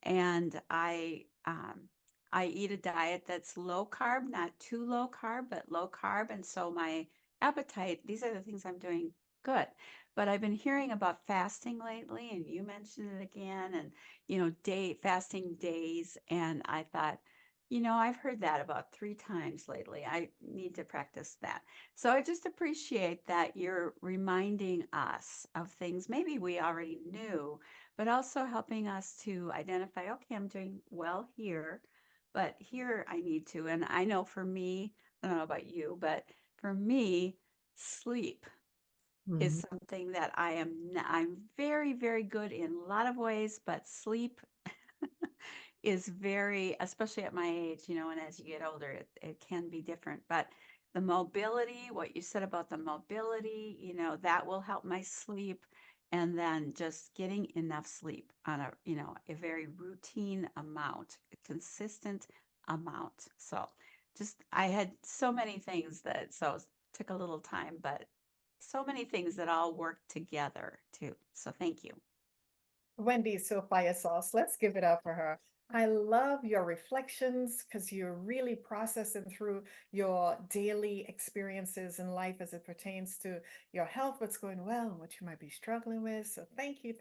and I eat a diet that's low carb, not too low carb, but low carb. And so my appetite, these are the things I'm doing good. But I've been hearing about fasting lately, and you mentioned it again, and, fasting days. And I thought, I've heard that about 3 times lately. I need to practice that. So I just appreciate that you're reminding us of things maybe we already knew, but also helping us to identify, okay, I'm doing well here, but here I need to. And I know for me, I don't know about you, but for me, sleep is something that I'm very, very good in a lot of ways, but sleep is very, especially at my age, and as you get older, it can be different. But the mobility, what you said about the mobility, that will help my sleep. And then just getting enough sleep on a very routine amount, a consistent amount. So I had so many things so it took a little time, but so many things that all work together too. So thank you. Wendy, so fire sauce. Let's give it up for her. I love your reflections because you're really processing through your daily experiences in life as it pertains to your health, what's going well, and what you might be struggling with. So thank you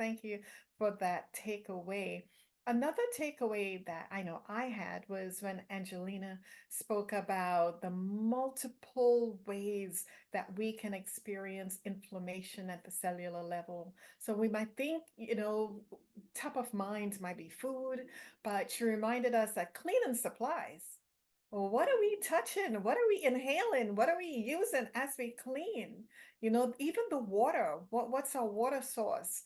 for that takeaway. Another takeaway that I know I had was when Angelina spoke about the multiple ways that we can experience inflammation at the cellular level. So we might think, top of mind might be food, but she reminded us that cleaning supplies. Well, what are we touching? What are we inhaling? What are we using as we clean? Even the water. What's our water source?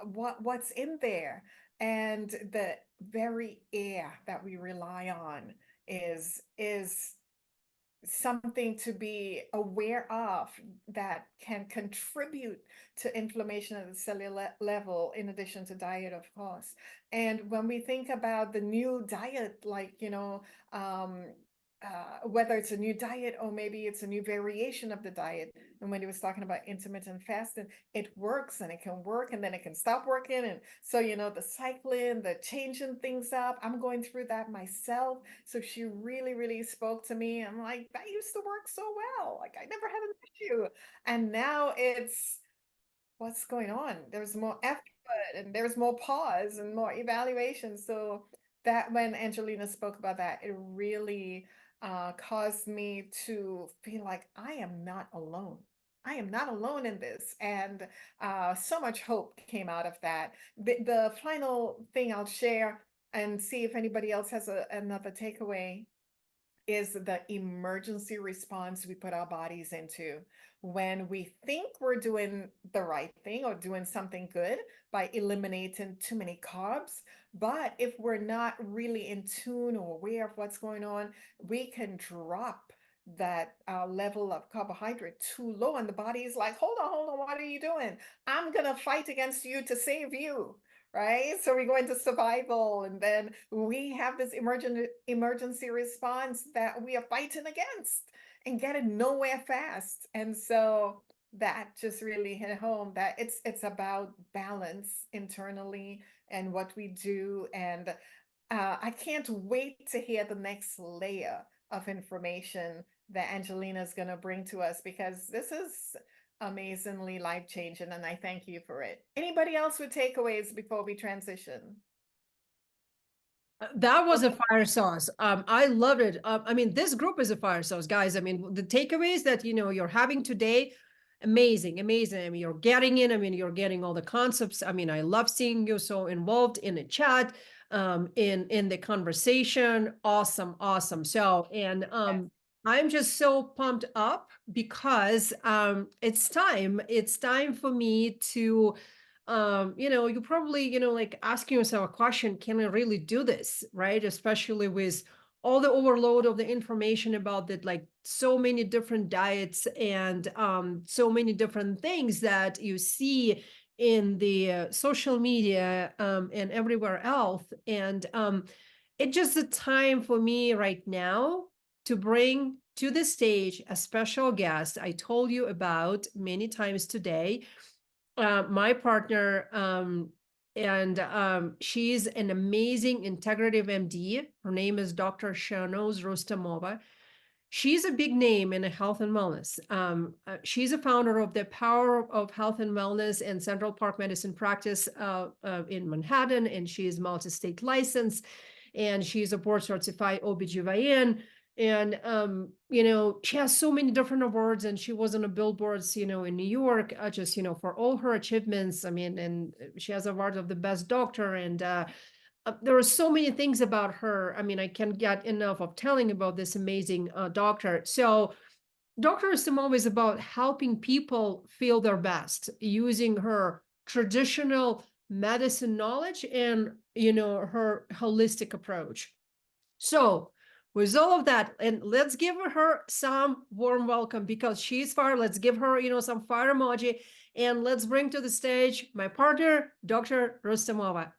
What's in there? And the very air that we rely on is something to be aware of that can contribute to inflammation at the cellular level, in addition to diet, of course. And when we think about the new diet, like, whether it's a new diet or maybe it's a new variation of the diet, and when he was talking about intermittent fasting, it works and it can work and then it can stop working. And so, the cycling, the changing things up, I'm going through that myself. So she really, really spoke to me. I'm like, that used to work so well. Like, I never had an issue. And now it's, what's going on? There's more effort and there's more pause and more evaluation. So that when Angelina spoke about that, it really caused me to feel like I am not alone. I am not alone in this. And so much hope came out of that. The final thing I'll share and see if anybody else has another takeaway is the emergency response we put our bodies into when we think we're doing the right thing or doing something good by eliminating too many carbs. But if we're not really in tune or aware of what's going on, we can drop that level of carbohydrate too low. And the body is like, hold on, what are you doing? I'm going to fight against you to save you. Right? So we go into survival, and then we have this emergency response that we are fighting against and getting nowhere fast. And so that just really hit home that it's about balance internally and what we do. And I can't wait to hear the next layer of information that Angelina is going to bring to us, because this is amazingly life-changing, and I thank you for it. Anybody else with takeaways before we transition? That was a fire sauce. I loved it. I mean, this group is a fire sauce, guys. I mean, the takeaways that you're having today, amazing, amazing. I mean, you're getting in. I mean, you're getting all the concepts. I mean, I love seeing you so involved in the chat, in the conversation. Awesome, awesome. So, and I'm just so pumped up because it's time. It's time for me to you probably, like asking yourself a question, can I really do this? Right? Especially with all the overload of the information about that, like so many different diets and so many different things that you see in the social media and everywhere else. And it's just a time for me right now to bring to the stage a special guest I told you about many times today, my partner, and she's an amazing integrative MD. Her name is Dr. Shahnaz Rustamova. She's a big name in health and wellness. She's a founder of the Power of Health and Wellness and Central Park Medicine practice in Manhattan, and she is multi-state licensed, and she's a board certified OBGYN. And she has so many different awards, and she was on the billboards in New York, just for all her achievements. I mean, and she has awards of the best doctor, and there are so many things about her. I mean, I can't get enough of telling about this amazing doctor. So Dr. Istamova is about helping people feel their best using her traditional medicine knowledge and her holistic approach. So with all of that, and let's give her some warm welcome because she's fire. Let's give her, some fire emoji, and let's bring to the stage my partner, Dr. Rustamova.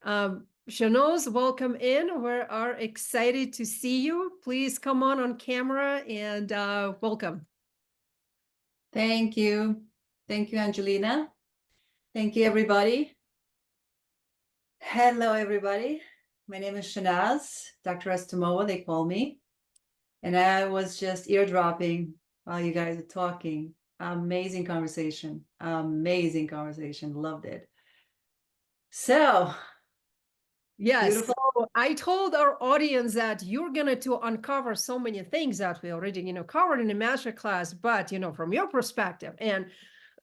Shahnaz, welcome in. We are excited to see you. Please come on camera and welcome. Thank you. Thank you, Angelina. Thank you, everybody. Hello, everybody. My name is Shahnaz, Dr. Estamova, they call me. And I was just eardropping while you guys are talking. Amazing conversation. Amazing conversation. Loved it. So, yes, beautiful. so I told our audience that you're going to uncover so many things that we already, covered in the masterclass, but, from your perspective. And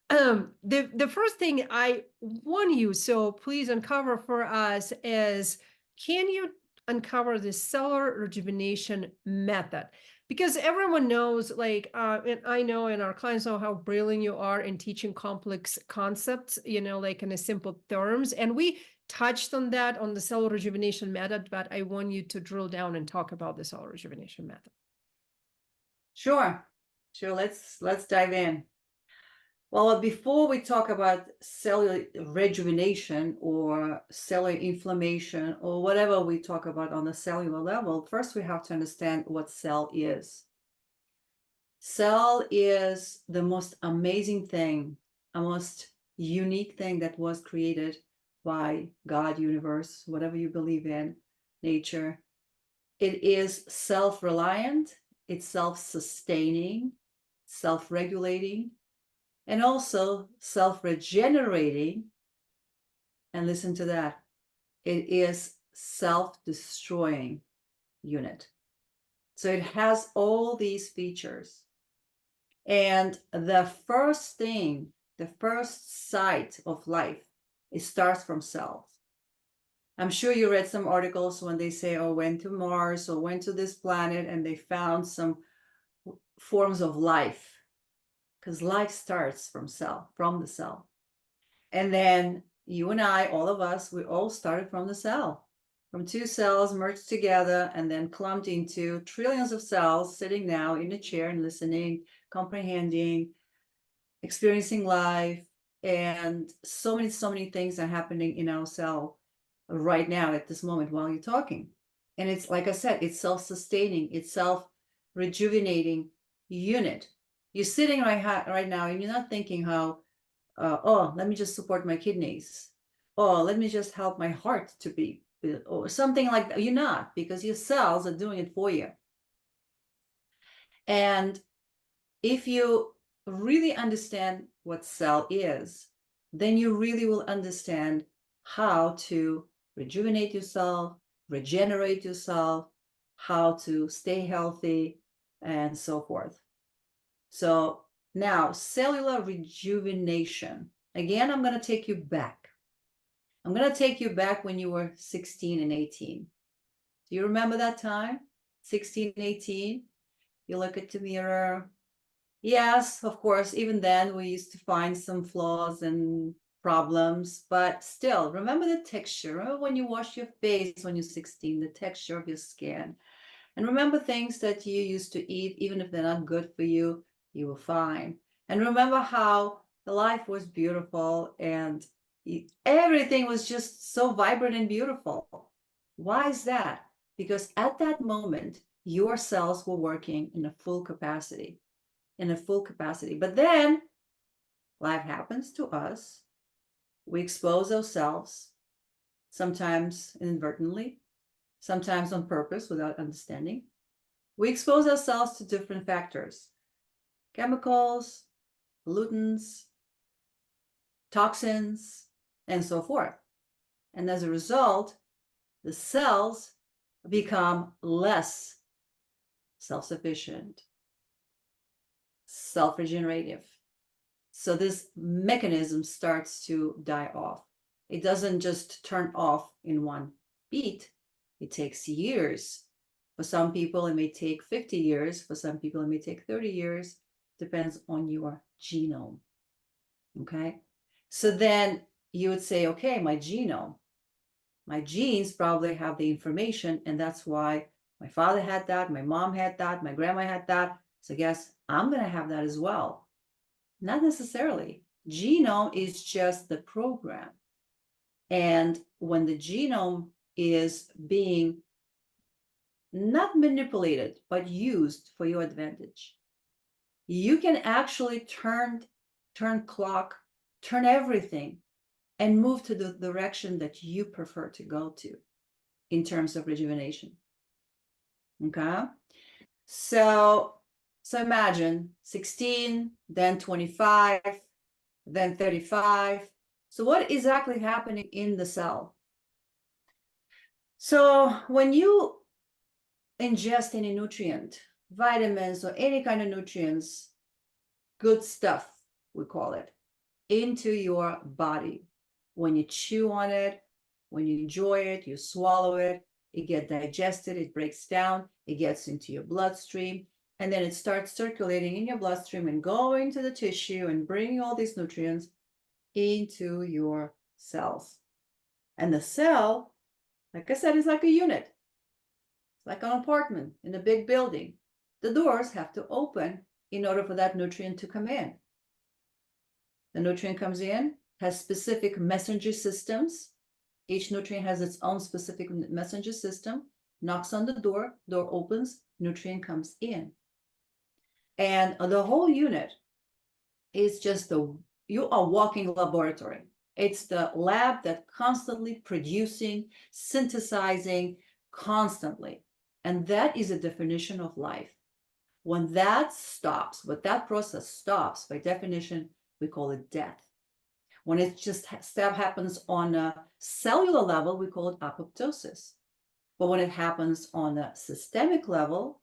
the first thing I want you, so please uncover for us, is can you uncover the cellular rejuvenation method? Because everyone knows, and I know, and our clients know how brilliant you are in teaching complex concepts, like in a simple terms. And we touched on that on the cellular rejuvenation method, but I want you to drill down and talk about the cellular rejuvenation method. Sure. Let's dive in. Well, before we talk about cellular rejuvenation or cellular inflammation or whatever we talk about on the cellular level, first we have to understand what cell is. Cell is the most amazing thing, a most unique thing that was created by God, universe, whatever you believe in, nature. It is self-reliant, it's self-sustaining, self-regulating, and also self-regenerating. And listen to that, it is self-destroying unit. So it has all these features. And the first thing, the first sight of life, it starts from cells. I'm sure you read some articles when they say, oh, went to Mars or went to this planet and they found some forms of life. Because life starts from the cell. And then you and I, all of us, we all started from the cell, from two cells merged together and then clumped into trillions of cells sitting now in a chair and listening, comprehending, experiencing life. And so many things are happening in our cell right now at this moment while you're talking. And it's, like I said, it's self-sustaining, it's self-rejuvenating unit. You're sitting right now and you're not thinking how, oh, let me just support my kidneys. Oh, let me just help my heart to beat. or something like that. You're not, because your cells are doing it for you. And if you really understand what cell is, then you really will understand how to rejuvenate yourself, regenerate yourself, how to stay healthy, and so forth. So now, cellular rejuvenation. Again, I'm going to take you back. I'm going to take you back when you were 16 and 18. Do you remember that time? 16, 18? You look at the mirror. Yes, of course, even then we used to find some flaws and problems, but still, remember the texture. Remember when you wash your face when you're 16, the texture of your skin. And remember things that you used to eat, even if they're not good for you, you were fine. And remember how the life was beautiful and everything was just so vibrant and beautiful. Why is that? Because at that moment, your cells were working in a full capacity, But then life happens to us. We expose ourselves, sometimes inadvertently, sometimes on purpose without understanding. We expose ourselves to different factors, chemicals, pollutants, toxins, and so forth. And as a result, the cells become less self-sufficient, self-regenerative. So this mechanism starts to die off. It doesn't just turn off in one beat. It takes years. For some people, it may take 50 years. For some people, it may take 30 years. Depends on your genome. Okay? So then you would say, okay, my genome, my genes probably have the information, and that's why my father had that, my mom had that, my grandma had that. So I guess I'm going to have that as well. Not necessarily. Genome is just the program. And when the genome is being not manipulated, but used for your advantage, you can actually turn clock, turn everything, and move to the direction that you prefer to go to in terms of rejuvenation. Okay? So imagine 16, then 25, then 35. So what exactly happening in the cell? So when you ingest any nutrient, vitamins or any kind of nutrients, good stuff, we call it, into your body, when you chew on it, when you enjoy it, you swallow it, it gets digested, it breaks down, it gets into your bloodstream, and then it starts circulating in your bloodstream and going to the tissue and bringing all these nutrients into your cells. And the cell, like I said, is like a unit. It's like an apartment in a big building. The doors have to open in order for that nutrient to come in. The nutrient comes in, has specific messenger systems. Each nutrient has its own specific messenger system, knocks on the door opens, nutrient comes in. And the whole unit is just you are walking laboratory. It's the lab that constantly producing, synthesizing, constantly. And that is a definition of life. When that stops, when that process stops, by definition, we call it death. When it just happens on a cellular level, we call it apoptosis. But when it happens on a systemic level,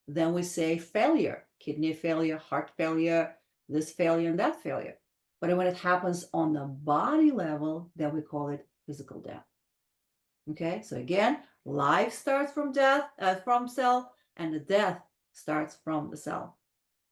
then we say failure, kidney failure, heart failure, this failure and that failure. But when it happens on the body level, then we call it physical death. Okay, so again, life starts from death, from cell, and the death starts from the cell.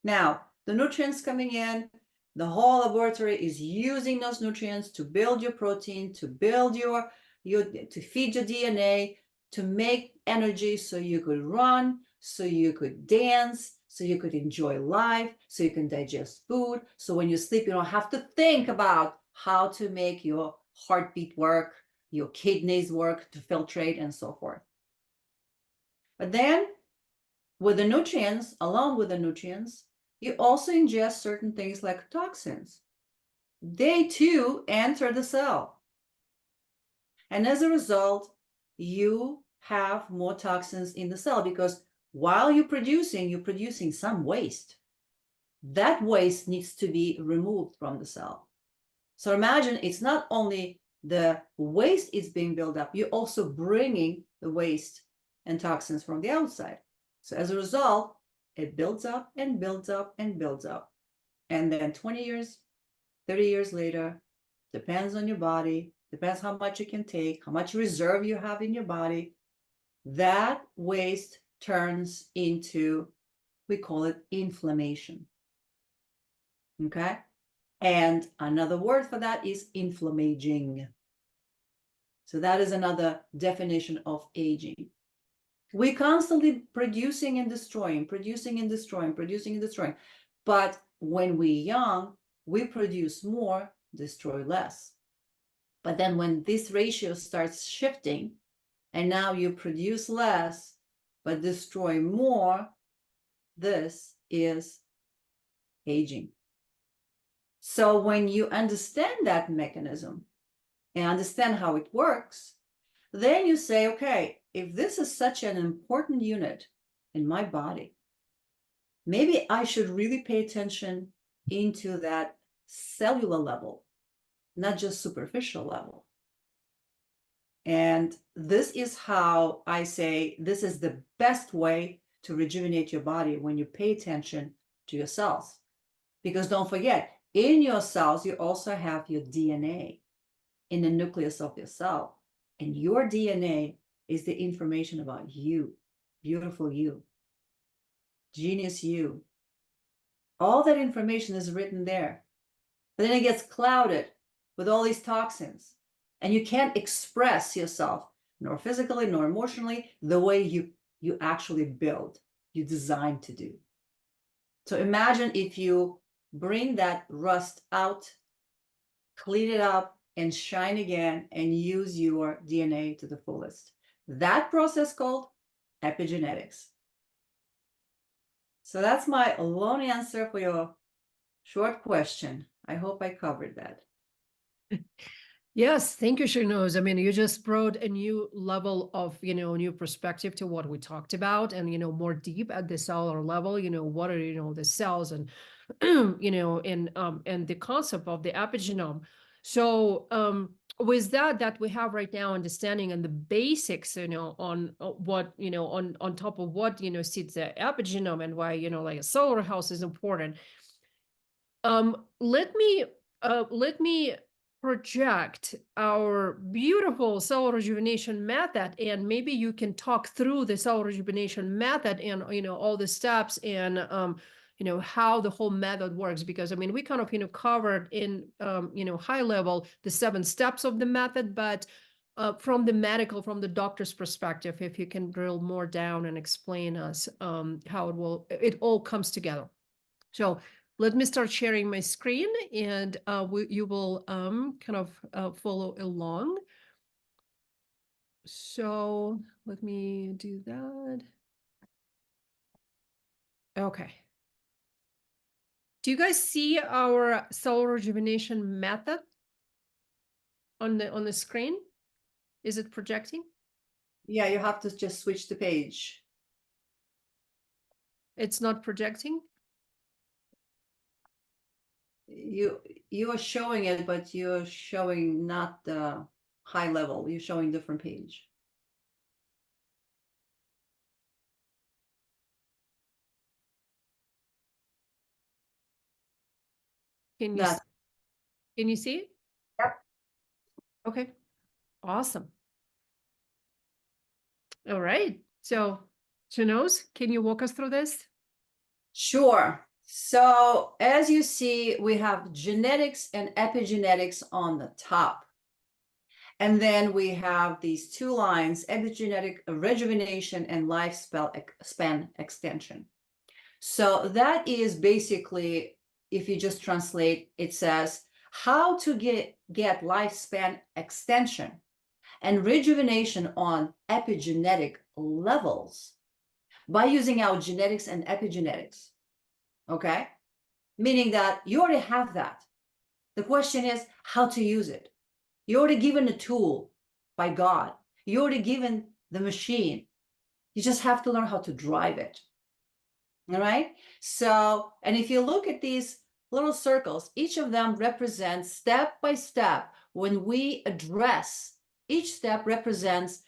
Now, the nutrients coming in, the whole laboratory is using those nutrients to build your protein, to build to feed your DNA, to make energy so you could run, so you could dance, so you could enjoy life, so you can digest food. So when you sleep, you don't have to think about how to make your heartbeat work, your kidneys work to filtrate and so forth. But then with the nutrients, along with the nutrients, you also ingest certain things like toxins. They too enter the cell. And as a result, you have more toxins in the cell, because while you're producing some waste. That waste needs to be removed from the cell. So imagine it's not only the waste is being built up, you're also bringing the waste and toxins from the outside. So as a result, it builds up and builds up and builds up. And then 20 years, 30 years later, depends on your body, depends how much you can take, how much reserve you have in your body, that waste turns into, we call it inflammation. Okay? And another word for that is inflammaging. So that is another definition of aging. We're constantly producing and destroying, producing and destroying, producing and destroying. But when we're young, we produce more, destroy less. But then when this ratio starts shifting, and now you produce less, but destroy more, this is aging. So when you understand that mechanism and understand how it works, then you say, okay, if this is such an important unit in my body, maybe I should really pay attention into that cellular level, not just superficial level. And this is how I say this is the best way to rejuvenate your body, when you pay attention to your cells. Because don't forget, in your cells, you also have your DNA in the nucleus of your cell. And your DNA is the information about you, beautiful you, genius you. All that information is written there. But then it gets clouded with all these toxins. And you can't express yourself, nor physically, nor emotionally, the way you actually build, you designed to do. So imagine if you bring that rust out, clean it up, and shine again, and use your DNA to the fullest. That process called epigenetics. So that's my long answer for your short question. I hope I covered that. Yes, thank you, Shanose. I mean, you just brought a new level of, new perspective to what we talked about, and, more deep at the cellular level, what are, the cells, and, and the concept of the epigenome. So, with that we have right now understanding and the basics, on what, on top of what, sits the epigenome, and why, like a cellular health is important. Let me project our beautiful cell rejuvenation method, and maybe you can talk through the cell rejuvenation method, and all the steps, and how the whole method works, because I mean, we kind of covered in high level the 7 steps of the method, but from the doctor's perspective, if you can drill more down and explain us how it all comes together. So let me start sharing my screen, and you will kind of follow along. So let me do that. Okay. Do you guys see our cell rejuvenation method on the screen? Is it projecting? Yeah, you have to just switch the page. It's not projecting? You are showing it, but you're showing not the high level. You're showing different page. Can you see it? Yep. Okay. Awesome. All right. So, Shanose, can you walk us through this? Sure. So as you see, we have genetics and epigenetics on the top. And then we have these 2 lines, epigenetic rejuvenation and lifespan extension. So that is basically, if you just translate, it says how to get lifespan extension and rejuvenation on epigenetic levels by using our genetics and epigenetics. Okay? Meaning that you already have that. The question is how to use it. You're already given a tool by God. You already given the machine. You just have to learn how to drive it. All right. So, and if you look at these little circles, each of them represents step by step. When we address, each step represents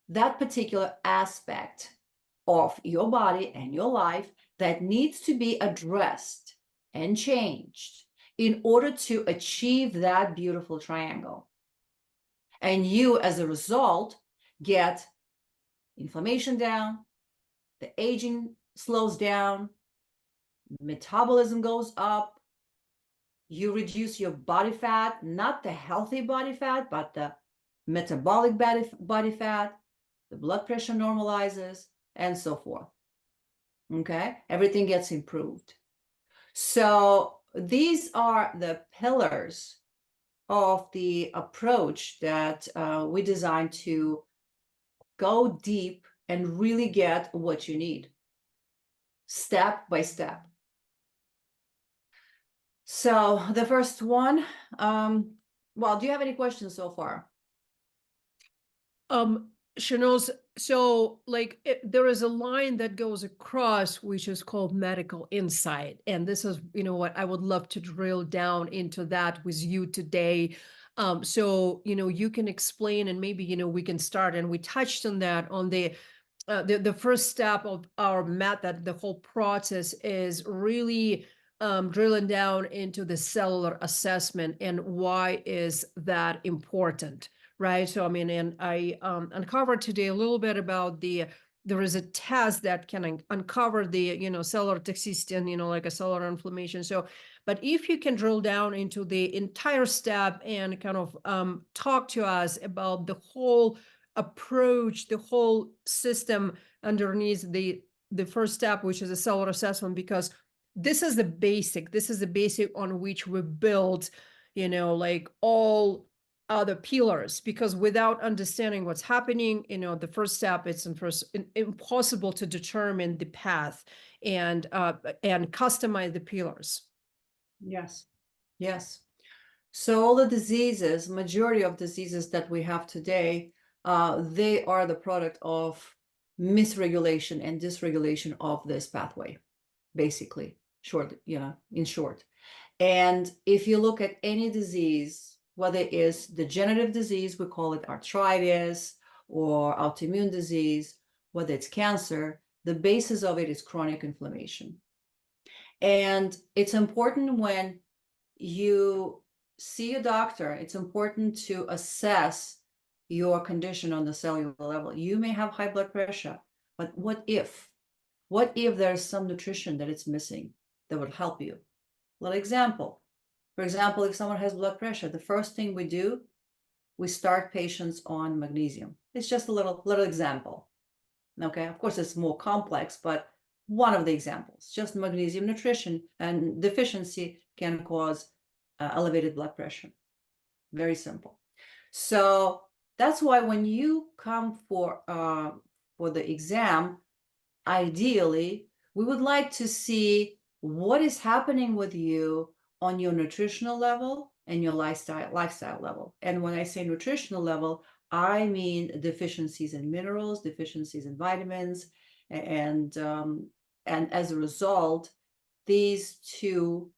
that particular aspect of your body and your life that needs to be addressed and changed in order to achieve that beautiful triangle. And you, as a result, get inflammation down, the aging slows down, metabolism goes up, you reduce your body fat, not the healthy body fat, but the metabolic body fat, the blood pressure normalizes, and so forth. Okay, everything gets improved. So these are the pillars of the approach that we designed to go deep and really get what you need, step by step. So the first one, well, do you have any questions so far? Chanel's, so like there is a line that goes across, which is called medical insight. And this is, you know what, I would love to drill down into that with you today. So, you know, you can explain and maybe, you know, we can start, and we touched on that on the first step of our method. The whole process is really drilling down into the cellular assessment and why is that important, right? So I mean, and I uncovered today a little bit about there is a test that can uncover the, you know, cellular toxicity and, you know, like a cellular inflammation. So, but if you can drill down into the entire step and kind of talk to us about the whole approach, the whole system underneath the first step, which is a cellular assessment, because this is the basic on which we build, you know, like all other pillars, because without understanding what's happening, you know, the first step, it's impossible to determine the path and customize the pillars. Yes. Yes. So all the diseases, majority of diseases that we have today, they are the product of misregulation and dysregulation of this pathway, basically, in short. And if you look at any disease, whether it is degenerative disease, we call it arthritis, or autoimmune disease, whether it's cancer, the basis of it is chronic inflammation. And it's important when you see a doctor, it's important to assess your condition on the cellular level. You may have high blood pressure, but what if there's some nutrition that it's missing that would help you? Little example. For example, if someone has blood pressure, the first thing we do, we start patients on magnesium. It's just a little example. Okay, of course, it's more complex, but one of the examples, just magnesium nutrition and deficiency can cause elevated blood pressure. Very simple. So that's why when you come for the exam, ideally, we would like to see what is happening with you on your nutritional level and your lifestyle level. And when I say nutritional level, I mean deficiencies in minerals, deficiencies in vitamins, and as a result, these two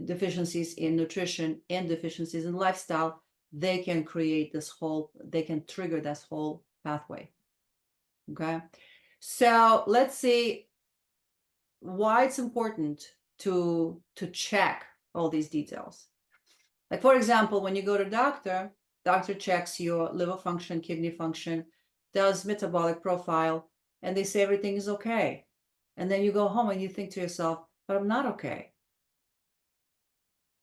deficiencies in nutrition and deficiencies in lifestyle, they can trigger this whole pathway. Okay, so let's see why it's important to check all these details. Like, for example, when you go to doctor checks your liver function, kidney function, does metabolic profile, and they say everything is okay. And then you go home and you think to yourself, but I'm not okay.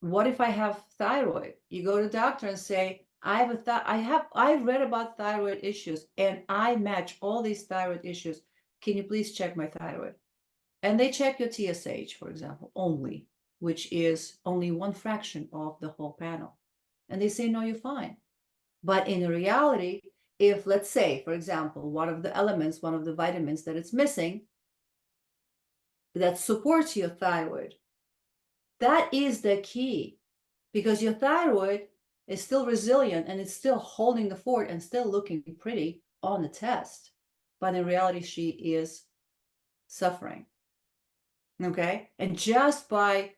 What if I have thyroid? You go to the doctor and say, I read about thyroid issues and I match all these thyroid issues. Can you please check my thyroid? And they check your TSH, for example, only, which is only one fraction of the whole panel. And they say, no, you're fine. But in reality, if, let's say, for example, one of the vitamins that it's missing that supports your thyroid, that is the key, because your thyroid is still resilient and it's still holding the fort and still looking pretty on the test. But in reality, she is suffering. Okay. And just by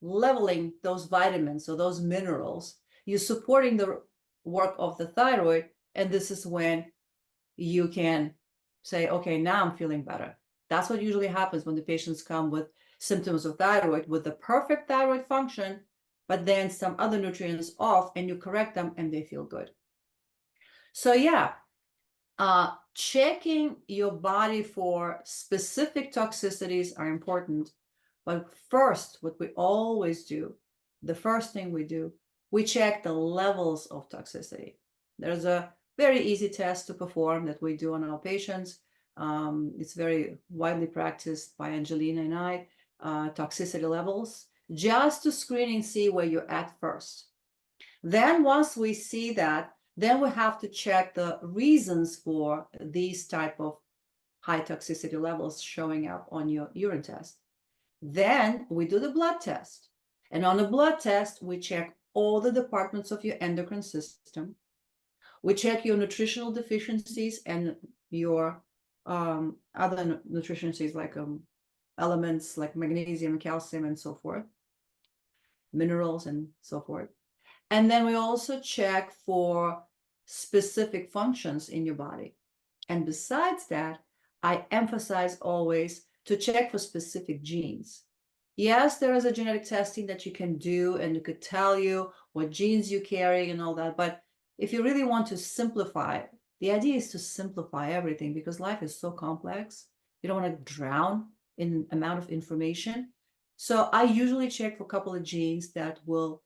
leveling those vitamins or those minerals, you're supporting the work of the thyroid. And this is when you can say, okay, now I'm feeling better. That's what usually happens when the patients come with symptoms of thyroid with the perfect thyroid function, but then some other nutrients off, and you correct them and they feel good. So yeah, checking your body for specific toxicities are important. But first, what we always do, the first thing we do, we check the levels of toxicity. There's a very easy test to perform that we do on our patients. It's very widely practiced by Angelina and I, toxicity levels, just to screen and see where you're at first. Then once we see that, then we have to check the reasons for these type of high toxicity levels showing up on your urine test. Then we do the blood test. And on the blood test, we check all the departments of your endocrine system. We check your nutritional deficiencies and your other nutritioncies like elements like magnesium, calcium, and so forth, minerals and so forth. And then we also check for specific functions in your body. And besides that, I emphasize always to check for specific genes. Yes, there is a genetic testing that you can do and it could tell you what genes you carry and all that. But if you really want to simplify, the idea is to simplify everything because life is so complex. You don't want to drown in amount of information. So I usually check for a couple of genes that will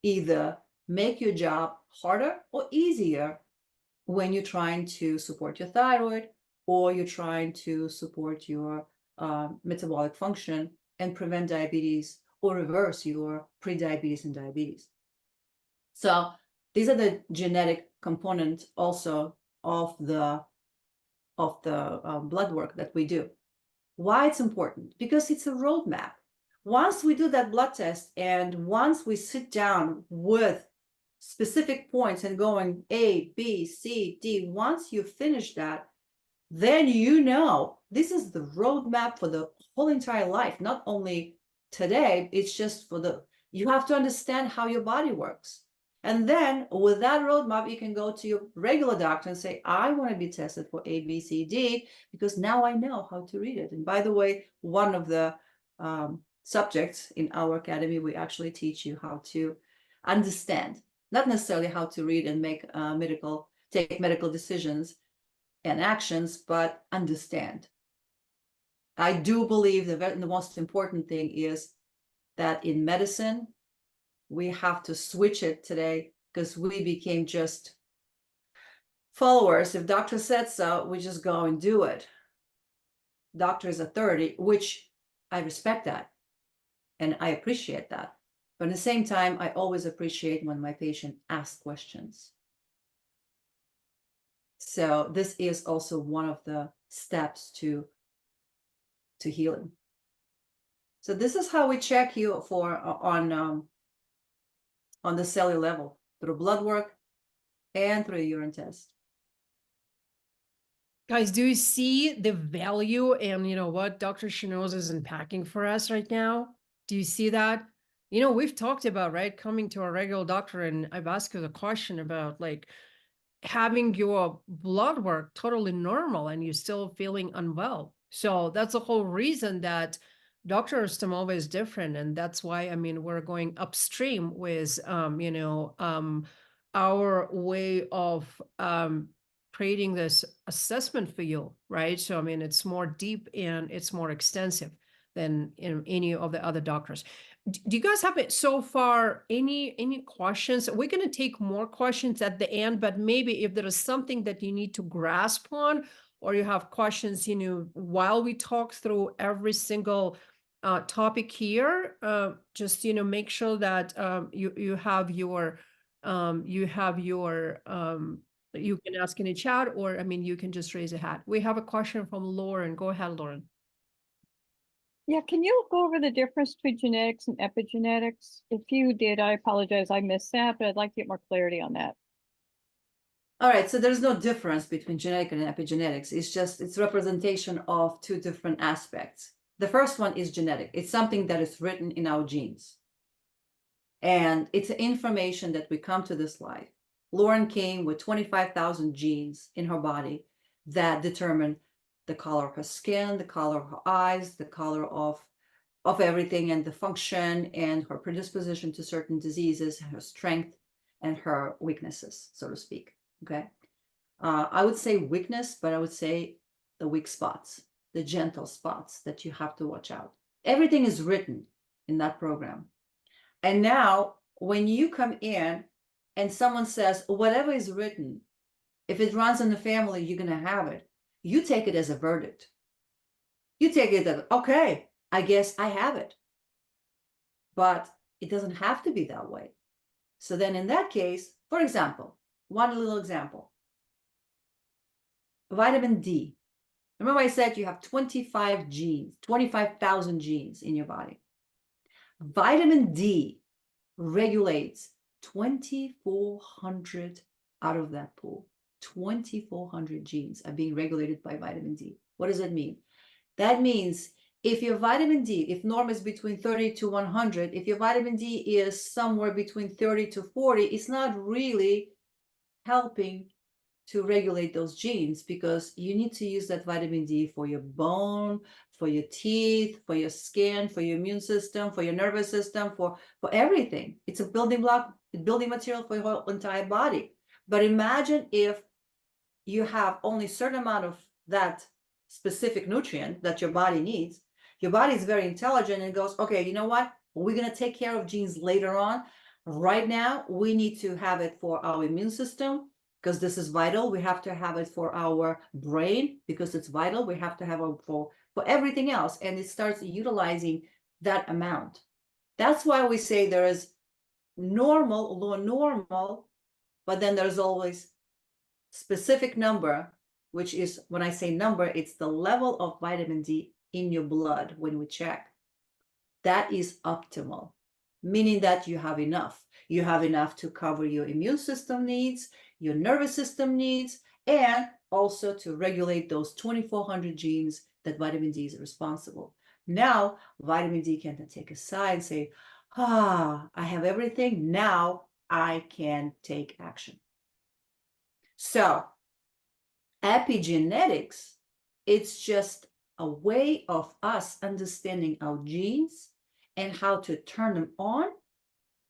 either make your job harder or easier when you're trying to support your thyroid or you're trying to support your metabolic function and prevent diabetes or reverse your prediabetes and diabetes. So these are the genetic component also of the blood work that we do. Why it's important? Because it's a roadmap. Once we do that blood test and once we sit down with specific points and going A, B, C, D, once you finish that, then you know this is the roadmap for the whole entire life, not only today, it's just for you have to understand how your body works. And then with that roadmap, you can go to your regular doctor and say, I want to be tested for A, B, C, D, because now I know how to read it. And by the way, one of the subjects in our academy, we actually teach you how to understand, not necessarily how to read and take medical decisions and actions, but understand. I do believe the most important thing is that in medicine, we have to switch it today because we became just followers. If doctor said so, we just go and do it. Doctor is authority, which I respect that and I appreciate that. But at the same time, I always appreciate when my patient asks questions. So this is also one of the steps to healing. So this is how we check you for on the cellular level through blood work and through a urine test. Guys, do you see the value and what Dr. Shinoz is unpacking for us right now? Do you see that? We've talked about, right, coming to a regular doctor, and I've asked you the question about like having your blood work totally normal and you're still feeling unwell. So that's the whole reason that Dr. Stamova is different. And that's why, we're going upstream with, our way of creating this assessment for you, right? So, it's more deep and it's more extensive than in any of the other doctors. Do you guys have it so far? Any questions? We're going to take more questions at the end, but maybe if there is something that you need to grasp on, or you have questions, while we talk through every single topic here, just make sure that you have your you can ask in a chat, or you can just raise a hand. We have a question from Lauren. Go ahead, Lauren. Yeah, can you go over the difference between genetics and epigenetics? If you did, I apologize, I missed that, but I'd like to get more clarity on that. All right, so there's no difference between genetic and epigenetics. It's representation of two different aspects. The first one is genetic. It's something that is written in our genes. And it's information that we come to this life. Lauren came with 25,000 genes in her body that determine the color of her skin, the color of her eyes, the color of everything, and the function and her predisposition to certain diseases, her strength and her weaknesses, so to speak. Okay. I would say weakness, but I would say the weak spots, the gentle spots that you have to watch out. Everything is written in that program. And now when you come in and someone says, whatever is written, if it runs in the family, you're going to have it. You take it as a verdict. You take it as, okay, I guess I have it. But it doesn't have to be that way. So then in that case, for example, one little example, vitamin D. Remember I said you have 25 genes, 25,000 genes in your body. Vitamin D regulates 2,400 out of that pool. 2,400 genes are being regulated by vitamin D. What does that mean? That means if your vitamin D, if norm is between 30 to 100, if your vitamin D is somewhere between 30 to 40, it's not really helping to regulate those genes, because you need to use that vitamin D for your bone, for your teeth, for your skin, for your immune system, for your nervous system, for everything. It's a building block, building material for your whole entire body. But imagine if you have only a certain amount of that specific nutrient that your body needs. Your body is very intelligent and goes, okay, you know what? We're going to take care of genes later on. Right now, we need to have it for our immune system because this is vital. We have to have it for our brain because it's vital. We have to have it for everything else. And it starts utilizing that amount. That's why we say there is normal, low normal, but then there's always specific number, which is, when I say number, it's the level of vitamin D in your blood when we check. That is optimal, meaning that you have enough. You have enough to cover your immune system needs, your nervous system needs, and also to regulate those 2,400 genes that vitamin D is responsible. Now, vitamin D can take a side and say, I have everything. Now I can take action. So epigenetics, it's just a way of us understanding our genes and how to turn them on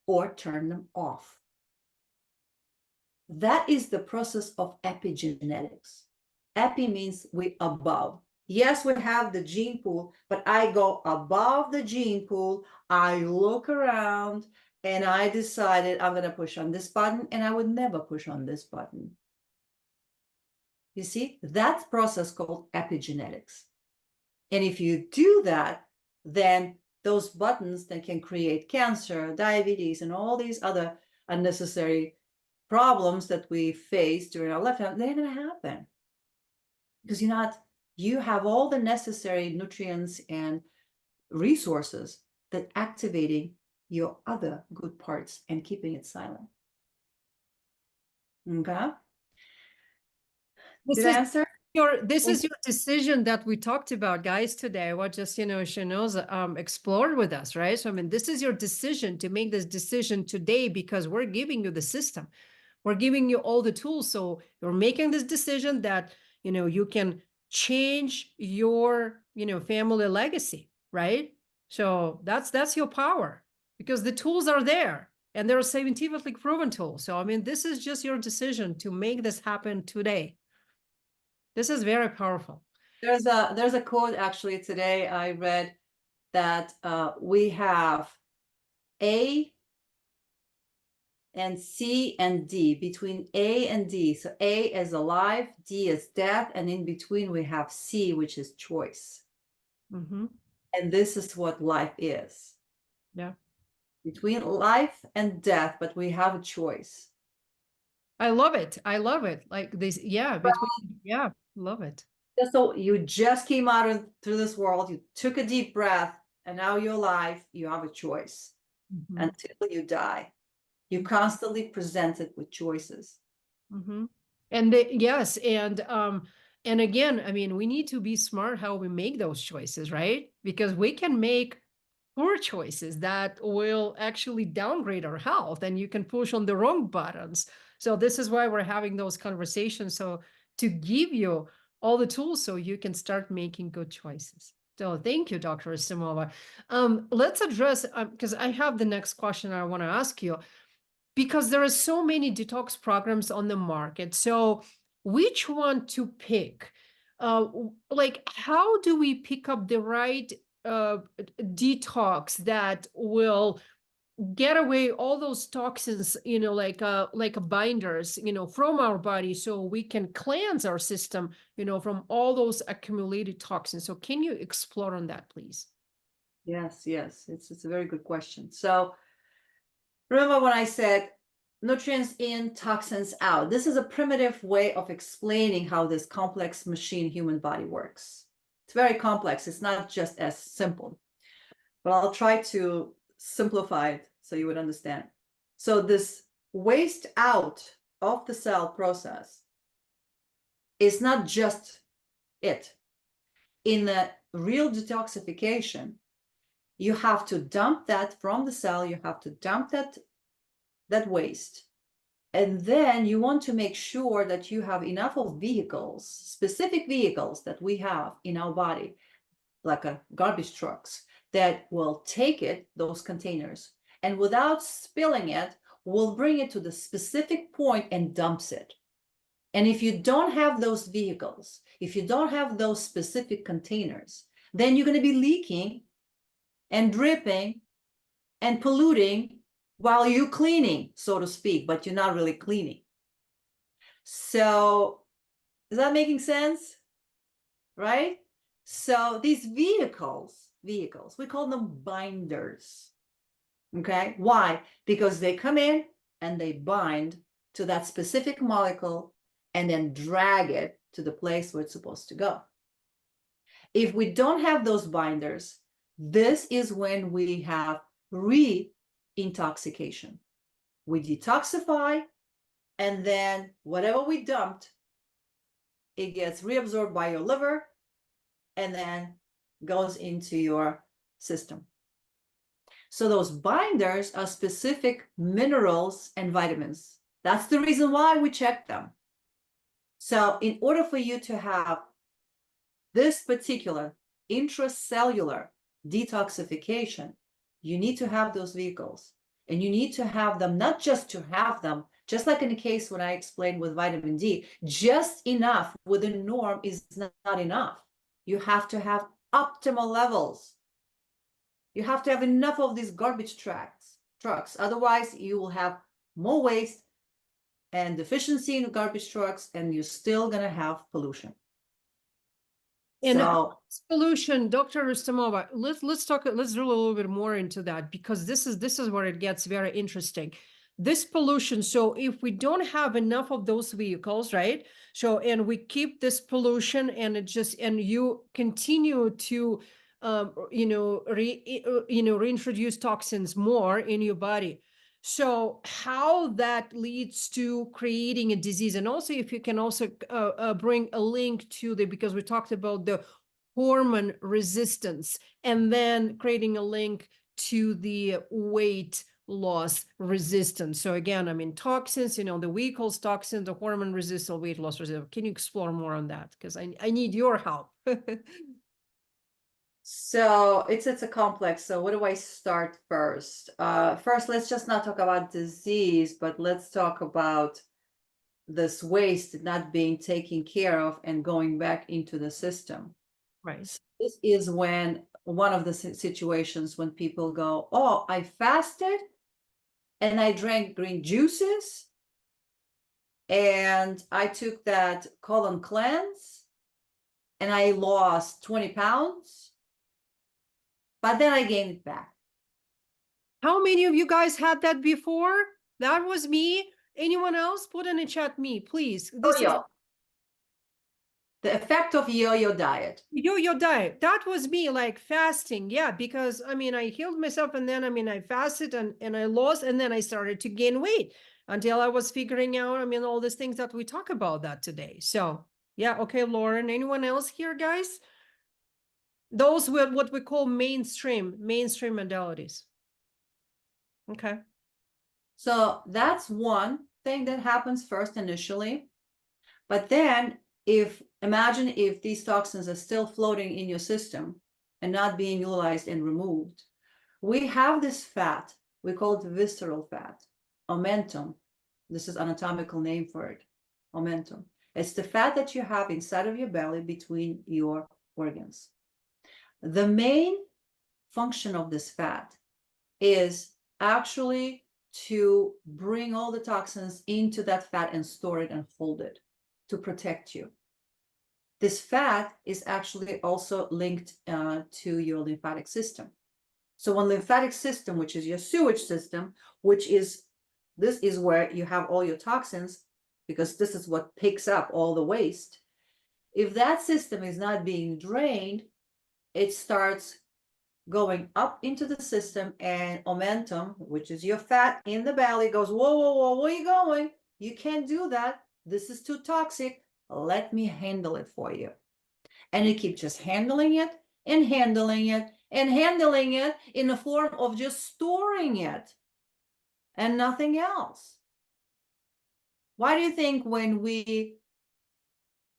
or turn them off. That is the process of epigenetics. Epi means we above. Yes, we have the gene pool, but I go above the gene pool. I look around and I decided I'm going to push on this button, and I would never push on this button. You see, that's process called epigenetics. And if you do that, then those buttons that can create cancer, diabetes, and all these other unnecessary problems that we face during our lifetime, they're going to happen. Because you have all the necessary nutrients and resources that activating your other good parts and keeping it silent. Okay? Did I answer? This is your decision that we talked about, guys, today. What just, Shanoz explored with us, right? So, I mean, this is your decision to make this decision today because we're giving you the system. We're giving you all the tools. So you're making this decision that, you can change your, family legacy, right? So that's your power because the tools are there and they're scientifically proven tools. So, I mean, this is just your decision to make this happen today. This is very powerful. There's a quote actually today I read that we have A and C and D, between A and D. So A is alive, D is death, and in between we have C, which is choice. Mm-hmm. And this is what life is. Yeah. Between life and death, but we have a choice. I love it. I love it. Like this, yeah, love it. So you just came out through this world, you took a deep breath, and now you're alive. You have a choice until you die. You're constantly presented with choices. And yes, and again, I mean, we need to be smart how we make those choices, right? Because we can make poor choices that will actually downgrade our health, and you can push on the wrong buttons. So this is why we're having those conversations. So to give you all the tools so you can start making good choices. So thank you, Dr. Istimova. Let's address, because I have the next question I want to ask you, because there are so many detox programs on the market. So which one to pick? Like, how do we pick up the right detox that will get away all those toxins, like binders, from our body, so we can cleanse our system, from all those accumulated toxins? So can you explore on that, please? Yes, it's a very good question. So remember when I said nutrients in, toxins out? This is a primitive way of explaining how this complex machine human body works. It's very complex. It's not just as simple, but I'll try to simplify it so you would understand. So this waste out of the cell process is not just it. In the real detoxification, you have to dump that from the cell. You have to dump that waste. And then you want to make sure that you have enough of vehicles, specific vehicles that we have in our body, like garbage trucks, that will take it, those containers, and without spilling it, will bring it to the specific point and dumps it. And if you don't have those vehicles, if you don't have those specific containers, then you're going to be leaking and dripping and polluting while you're cleaning, so to speak, but you're not really cleaning. So is that making sense? Right? So these vehicles, we call them binders. Okay? Why? Because they come in and they bind to that specific molecule and then drag it to the place where it's supposed to go. If we don't have those binders, this is when we have re-intoxication. We detoxify, and then whatever we dumped, it gets reabsorbed by your liver and then goes into your system. So those binders are specific minerals and vitamins. That's the reason why we check them. So in order for you to have this particular intracellular detoxification, you need to have those vehicles. And you need to have them, not just to have them, just like in the case when I explained with vitamin D, just enough within the norm is not enough. You have to have optimal levels. You have to have enough of these garbage trucks. Otherwise, you will have more waste and deficiency in garbage trucks, and you're still going to have pollution. And so, pollution, Dr. Rustamova, let's drill a little bit more into that, because this is where it gets very interesting. This pollution, so if we don't have enough of those vehicles, right? So, and we keep this pollution, and and you continue to reintroduce toxins more in your body. So how that leads to creating a disease. And also, if you can also bring a link to because we talked about the hormone resistance, and then creating a link to the weight loss resistance. So again, I mean, toxins, the vehicles toxin, the hormone resistant, weight loss resistance. Can you explore more on that? Because I need your help. So it's a complex. So where do I start first? First, let's just not talk about disease, but let's talk about this waste not being taken care of and going back into the system. Right. So this is when one of the situations when people go, oh, I fasted and I drank green juices and I took that colon cleanse and I lost 20 pounds. But then I gained it back. How many of you guys had that before? That was me. Anyone else? Put in the chat me, please. The effect of yo-yo diet. Yo-yo diet. That was me, like fasting. Yeah, because I mean, I healed myself and then I mean, I fasted and I lost and then I started to gain weight until I was figuring out, I mean, all these things that we talk about that today. So, yeah, okay, Lauren, anyone else here, guys? Those were what we call mainstream modalities. Okay. So that's one thing that happens first initially. But then imagine if these toxins are still floating in your system and not being utilized and removed. We have this fat, we call it visceral fat, omentum. This is anatomical name for it, omentum. It's the fat that you have inside of your belly between your organs. The main function of this fat is actually to bring all the toxins into that fat and store it and hold it to protect you. This fat is actually also linked to your lymphatic system. So when lymphatic system, which is your sewage system, this is where you have all your toxins, because this is what picks up all the waste. If that system is not being drained, it starts going up into the system, and omentum, which is your fat in the belly, goes, whoa, whoa, whoa, where are you going? You can't do that. This is too toxic. Let me handle it for you. And you keep just handling it and handling it and handling it in the form of just storing it and nothing else. Why do you think when we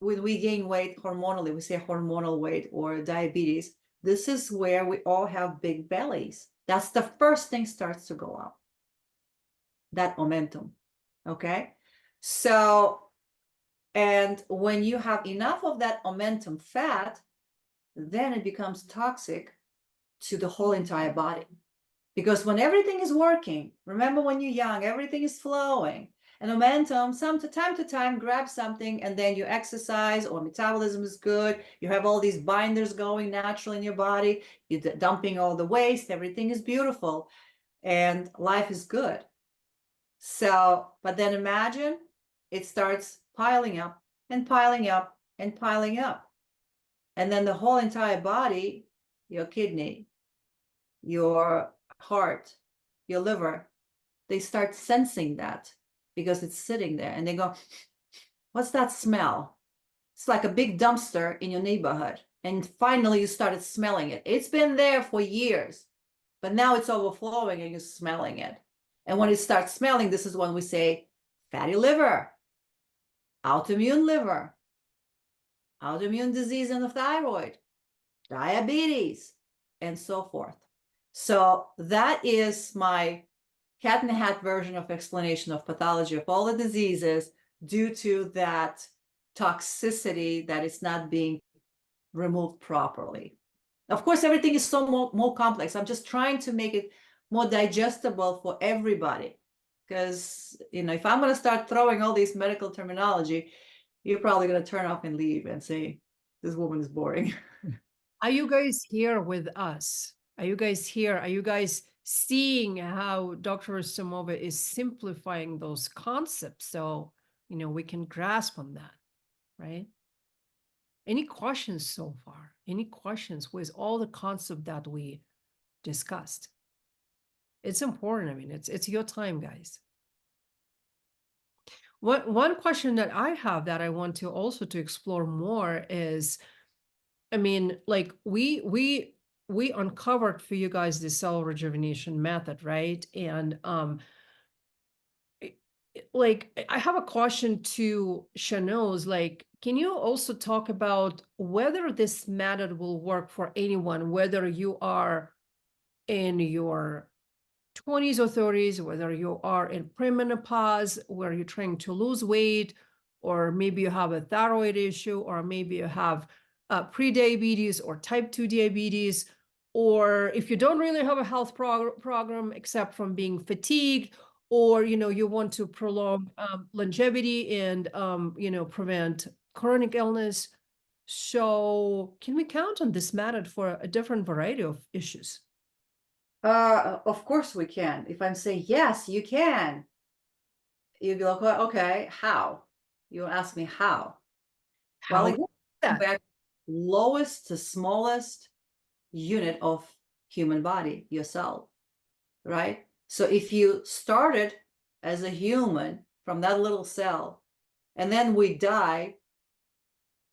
gain weight hormonally, we say hormonal weight or diabetes, this is where we all have big bellies. That's the first thing starts to go up. That momentum. Okay. So, and when you have enough of that momentum fat, then it becomes toxic to the whole entire body. Because when everything is working, remember when you're young, everything is flowing. And momentum, time to time, grab something, and then you exercise, or metabolism is good. You have all these binders going naturally in your body. You're dumping all the waste. Everything is beautiful, and life is good. So, but then imagine it starts piling up and piling up and piling up. And then the whole entire body, your kidney, your heart, your liver, they start sensing that because it's sitting there, and they go, what's that smell? It's like a big dumpster in your neighborhood. And finally you started smelling it. It's been there for years, but now it's overflowing and you're smelling it. And when it starts smelling, this is when we say fatty liver, autoimmune liver, autoimmune disease in the thyroid, diabetes, and so forth. So that is my cat in the hat version of explanation of pathology of all the diseases due to that toxicity that is not being removed properly. Of course, everything is so more complex. I'm just trying to make it more digestible for everybody. Because, if I'm going to start throwing all these medical terminology, you're probably going to turn off and leave and say, this woman is boring. Are you guys here with us? Are you guys here? Are you guys seeing how Dr. Samova is simplifying those concepts so, we can grasp on that, right? Any questions so far? Any questions with all the concept that we discussed? It's important. I mean, it's your time, guys. One question that I have that I want to also to explore more is, I mean, like we uncovered for you guys the cell rejuvenation method, right? And like I have a question to Shanoz, like, can you also talk about whether this method will work for anyone, whether you are in your 20s or 30s, whether you are in premenopause, where you're trying to lose weight, or maybe you have a thyroid issue, or maybe you have pre-diabetes or type 2 diabetes, or if you don't really have a health program except from being fatigued, or you want to prolong longevity and prevent chronic illness. So can we count on this method for a different variety of issues? Of course we can. If I'm saying, yes, you can, you'd be like, well, okay, how? You ask me how. How? Well, again, that. back lowest to smallest unit of human body, your cell, right? So if you started as a human from that little cell, and then we die,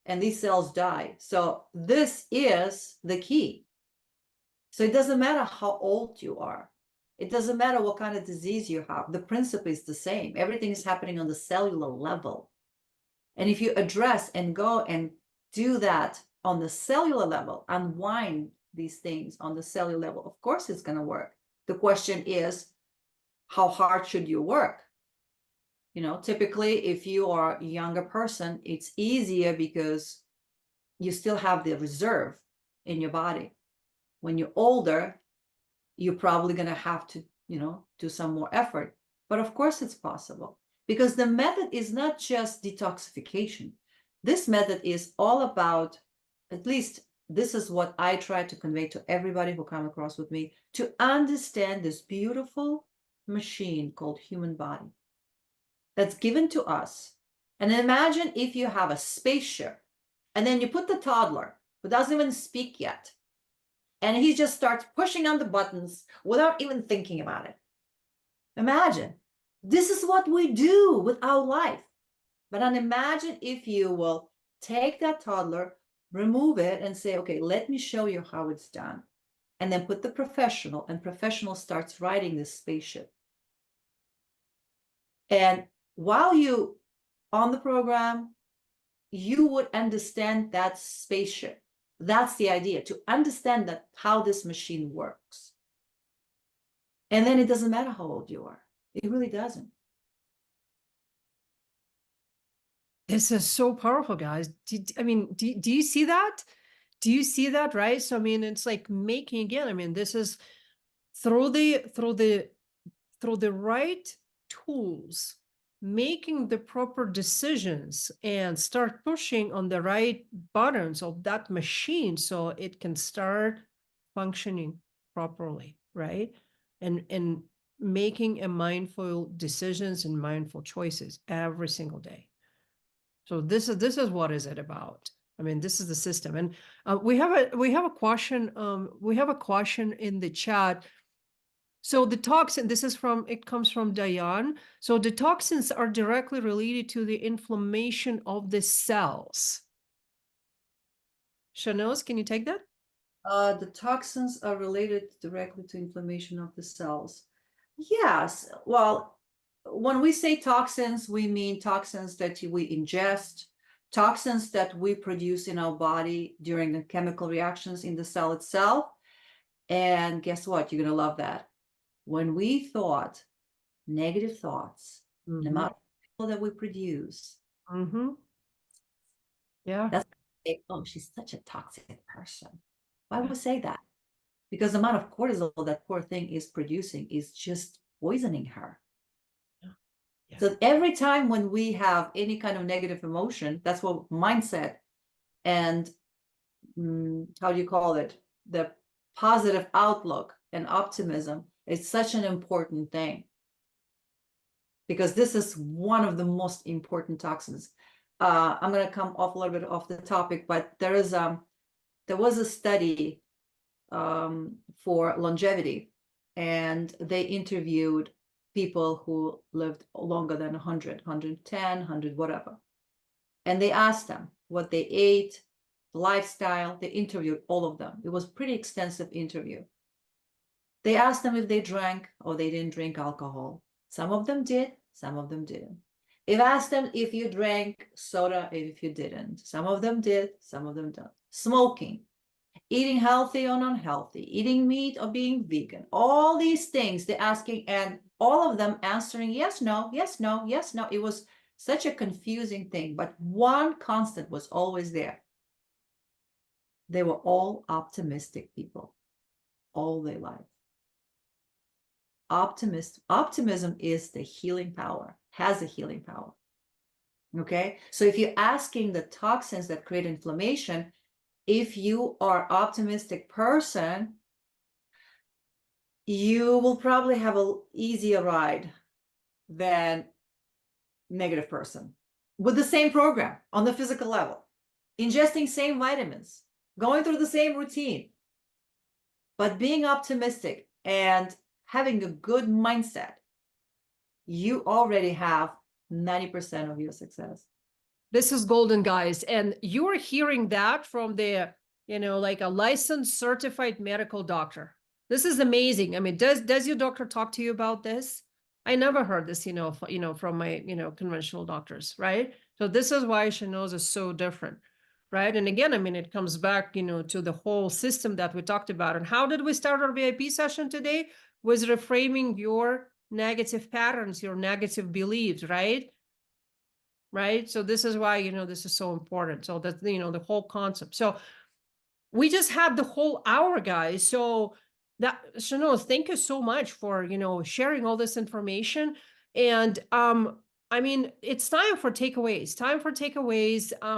and these cells die. So this is the key. So it doesn't matter how old you are. It doesn't matter what kind of disease you have. The principle is the same. Everything is happening on the cellular level. And if you address and go and do that on the cellular level, unwind these things on the cellular level, of course it's going to work. The question is, how hard should you work? You know, typically, if you are a younger person, it's easier because you still have the reserve in your body. When you're older, you're probably going to have to, you know, do some more effort. But of course it's possible, because the method is not just detoxification. This method is all about, at least this is what I try to convey to everybody who come across with me, to understand this beautiful machine called human body that's given to us. And imagine if you have a spaceship, and then you put the toddler who doesn't even speak yet, and he just starts pushing on the buttons without even thinking about it. Imagine, this is what we do with our life. But then imagine if you will take that toddler, remove it, and say, okay, let me show you how it's done. And then put the professional, and professional starts riding this spaceship. And while you on the program, you would understand that spaceship. That's the idea, to understand that how this machine works. And then it doesn't matter how old you are. It really doesn't. This is so powerful, guys. I mean, do you see that? Do you see that, right? So I mean, it's like making, again, I mean, this is through the right tools, making the proper decisions, and start pushing on the right buttons of that machine so it can start functioning properly, right? And making a mindful decisions and mindful choices every single day. So this is what is it about. I mean, this is the system. And we have a question. We have a question in the chat. So the toxin, it comes from Diane. So the toxins are directly related to the inflammation of the cells. Chanel, can you take that? The toxins are related directly to inflammation of the cells. Yes. Well, when we say toxins, we mean toxins that we ingest, toxins that we produce in our body during the chemical reactions in the cell itself. And guess what? You're going to love that. When we thought negative thoughts, the amount of people that we produce, Yeah. that's, oh, she's such a toxic person. Why would we say that? Because the amount of cortisol that poor thing is producing is just poisoning her. Yeah. So every time when we have any kind of negative emotion, that's what mindset and how do you call it? The positive outlook and optimism is such an important thing, because this is one of the most important toxins. I'm going to come off a little bit off the topic, but there was a study for longevity, and they interviewed people who lived longer than 100, 110, 100, whatever. And they asked them what they ate, lifestyle. They interviewed all of them. It was a pretty extensive interview. They asked them if they drank or they didn't drink alcohol. Some of them did, some of them didn't. If asked them if you drank soda, if you didn't. Some of them did, some of them don't. Smoking, eating healthy or unhealthy, eating meat or being vegan, all these things they're asking, and all of them answering yes, no, yes, no, yes, no. It was such a confusing thing, but one constant was always there. They were all optimistic people all their life. Optimism is the healing power, has a healing power. Okay, so if you're asking the toxins that create inflammation, if you are optimistic person, you will probably have an easier ride than negative person with the same program on the physical level. ingesting same vitamins, going through the same routine, but being optimistic and having a good mindset, you already have 90% of your success. This is golden, guys. And you're hearing that from the, like a licensed certified medical doctor. This is amazing. I mean, does your doctor talk to you about this? I never heard this, from my, conventional doctors, right? So this is why Chanel's is so different, right? And again, I mean, it comes back, to the whole system that we talked about. And how did we start our VIP session today? Was reframing your negative patterns, your negative beliefs, right? Right. So this is why, this is so important. So that's, the whole concept. So we just had the whole hour, guys. So that, Chanel, thank you so much for, sharing all this information. And I mean, it's time for takeaways.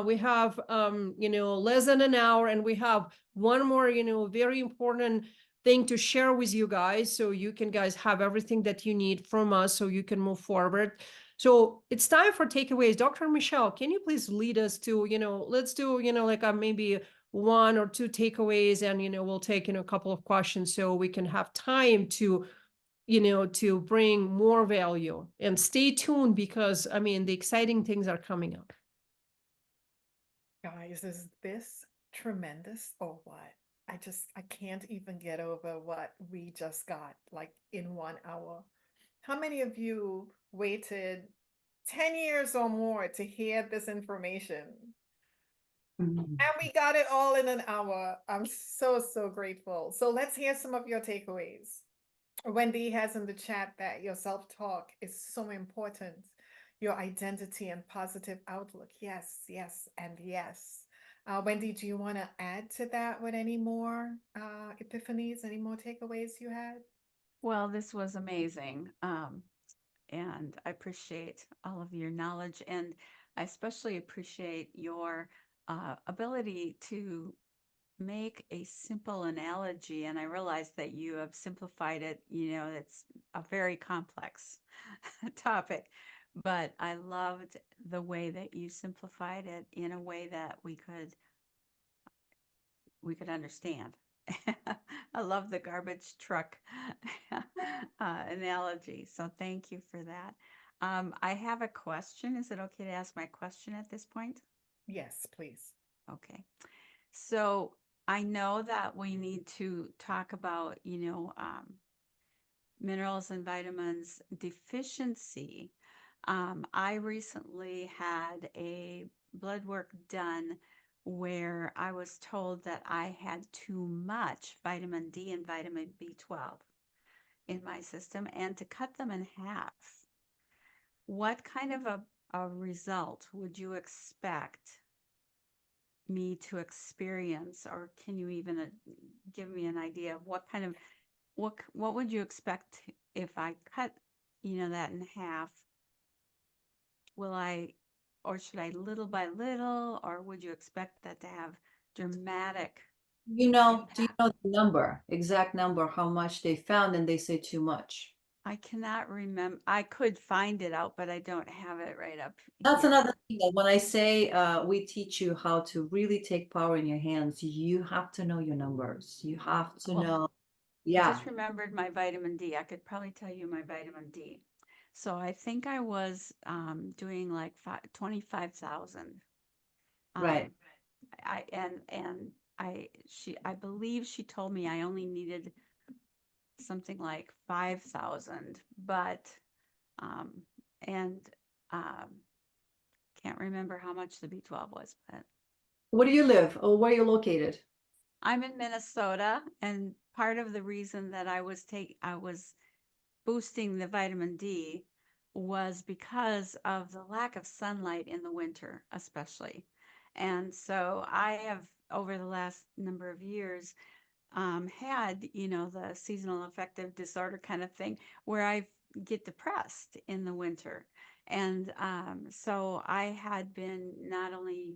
We have less than an hour, and we have one more, very important thing to share with you guys, so you can guys have everything that you need from us so you can move forward. So it's time for takeaways. Dr. Michelle, can you please lead us to, let's do, like maybe one or two takeaways, and, we'll take, a couple of questions so we can have time to, to bring more value. And stay tuned, because, I mean, the exciting things are coming up. Guys, is this tremendous or what? I can't even get over what we just got, like in 1 hour. How many of you waited 10 years or more to hear this information? And we got it all in an hour. I'm so, so grateful. So let's hear some of your takeaways. Wendy has in the chat that your self-talk is so important. Your identity and positive outlook. Yes, yes, and yes. Wendy, do you want to add to that with any more epiphanies, any more takeaways you had? Well, this was amazing. And I appreciate all of your knowledge, and I especially appreciate your ability to make a simple analogy. And I realize that you have simplified it. It's a very complex topic, but I loved the way that you simplified it in a way that we could understand. I love the garbage truck analogy. So thank you for that. I have a question. Is it okay to ask my question at this point? Yes, please. Okay. So I know that we need to talk about, minerals and vitamins deficiency. I recently had a blood work done where I was told that I had too much vitamin D and vitamin B12 in my system, and to cut them in half. What kind of a result would you expect me to experience, or can you even give me an idea of what would you expect if I cut, that in half? Or should I little by little, or would you expect that to have dramatic? Do you know the number, exact number, how much they found, and they say too much? I cannot remember. I could find it out, but I don't have it right up That's here. another thing that when I say we teach you how to really take power in your hands, you have to know your numbers. You have to know. I Yeah, just remembered my vitamin D. I could probably tell you my vitamin D. So I think I was doing like 25,000. right. I believe she told me I only needed something like 5,000, but and can't remember how much the B12 was, but Where do you live, or where are you located? I'm in Minnesota, and part of the reason that I was boosting the vitamin D was because of the lack of sunlight in the winter, especially. And so I have, over the last number of years, had, the seasonal affective disorder kind of thing where I get depressed in the winter. And so I had been not only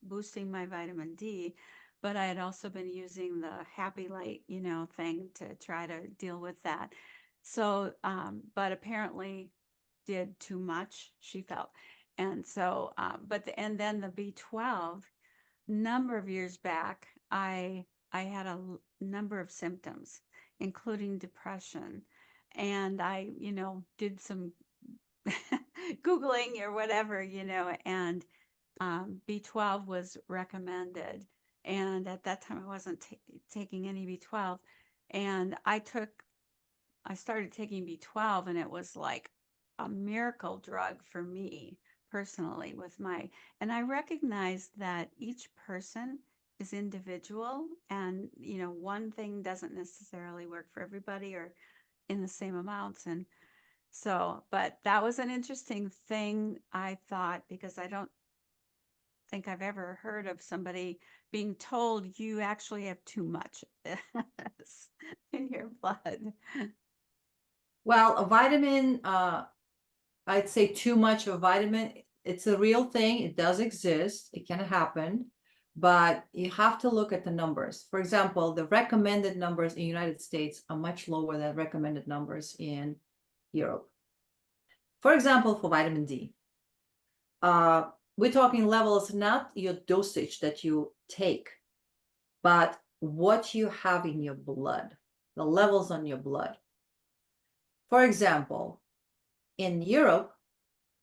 boosting my vitamin D, but I had also been using the happy light, thing to try to deal with that. So, but apparently did too much, she felt. And so, and then the B12, number of years back, I had a number of symptoms, including depression, and I, did some Googling or whatever, and B12 was recommended. And at that time, I wasn't taking any B12. And I started taking B12, and it was like a miracle drug for me personally and I recognized that each person is individual, and, one thing doesn't necessarily work for everybody or in the same amounts. And so, but that was an interesting thing, I thought, because I don't think I've ever heard of somebody being told you actually have too much of this in your blood. Well, a vitamin, I'd say too much of a vitamin, it's a real thing. It does exist. It can happen, but you have to look at the numbers. For example, the recommended numbers in the United States are much lower than recommended numbers in Europe. For example, for vitamin D, we're talking levels, not your dosage that you take, but what you have in your blood, the levels on your blood. For example, in Europe,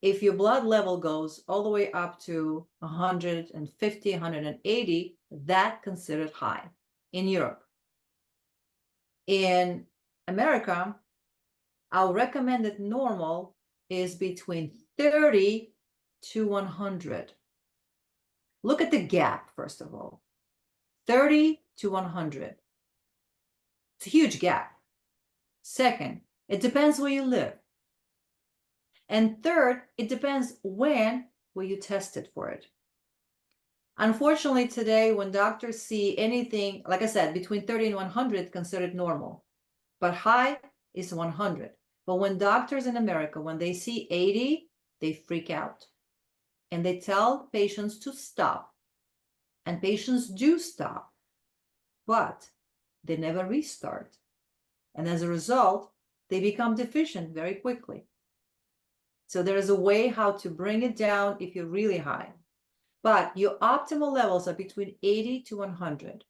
if your blood level goes all the way up to 150, 180, that's considered high in Europe. In America, our recommended normal is between 30 to 100. Look at the gap, first of all. 30 to 100. It's a huge gap. Second, it depends where you live. And third, it depends when were you tested for it. Unfortunately, today, when doctors see anything, like I said, between 30 and 100, considered normal, but high is 100. But when doctors in America, when they see 80, they freak out and they tell patients to stop. And patients do stop, but they never restart. And as a result, they become deficient very quickly. So there is a way how to bring it down if you're really high. But your optimal levels are between 80 to 100.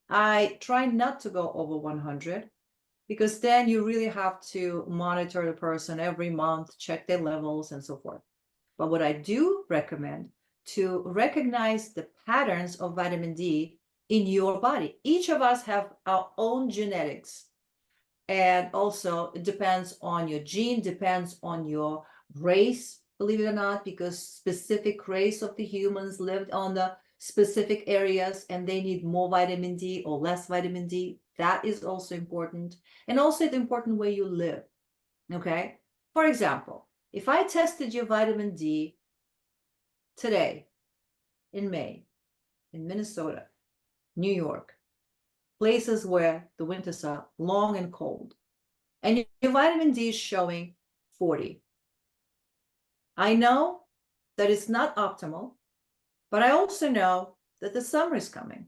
I try not to go over 100 because then you really have to monitor the person every month, check their levels and so forth. But what I do recommend to recognize the patterns of vitamin D in your body. Each of us have our own genetics. And also it depends on your gene, depends on your race, believe it or not, because specific race of the humans lived on the specific areas and they need more vitamin D or less vitamin D. That is also important. And also the important way you live. Okay. For example, if I tested your vitamin D today in May in Minnesota, New York, places where the winters are long and cold, and your vitamin D is showing 40. I know that it's not optimal, but I also know that the summer is coming.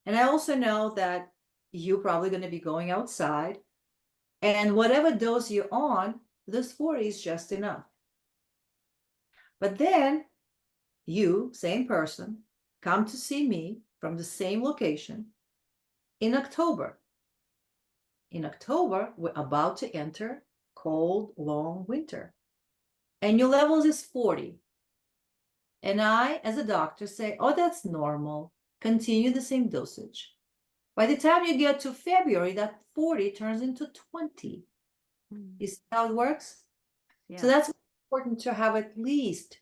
And I also know that you're probably going to be going outside, and whatever dose you're on, this 40 is just enough. But then you, same person, come to see me from the same location in October. In October, we're about to enter cold, long winter. And your levels is 40. And I, as a doctor, say, oh, that's normal. Continue the same dosage. By the time you get to February, that 40 turns into 20. You see how it works? Yeah. So that's important to have at least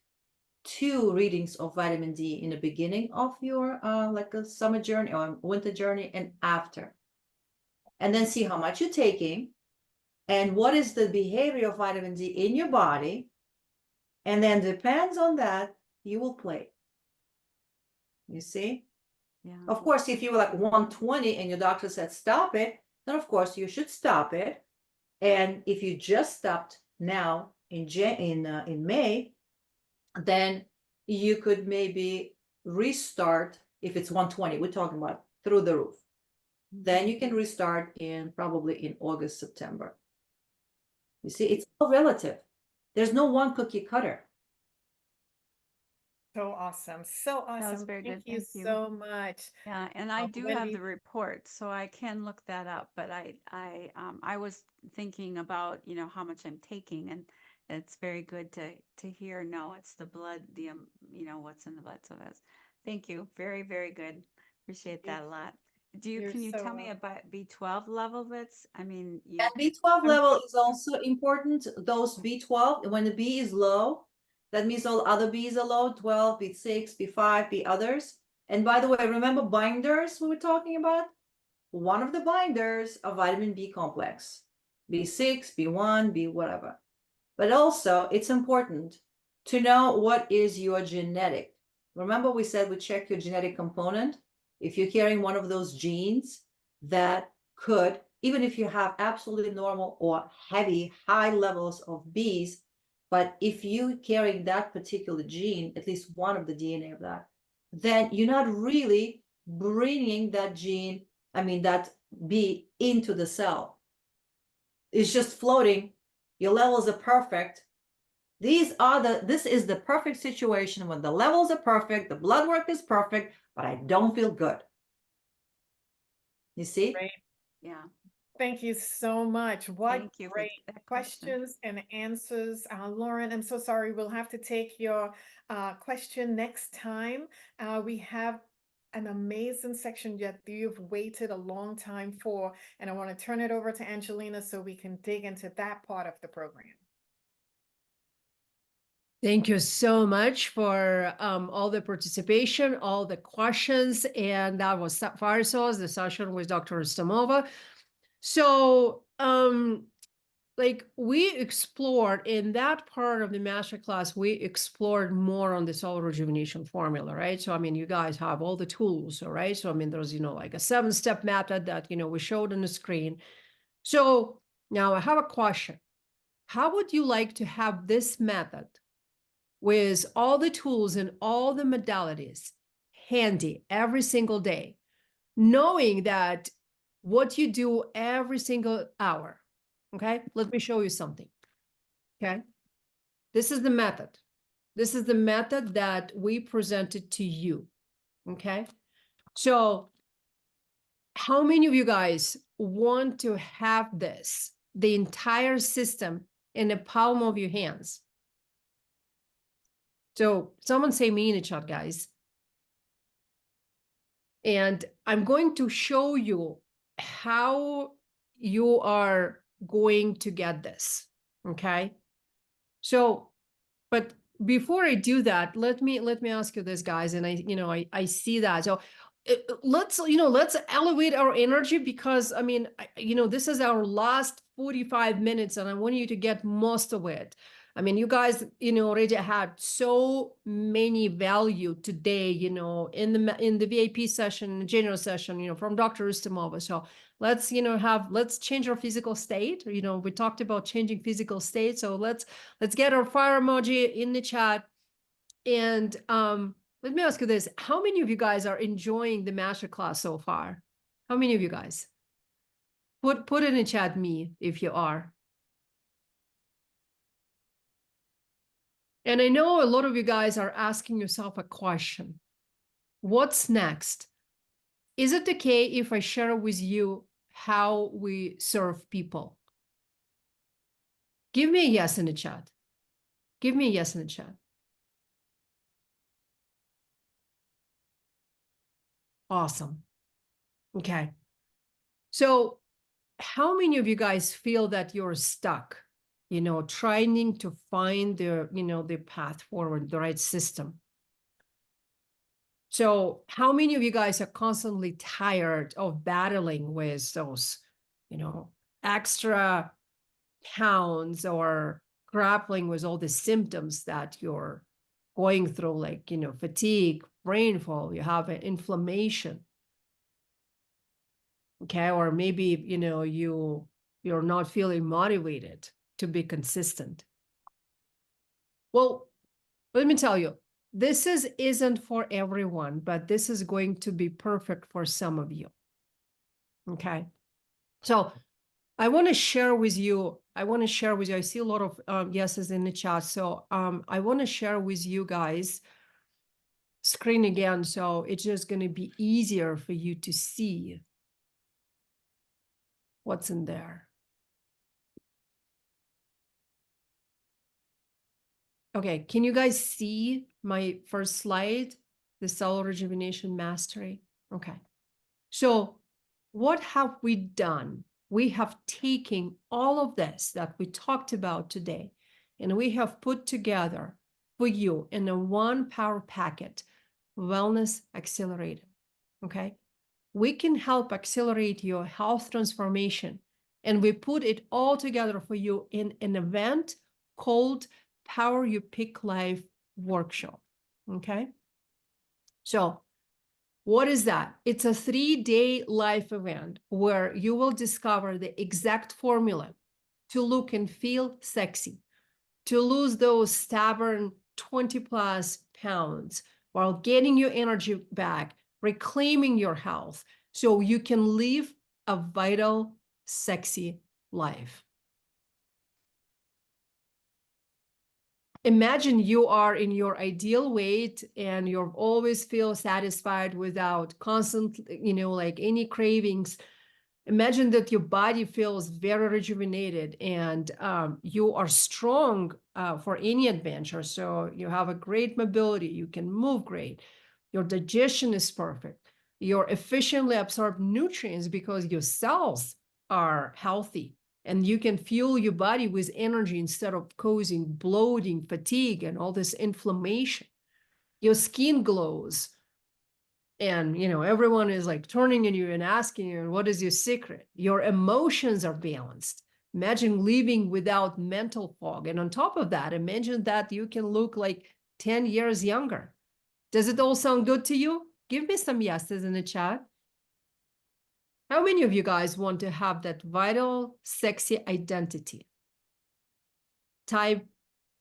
2 readings of vitamin D in the beginning of your like a summer journey or winter journey and after. And then see how much you're taking and what is the behavior of vitamin D in your body. And then depends on that, you will play. You see? Yeah. Of course, if you were like 120 and your doctor said stop it, then of course you should stop it. And if you just stopped now in May, then you could maybe restart. If it's 120, we're talking about through the roof. Then you can restart probably in August, September. You see, it's all relative. There's no one cookie cutter. So awesome. So That was awesome. very Thank good. you Thank you. so much. Yeah, and I do have Wendy. the report, so I can look that up. But I was thinking about, you know, how much I'm taking, and it's very good to hear. No, it's the blood, you know, what's in the blood. So that's, thank you. Very, very good. Appreciate that a lot. You're Can you so tell me welcome. about B12 level? That's, I mean, you, And B12 I'm level is also important. Those B12, when the B is low, that means all other Bs are low, 12, B6, B5, B others. And by the way, remember binders we were talking about? One of the binders are vitamin B complex, B6, B1, B whatever. But also, it's important to know what is your genetic. Remember we said we check your genetic component? If you're carrying one of those genes that could, even if you have absolutely normal or heavy, high levels of Bs, but if you carry that particular gene, at least one of the DNA of that, then you're not really bringing that gene, that B into the cell. It's just floating. Your levels are perfect. This is the perfect situation when the levels are perfect, the blood work is perfect, but I don't feel good. You see? great. yeah. Thank you so much. What Thank you for great that question. questions and answers. Lauren, I'm so sorry. We'll have to take your question next time. We have an amazing section that you've waited a long time for, and I want to turn it over to Angelina so we can dig into that part of the program. Thank you so much for all the participation, all the questions, and that was Fire Sauce, the session with Dr. Stamova. So, like we explored in that part of the masterclass, we explored more on the solar rejuvenation formula, right? So, I mean, you guys have all the tools, all right? So, I mean, there's, like a 7-step method that, we showed on the screen. So now I have a question. How would you like to have this method with all the tools and all the modalities handy every single day, knowing that what you do every single hour? Okay, let me show you something. Okay, this is the method. This is the method that we presented to you. Okay, so how many of you guys want to have this, the entire system, in the palm of your hands? So someone say me in the chat, guys. And I'm going to show you how you are going to get this. Okay. So, but before I do that, let me ask you this, guys. And I see that. So let's elevate our energy, because this is our last 45 minutes and I want you to get most of it. I mean, you guys, already had so many value today, in the VIP session, the general session, from Dr. Ustamova. So let's, let's change our physical state. We talked about changing physical state. So let's get our fire emoji in the chat. And let me ask you this. How many of you guys are enjoying the masterclass so far? How many of you guys? Put in the chat me if you are. And I know a lot of you guys are asking yourself a question. What's next? Is it okay if I share with you how we serve people? Give me a yes in the chat. Give me a yes in the chat. Awesome. Okay. So how many of you guys feel that you're stuck, trying to find the path forward, the right system? So how many of you guys are constantly tired of battling with those, extra pounds, or grappling with all the symptoms that you're going through, like, fatigue, brain fog, you have an inflammation? Okay, or maybe, you're not feeling motivated to be consistent. Well, let me tell you, this isn't for everyone, but this is going to be perfect for some of you. Okay. So I want to share with you, I see a lot of yeses in the chat. So I want to share with you guys screen again, so it's just going to be easier for you to see what's in there. Okay, can you guys see my first slide? The cellular rejuvenation mastery. Okay. So what have we done? We have taken all of this that we talked about today, and we have put together for you in a one power packet, Wellness Accelerator. Okay. We can help accelerate your health transformation. And we put it all together for you in an event called Power Your Peak Life Workshop. Okay. So what is that? It's a 3-day live event where you will discover the exact formula to look and feel sexy, to lose those stubborn 20 plus pounds while getting your energy back, reclaiming your health so you can live a vital, sexy life. Imagine you are in your ideal weight and you always feel satisfied without constant, like any cravings. Imagine that your body feels very rejuvenated and you are strong for any adventure. So you have a great mobility, you can move great, your digestion is perfect, you're efficiently absorb nutrients because your cells are healthy, and you can fuel your body with energy instead of causing bloating, fatigue, and all this inflammation. Your skin glows. And, everyone is like turning on you and asking you, what is your secret? Your emotions are balanced. Imagine living without mental fog. And on top of that, imagine that you can look like 10 years younger. Does it all sound good to you? Give me some yeses in the chat. How many of you guys want to have that vital, sexy identity? Type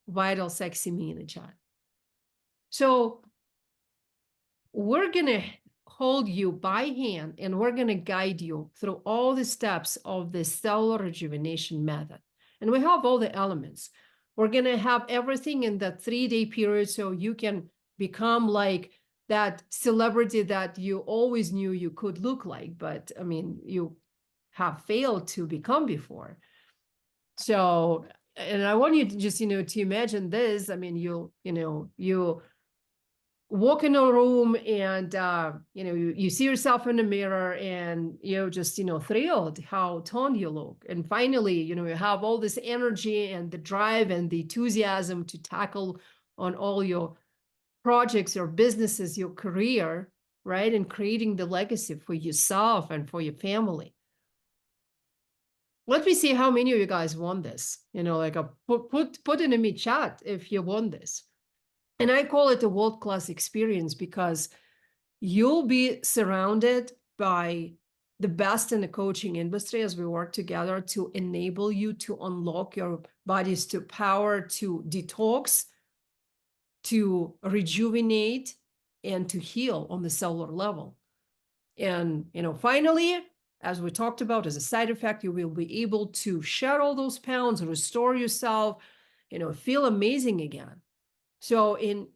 vital, sexy me in the chat. So we're going to hold you by hand and we're going to guide you through all the steps of the cellular rejuvenation method. And we have all the elements. We're going to have everything in that 3-day period so you can become like that celebrity that you always knew you could look like, but you have failed to become before. So, and I want you to just, to imagine this. You walk in a room and, you see yourself in the mirror and you're just, thrilled how toned you look. And finally, you have all this energy and the drive and the enthusiasm to tackle on all your projects, your businesses, your career, right? And creating the legacy for yourself and for your family. Let me see how many of you guys want this. Put in the chat if you want this. And I call it a world-class experience because you'll be surrounded by the best in the coaching industry as we work together to enable you to unlock your body's to power, to detox, to rejuvenate, and to heal on the cellular level. And, finally, as we talked about, as a side effect, you will be able to shed all those pounds, restore yourself, feel amazing again. So in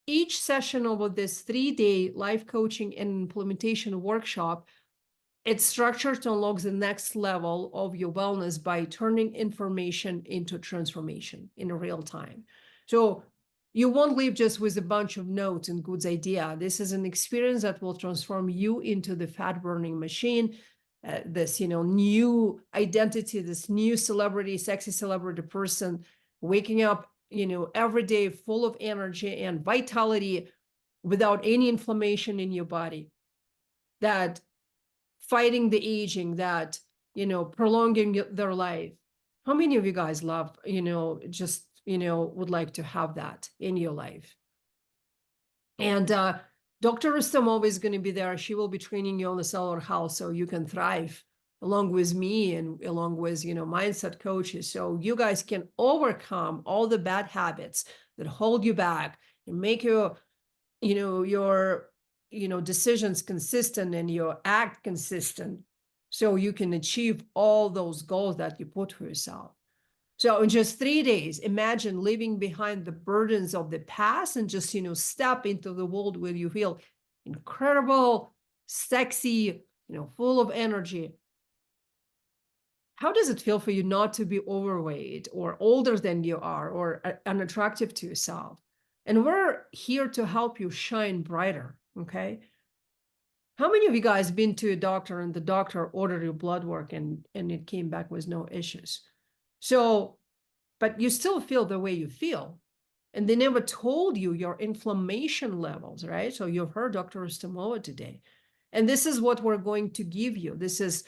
each session of this 3-day life coaching and implementation workshop, it's structured to unlock the next level of your wellness by turning information into transformation in real time. So you won't leave just with a bunch of notes and good idea. This is an experience that will transform you into the fat burning machine, this, new identity, this new celebrity, sexy celebrity person, waking up, every day full of energy and vitality without any inflammation in your body, that fighting the aging, that, prolonging their life. How many of you guys love, just, would like to have that in your life? And Dr. Rustamova is going to be there. She will be training you on the cellular health so you can thrive along with me and along with, mindset coaches. So you guys can overcome all the bad habits that hold you back and make your, your, decisions consistent and your act consistent so you can achieve all those goals that you put for yourself. So in just 3 days, imagine leaving behind the burdens of the past and just, step into the world where you feel incredible, sexy, full of energy. How does it feel for you not to be overweight or older than you are or unattractive to yourself? And we're here to help you shine brighter, okay? How many of you guys been to a doctor and the doctor ordered your blood work and it came back with no issues? So, but you still feel the way you feel. And they never told you your inflammation levels, right? So you've heard Dr. Ustamova today. And this is what we're going to give you. This is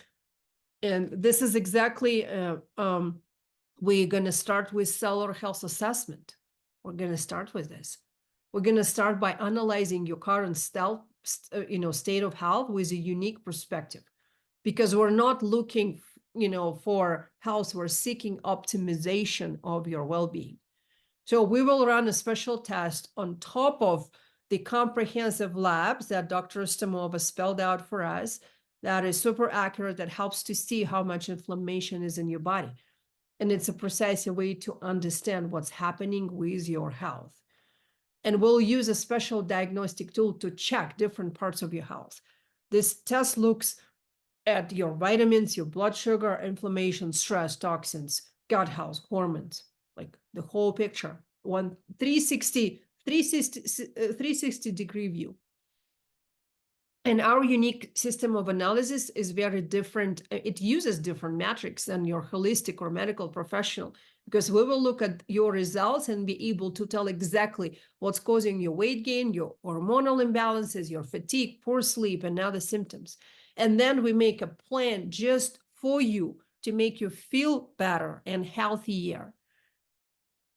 exactly, we're going to start with cellular health assessment. We're going to start with this. We're going to start by analyzing your current state of health with a unique perspective, because we're not looking, for health. We're seeking optimization of your well-being. So we will run a special test on top of the comprehensive labs that Dr. Ustamova spelled out for us. That is super accurate, that helps to see how much inflammation is in your body. And it's a precise way to understand what's happening with your health. And we'll use a special diagnostic tool to check different parts of your health. This test looks at your vitamins, your blood sugar, inflammation, stress, toxins, gut health, hormones, like the whole picture. 360 degree view. And our unique system of analysis is very different. It uses different metrics than your holistic or medical professional, because we will look at your results and be able to tell exactly what's causing your weight gain, your hormonal imbalances, your fatigue, poor sleep, and other symptoms. And then we make a plan just for you to make you feel better and healthier.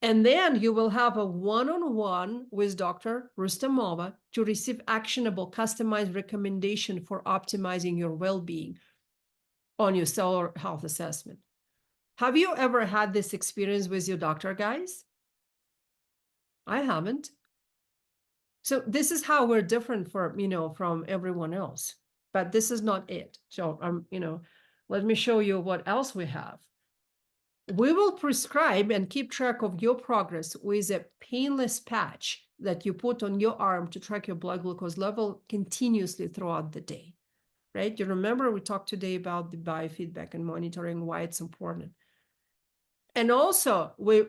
And then you will have a one-on-one with Dr. Rustamova to receive actionable, customized recommendation for optimizing your well-being on your cellular health assessment. Have you ever had this experience with your doctor, guys? I haven't. So this is how we're different from everyone else. But this is not it. So let me show you what else we have. We will prescribe and keep track of your progress with a painless patch that you put on your arm to track your blood glucose level continuously throughout the day, right? You remember we talked today about the biofeedback and monitoring, why it's important. And also we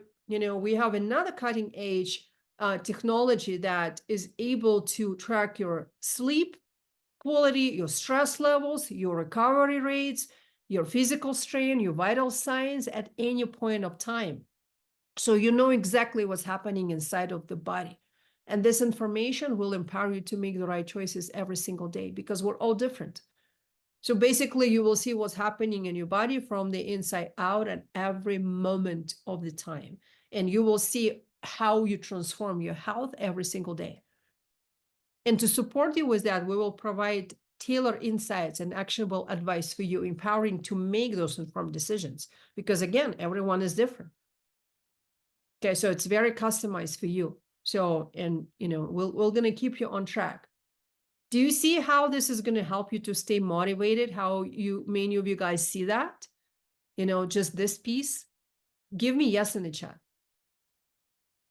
have another cutting edge technology that is able to track your sleep quality, your stress levels, your recovery rates, your physical strain, your vital signs at any point of time. So you know exactly what's happening inside of the body. And this information will empower you to make the right choices every single day, because we're all different. So basically you will see what's happening in your body from the inside out at every moment of the time. And you will see how you transform your health every single day. And to support you with that, we will provide tailored insights and actionable advice for you, empowering to make those informed decisions. Because again, everyone is different. Okay, so it's very customized for you. So, and we're going to keep you on track. Do you see how this is going to help you to stay motivated? How many of you guys see that? Just this piece? Give me yes in the chat.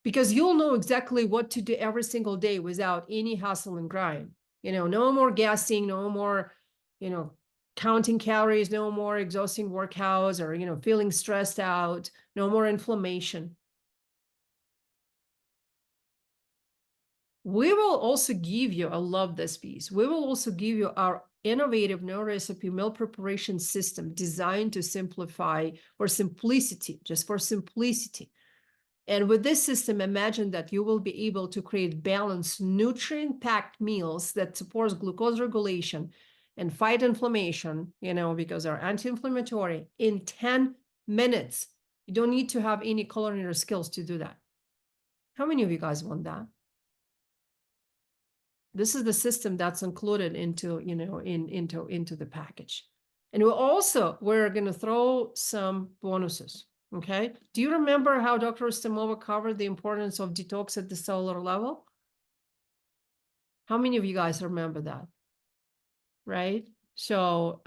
Because you'll know exactly what to do every single day without any hustle and grind. No more guessing, no more, counting calories, no more exhausting workouts or, feeling stressed out, no more inflammation. We will also give you, I love this piece, we will also give you our innovative no recipe meal preparation system designed to simplify for simplicity, just for simplicity. And with this system, imagine that you will be able to create balanced, nutrient-packed meals that supports glucose regulation and fight inflammation, because they're anti-inflammatory in 10 minutes. You don't need to have any culinary skills to do that. How many of you guys want that? This is the system that's included into the package. And we're going to throw some bonuses. Okay. Do you remember how Dr. Ustamova covered the importance of detox at the cellular level? How many of you guys remember that? Right. So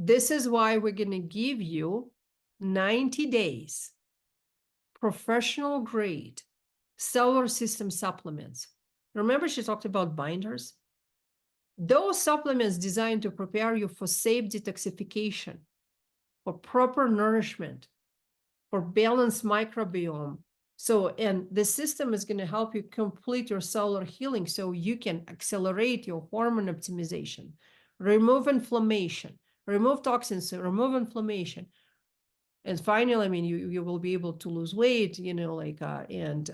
This is why we're going to give you 90 days professional grade cellular system supplements. Remember, she talked about binders? Those supplements designed to prepare you for safe detoxification, for proper nourishment, for balanced microbiome. So, and the system is going to help you complete your cellular healing so you can accelerate your hormone optimization, remove inflammation, remove toxins, remove inflammation. And finally, I mean, you will be able to lose weight, you know, like, and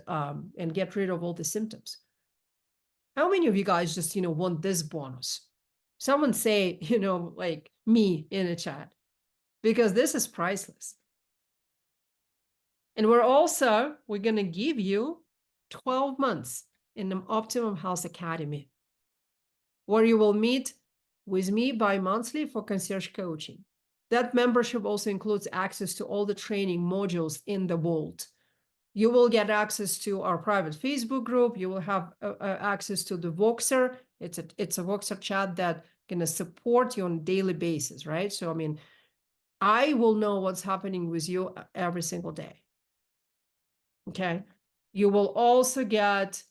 get rid of all the symptoms. How many of you guys just, you know, want this bonus? Someone say, you know, like me in the chat, because this is priceless. And we're going to give you 12 months in the Optimum Health Academy, where you will meet with me bi-monthly for concierge coaching. That membership also includes access to all the training modules in the Vault. You will get access to our private Facebook group. You will have access to the Voxer. It's a Voxer chat that going to support you on a daily basis, right? So, I mean, I will know what's happening with you every single day. Okay. You will also get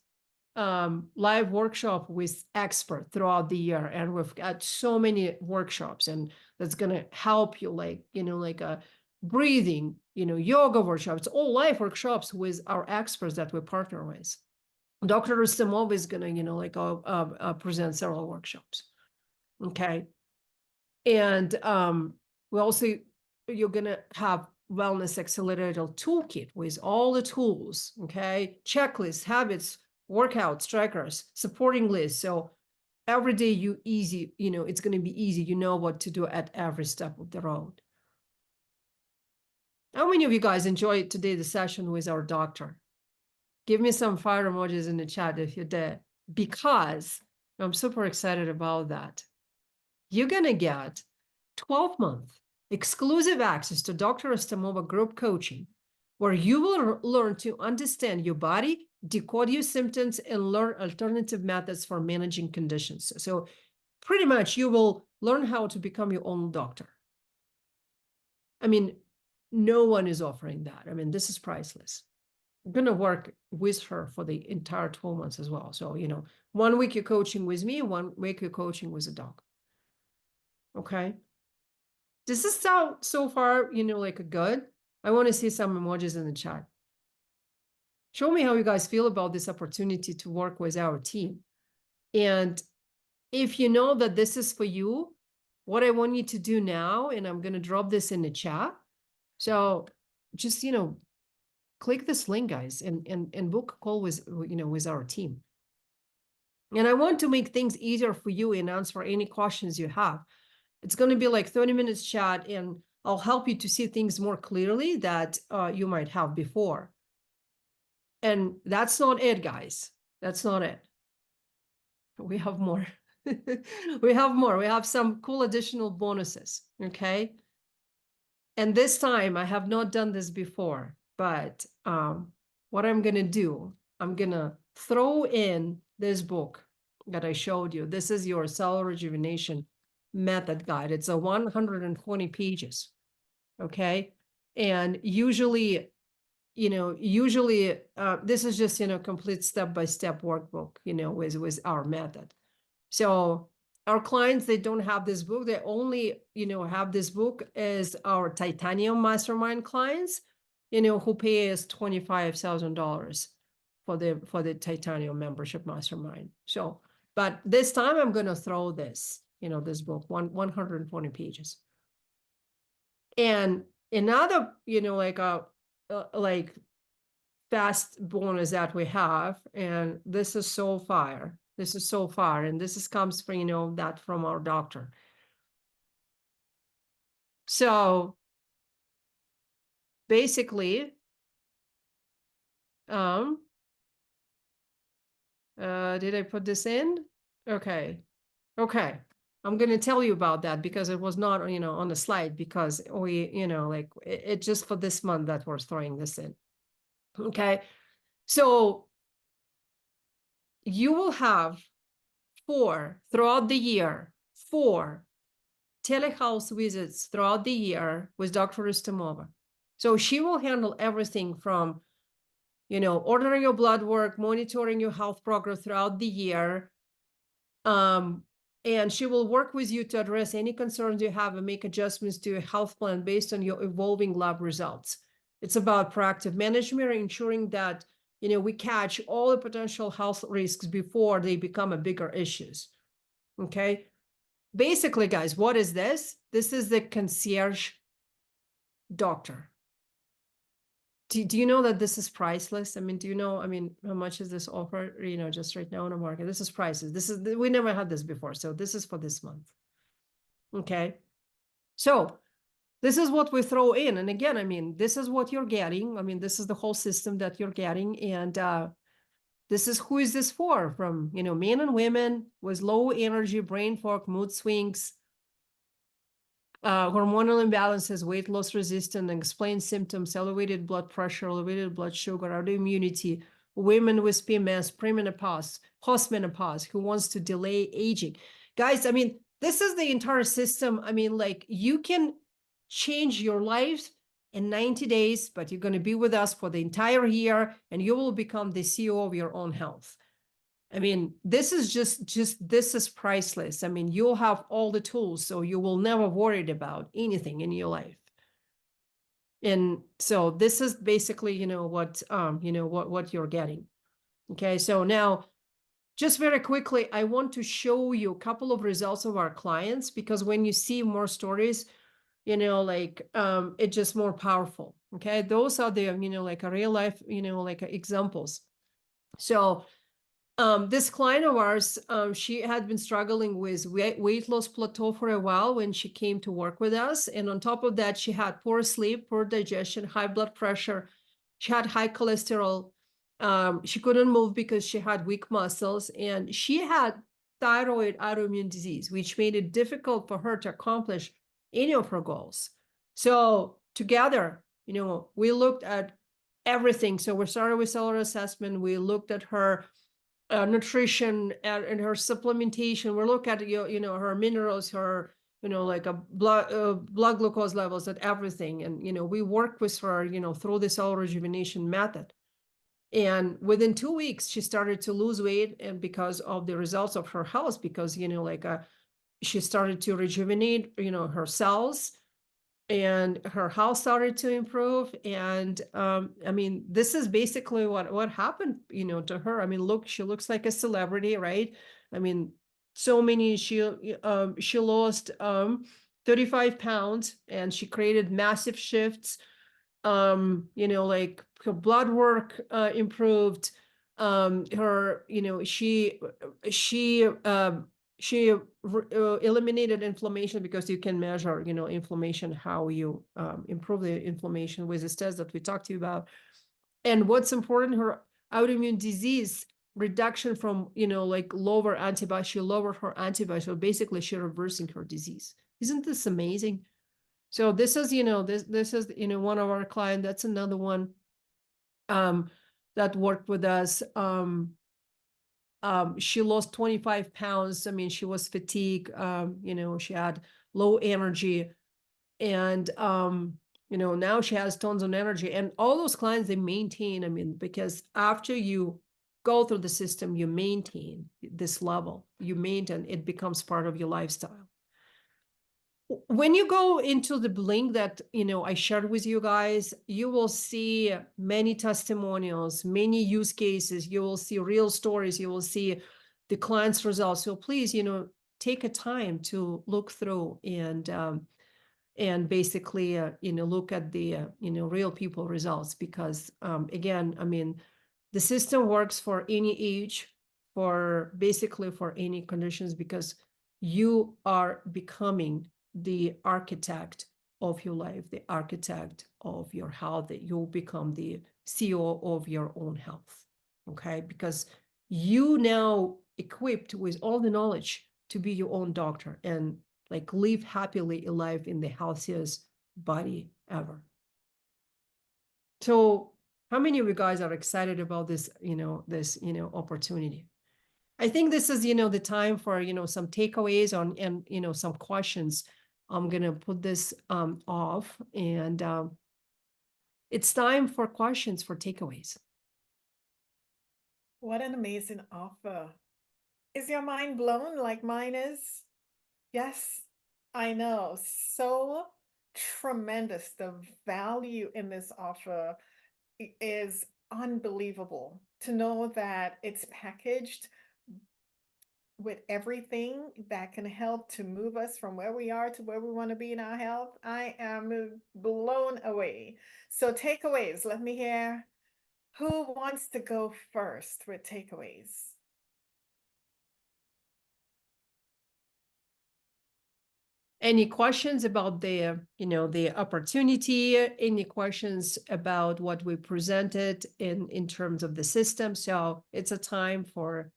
live workshop with expert throughout the year. And we've got so many workshops, and that's going to help you, like, you know, like a breathing, you know, yoga workshops, all live workshops with our experts that we partner with. Dr. Rustamov is going to, you know, like present several workshops. Okay. And we also, you're going to have Wellness Accelerator Toolkit with all the tools, okay? Checklists, habits, workouts, trackers, supporting lists. So every day you easy, you know, it's going to be easy. You know what to do at every step of the road. How many of you guys enjoyed today the session with our doctor? Give me some fire emojis in the chat if you did, because I'm super excited about that. You're going to get 12-month exclusive access to Dr. Estamova group coaching, where you will learn to understand your body, decode your symptoms, and learn alternative methods for managing conditions. So pretty much you will learn how to become your own doctor. I mean, no one is offering that. I mean, this is priceless. I'm going to work with her for the entire 12 months as well. So, you know, 1 week you're coaching with me, 1 week you're coaching with a doc. Okay. Does this sound so far, you know, like a good? I want to see some emojis in the chat. Show me how you guys feel about this opportunity to work with our team. And if you know that this is for you, what I want you to do now, and I'm going to drop this in the chat. So just, you know, click this link, guys, and book a call with, you know, with our team. And I want to make things easier for you and answer any questions you have. It's going to be like 30 minutes chat, and I'll help you to see things more clearly that you might have before. And that's not it, guys. That's not it. We have more. We have more. We have some cool additional bonuses. Okay. And this time I have not done this before, but what I'm going to do, I'm going to throw in this book that I showed you. This is your cell rejuvenation method guide. It's a 120 pages. Okay. And usually, you know, this is just, you know, complete step-by-step workbook, you know, with our method. So our clients, they don't have this book. They only, you know, have this book as our Titanium Mastermind clients, you know, who pay us $25,000 for the Titanium membership mastermind. So, but this time I'm going to throw this, you know, this book, 120 pages. And another, you know, like fast bonus that we have, and this is so far. This is so far, and this comes from, you know, that from our doctor. So basically, did I put this in? Okay. Okay. I'm going to tell you about that because it was not, you know, on the slide, because we, you know, like it just for this month that we're throwing this in. Okay. So you will have 4 throughout the year, 4 telehealth visits throughout the year with Dr. Rustamova. So she will handle everything from, ordering your blood work, monitoring your health progress throughout the year. And she will work with you to address any concerns you have and make adjustments to your health plan based on your evolving lab results. It's about proactive management, ensuring that, we catch all the potential health risks before they become a bigger issues. Okay. Basically, guys, what is this? This is the concierge doctor. Do you know that this is priceless? I mean, do you know, how much is this offer, just right now on the market? This is priceless. We never had this before. So this is for this month. Okay. So this is what we throw in. And again, this is what you're getting. This is the whole system that you're getting. And this is who is this for? From, men and women with low energy, brain fog, mood swings, hormonal imbalances, weight loss resistance, unexplained symptoms, elevated blood pressure, elevated blood sugar, autoimmunity, women with PMS, premenopause, postmenopause, who wants to delay aging. Guys, this is the entire system. You can change your life in 90 days, but you're going to be with us for the entire year and you will become the CEO of your own health. This is this is priceless. You'll have all the tools, so you will never worried about anything in your life. And so this is basically, what you're getting. Okay. So now just very quickly, I want to show you a couple of results of our clients, because when you see more stories, it's just more powerful. Okay. Those are the, a real life, examples. So this client of ours, she had been struggling with weight loss plateau for a while when she came to work with us. And on top of that, she had poor sleep, poor digestion, high blood pressure. She had high cholesterol. She couldn't move because she had weak muscles. And she had thyroid autoimmune disease, which made it difficult for her to accomplish any of her goals. So together, we looked at everything. So we started with cellular assessment. We looked at her nutrition and her supplementation. We look at her minerals, her blood glucose levels, and everything. And we work with her through the cell rejuvenation method. And within 2 weeks, she started to lose weight, and because of the results of her health, because she started to rejuvenate her cells, and her health started to improve. And this is basically what happened to her. Look, she looks like a celebrity, right? So many, she lost 35 pounds, and she created massive shifts. Her blood work improved. Her she eliminated inflammation, because you can measure inflammation, how you improve the inflammation with this test that we talked to you about. And what's important, her autoimmune disease reduction from lower antibodies. She lowered her antibodies, so basically she reversing her disease. Isn't this amazing? So this is this is one of our clients. That's another one that worked with us. She lost 25 pounds. She was fatigued. She had low energy, and now she has tons of energy. And all those clients, they maintain. Because after you go through the system, you maintain this level. You maintain, it becomes part of your lifestyle. When you go into the link that I shared with you guys, you will see many testimonials, many use cases. You will see real stories. You will see the client's results. So please, take a time to look through and basically look at the real people results, because again, the system works for any age, for basically for any conditions, because you are becoming the architect of your life, the architect of your health, that you'll become the CEO of your own health. Okay. Because you now equipped with all the knowledge to be your own doctor and live happily alive in the healthiest body ever. So how many of you guys are excited about this, this opportunity? I think this is, the time for, some takeaways on, and, some questions I'm going to put this off, and it's time for questions, for takeaways. What an amazing offer. Is your mind blown like mine is? Yes, I know. So tremendous. The value in this offer is unbelievable. To know that it's packaged with everything that can help to move us from where we are to where we want to be in our health, I am blown away. So takeaways, let me hear. Who wants to go first with takeaways? Any questions about the, the opportunity? Any questions about what we presented in terms of the system? So it's a time for,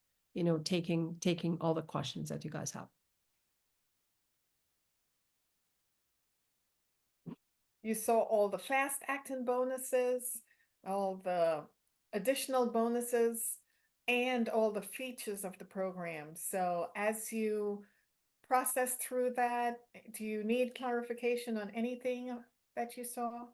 taking all the questions that you guys have. You saw all the fast acting bonuses, all the additional bonuses, and all the features of the program. So as you process through that, do you need clarification on anything that you saw?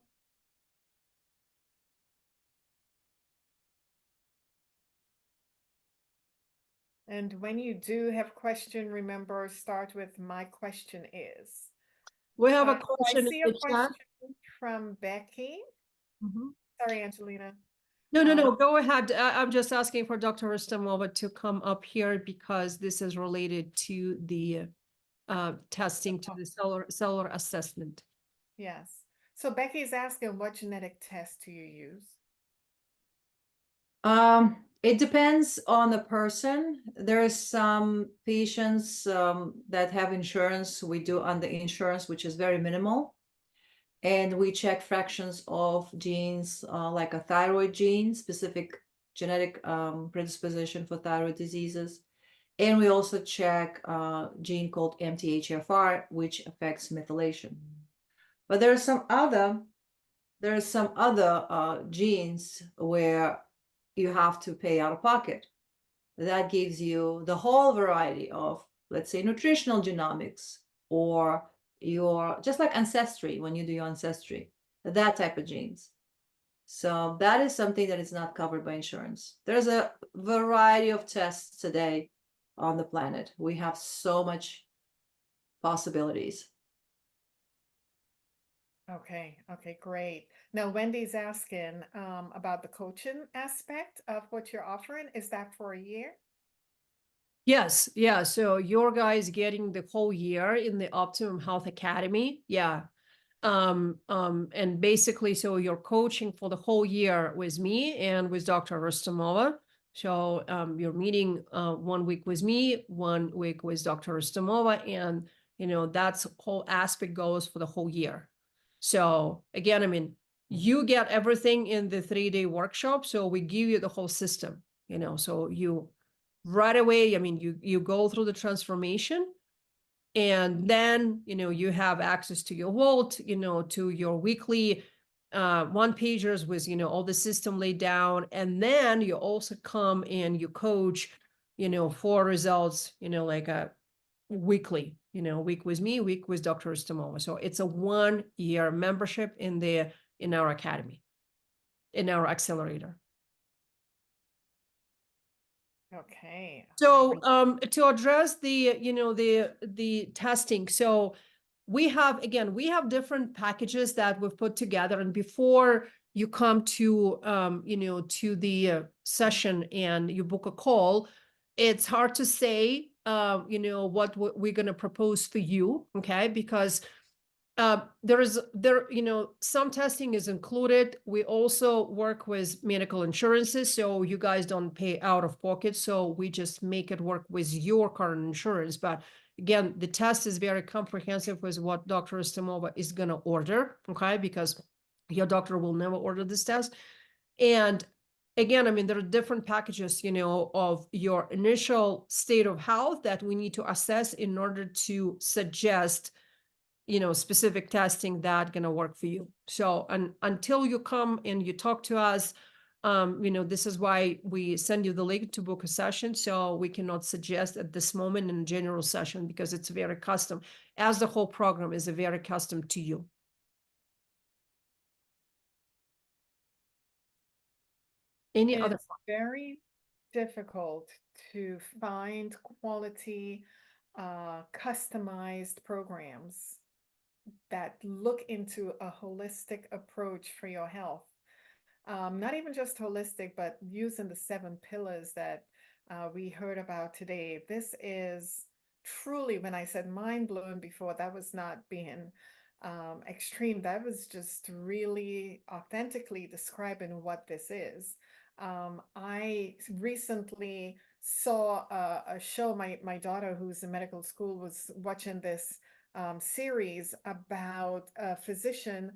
And when you do have question, remember, start with "my question is." We have a So I question in see the a chat. question from Becky. Mhm. Sorry, Angelina. No, go ahead. I'm just asking for Dr. Rustamova to come up here because this is related to the testing, to the cellular assessment. Yes. So Becky's asking, what genetic test do you use? It depends on the person. There are some patients that have insurance. We do under insurance, which is very minimal. And we check fractions of genes, like a thyroid gene, specific genetic predisposition for thyroid diseases. And we also check a gene called MTHFR, which affects methylation. But there are some other genes where you have to pay out of pocket. That gives you the whole variety of, let's say, nutritional genomics, or your, just like ancestry, when you do your ancestry, that type of genes. So that is something that is not covered by insurance. There's a variety of tests today on the planet. We have so much possibilities. Okay, great. Now Wendy's asking about the coaching aspect of what you're offering. Is that for a year? Yes, yeah. So your guys getting the whole year in the Optimum Health Academy. Yeah. And basically, so you're coaching for the whole year with me and with Dr. Rustamova. So you're meeting 1 week with me, 1 week with Dr. Rustamova, and that's whole aspect goes for the whole year. So again, I mean, you get everything in the 3-day workshop. So we give you the whole system, so you right away, I mean, you go through the transformation, and then you have access to your vault, to your weekly one pagers with all the system laid down, and then you also come and you coach for results, like a weekly, week with me, week with Dr. Ustamova. So it's a 1-year membership in our academy, in our accelerator. Okay. So to address the the testing, so we have different packages that we've put together, and before you come to to the session and you book a call, it's hard to say what we're going to propose for you, okay, because some testing is included. We also work with medical insurances, so you guys don't pay out of pocket. So we just make it work with your current insurance. But again, the test is very comprehensive with what Dr. Istamova is going to order, okay? Because your doctor will never order this test. And again, I mean, there are different packages, of your initial state of health that we need to assess in order to suggest specific testing that gonna work for you. So until you come and you talk to us, This is why we send you the link to book a session. So we cannot suggest at this moment in a general session because it's very custom, as the whole program is a very custom to you. Any other? It's very difficult to find quality, customized programs that look into a holistic approach for your health. Not even just holistic, but using the 7 pillars that we heard about today. This is truly, when I said mind blowing before, that was not being extreme. That was just really authentically describing what this is. I recently saw a show. My daughter, who's in medical school, was watching this series about a physician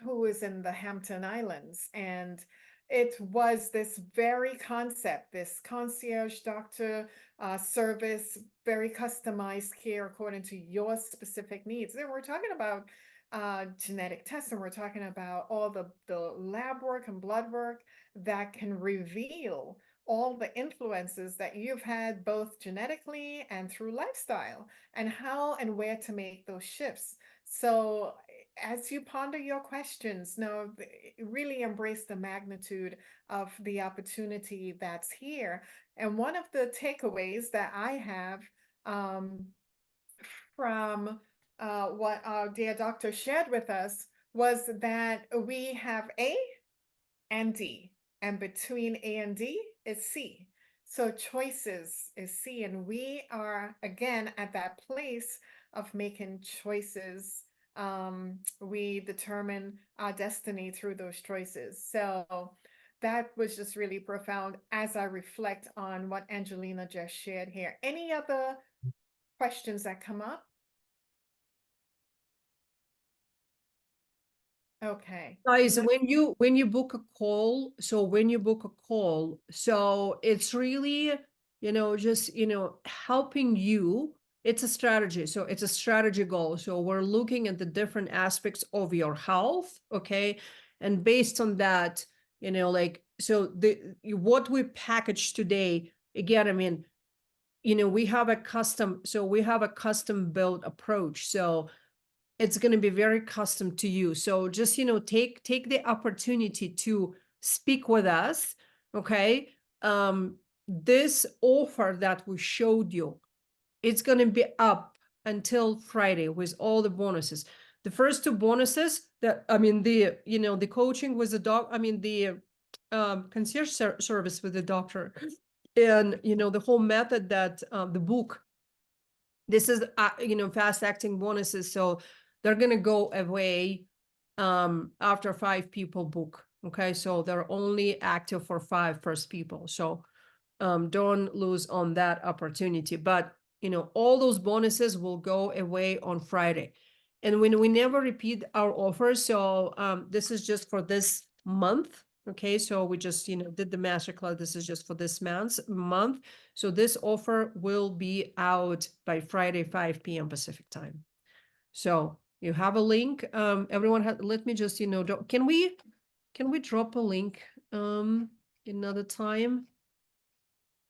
who is in the Hampton Islands. And it was this very concept, this concierge doctor service, very customized care according to your specific needs. And we're talking about genetic testing. We're talking about all the lab work and blood work that can reveal all the influences that you've had both genetically and through lifestyle, and how and where to make those shifts. So as you ponder your questions, know, really embrace the magnitude of the opportunity that's here. And one of the takeaways that I have from what our dear doctor shared with us was that we have A and D, and between A and D is C. So choices is C, and we are again at that place of making choices. We determine our destiny through those choices. So that was just really profound as I reflect on what Angelina just shared here. Any other questions that come up? Okay. Guys, No- when you book a call, so it's really, just, helping you. It's a strategy. So it's a strategy goal. So we're looking at the different aspects of your health, okay? And based on that, so what we package today, again, I mean, we have a custom built approach. So it's going to be very custom to you. So just, take the opportunity to speak with us. Okay. This offer that we showed you, it's going to be up until Friday with all the bonuses. The first 2 bonuses the coaching with the the concierge service with the doctor, and, the whole method that the book, this is, fast acting bonuses. So they're going to go away after 5 people book. Okay. So they're only active for 5 first people. So don't lose on that opportunity. But, all those bonuses will go away on Friday. And when we never repeat our offers, so this is just for this month. Okay, so we just, did the masterclass. This is just for this month. So this offer will be out by Friday, 5 p.m. Pacific time. So you have a link. Everyone let me just, can we drop a link another time?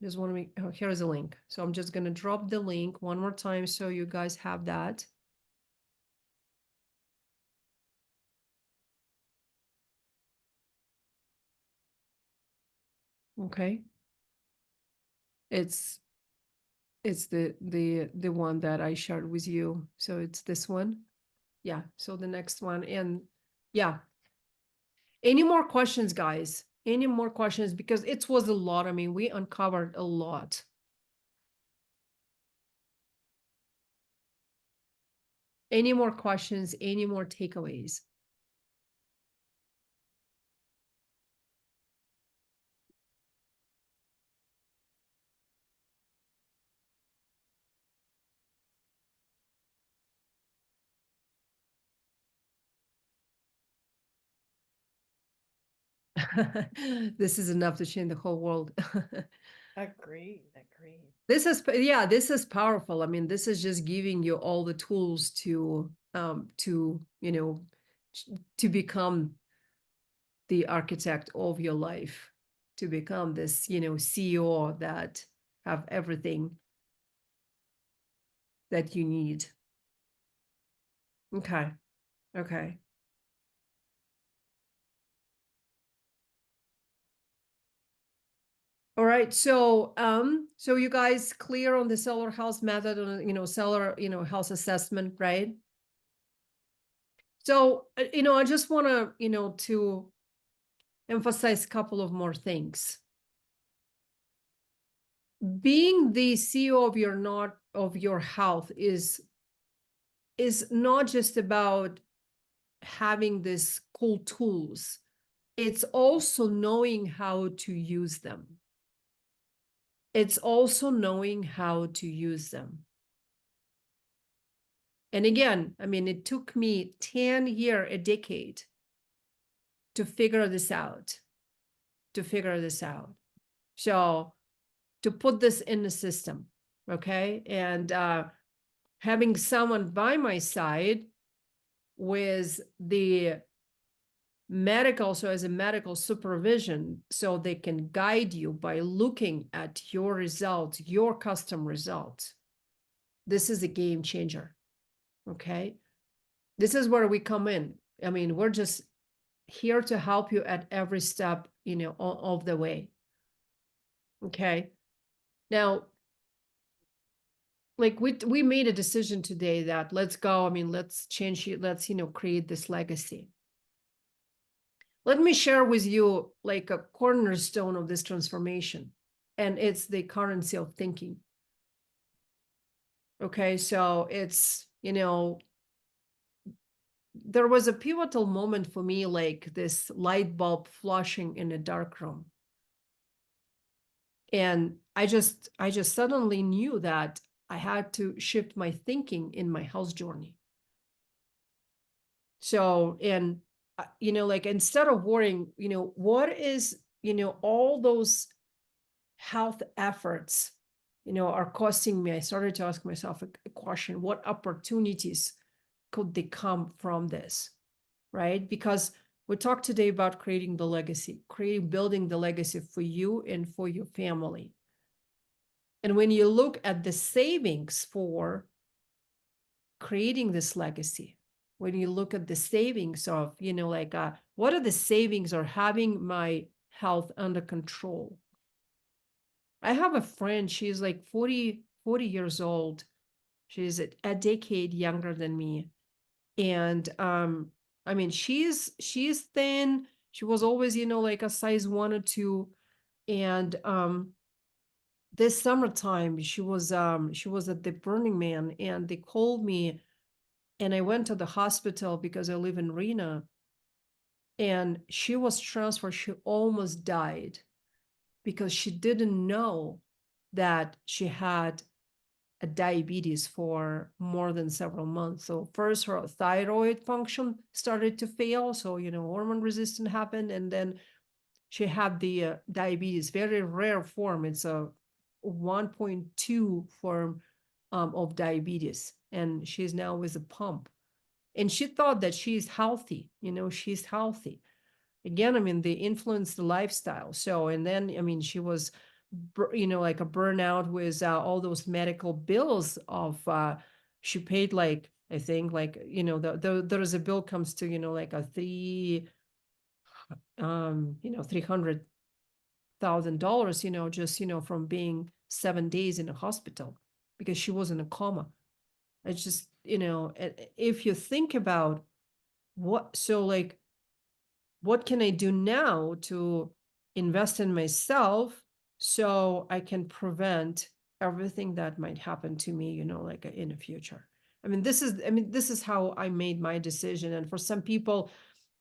Just want to make, here's a link. So I'm just going to drop the link one more time so you guys have that. Okay. It's the one that I shared with you. So it's this one. Yeah. So the next one. And yeah. Any more questions, guys? Any more questions? Because it was a lot. I mean, we uncovered a lot. Any more questions? Any more takeaways? This is enough to change the whole world. Agreed. This is powerful. I mean, this is just giving you all the tools to to become the architect of your life to become this, CEO that have everything that you need. Okay. Okay. All right. So, so you guys clear on the seller house method, on, seller, house assessment, right? So, I just want to, to emphasize a couple of more things. Being the CEO of your health is not just about having these cool tools. It's also knowing how to use them. It's also knowing how to use them. And again, I mean, it took me 10 years, a decade to figure this out, So to put this in the system, okay? And having someone by my side with the medical, so as a medical supervision, so they can guide you by looking at your results, your custom results. This is a game changer, okay? This is where we come in. I mean, we're just here to help you at every step, of the way. Okay. Now, like we made a decision today that let's go. I mean, let's change it. Let's, create this legacy. Let me share with you like a cornerstone of this transformation, and it's the currency of thinking. Okay. So it's, there was a pivotal moment for me, like this light bulb flashing in a dark room. And I just suddenly knew that I had to shift my thinking in my health journey. So, and, like instead of worrying, what is, all those health efforts, are costing me, I started to ask myself a question: what opportunities could they come from this? Right? Because we talked today about creating the legacy, building the legacy for you and for your family. And when you look at the savings for creating this legacy, when you look at the savings of, what are the savings of having my health under control? I have a friend, she's like 40 years old. She's a decade younger than me. And I mean, she's thin. She was always, like a size 1 or 2. And this summertime, she was at the Burning Man, and they called me, and I went to the hospital because I live in Reno, and she was transferred. She almost died because she didn't know that she had a diabetes for more than several months. So first her thyroid function started to fail. So, hormone resistance happened. And then she had the diabetes, very rare form. It's a 1.2 form of diabetes. And she's now with a pump. And she thought that she's healthy, she's healthy. Again, I mean, they influence the lifestyle. So, and then, I mean, she was, like a burnout with all those medical bills of, she paid like, I think like, there's a bill comes to, like a $300,000, just, from being 7 days in a hospital because she was in a coma. It's just, if you think about what can I do now to invest in myself so I can prevent everything that might happen to me, like in the future. I mean, this is how I made my decision. And for some people,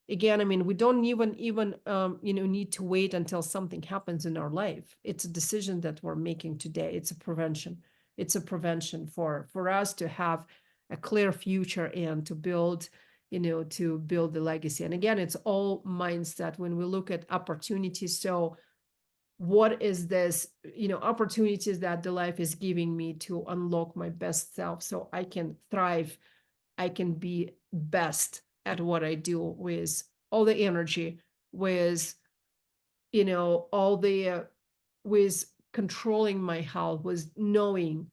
again, I mean, we don't even need to wait until something happens in our life. It's a decision that we're making today. It's a prevention. It's a prevention for us to have a clear future and to build the legacy. And again, it's all mindset when we look at opportunities. So what is this, opportunities that the life is giving me to unlock my best self so I can thrive, I can be best at what I do with all the energy, with, all the, with controlling my health, was knowing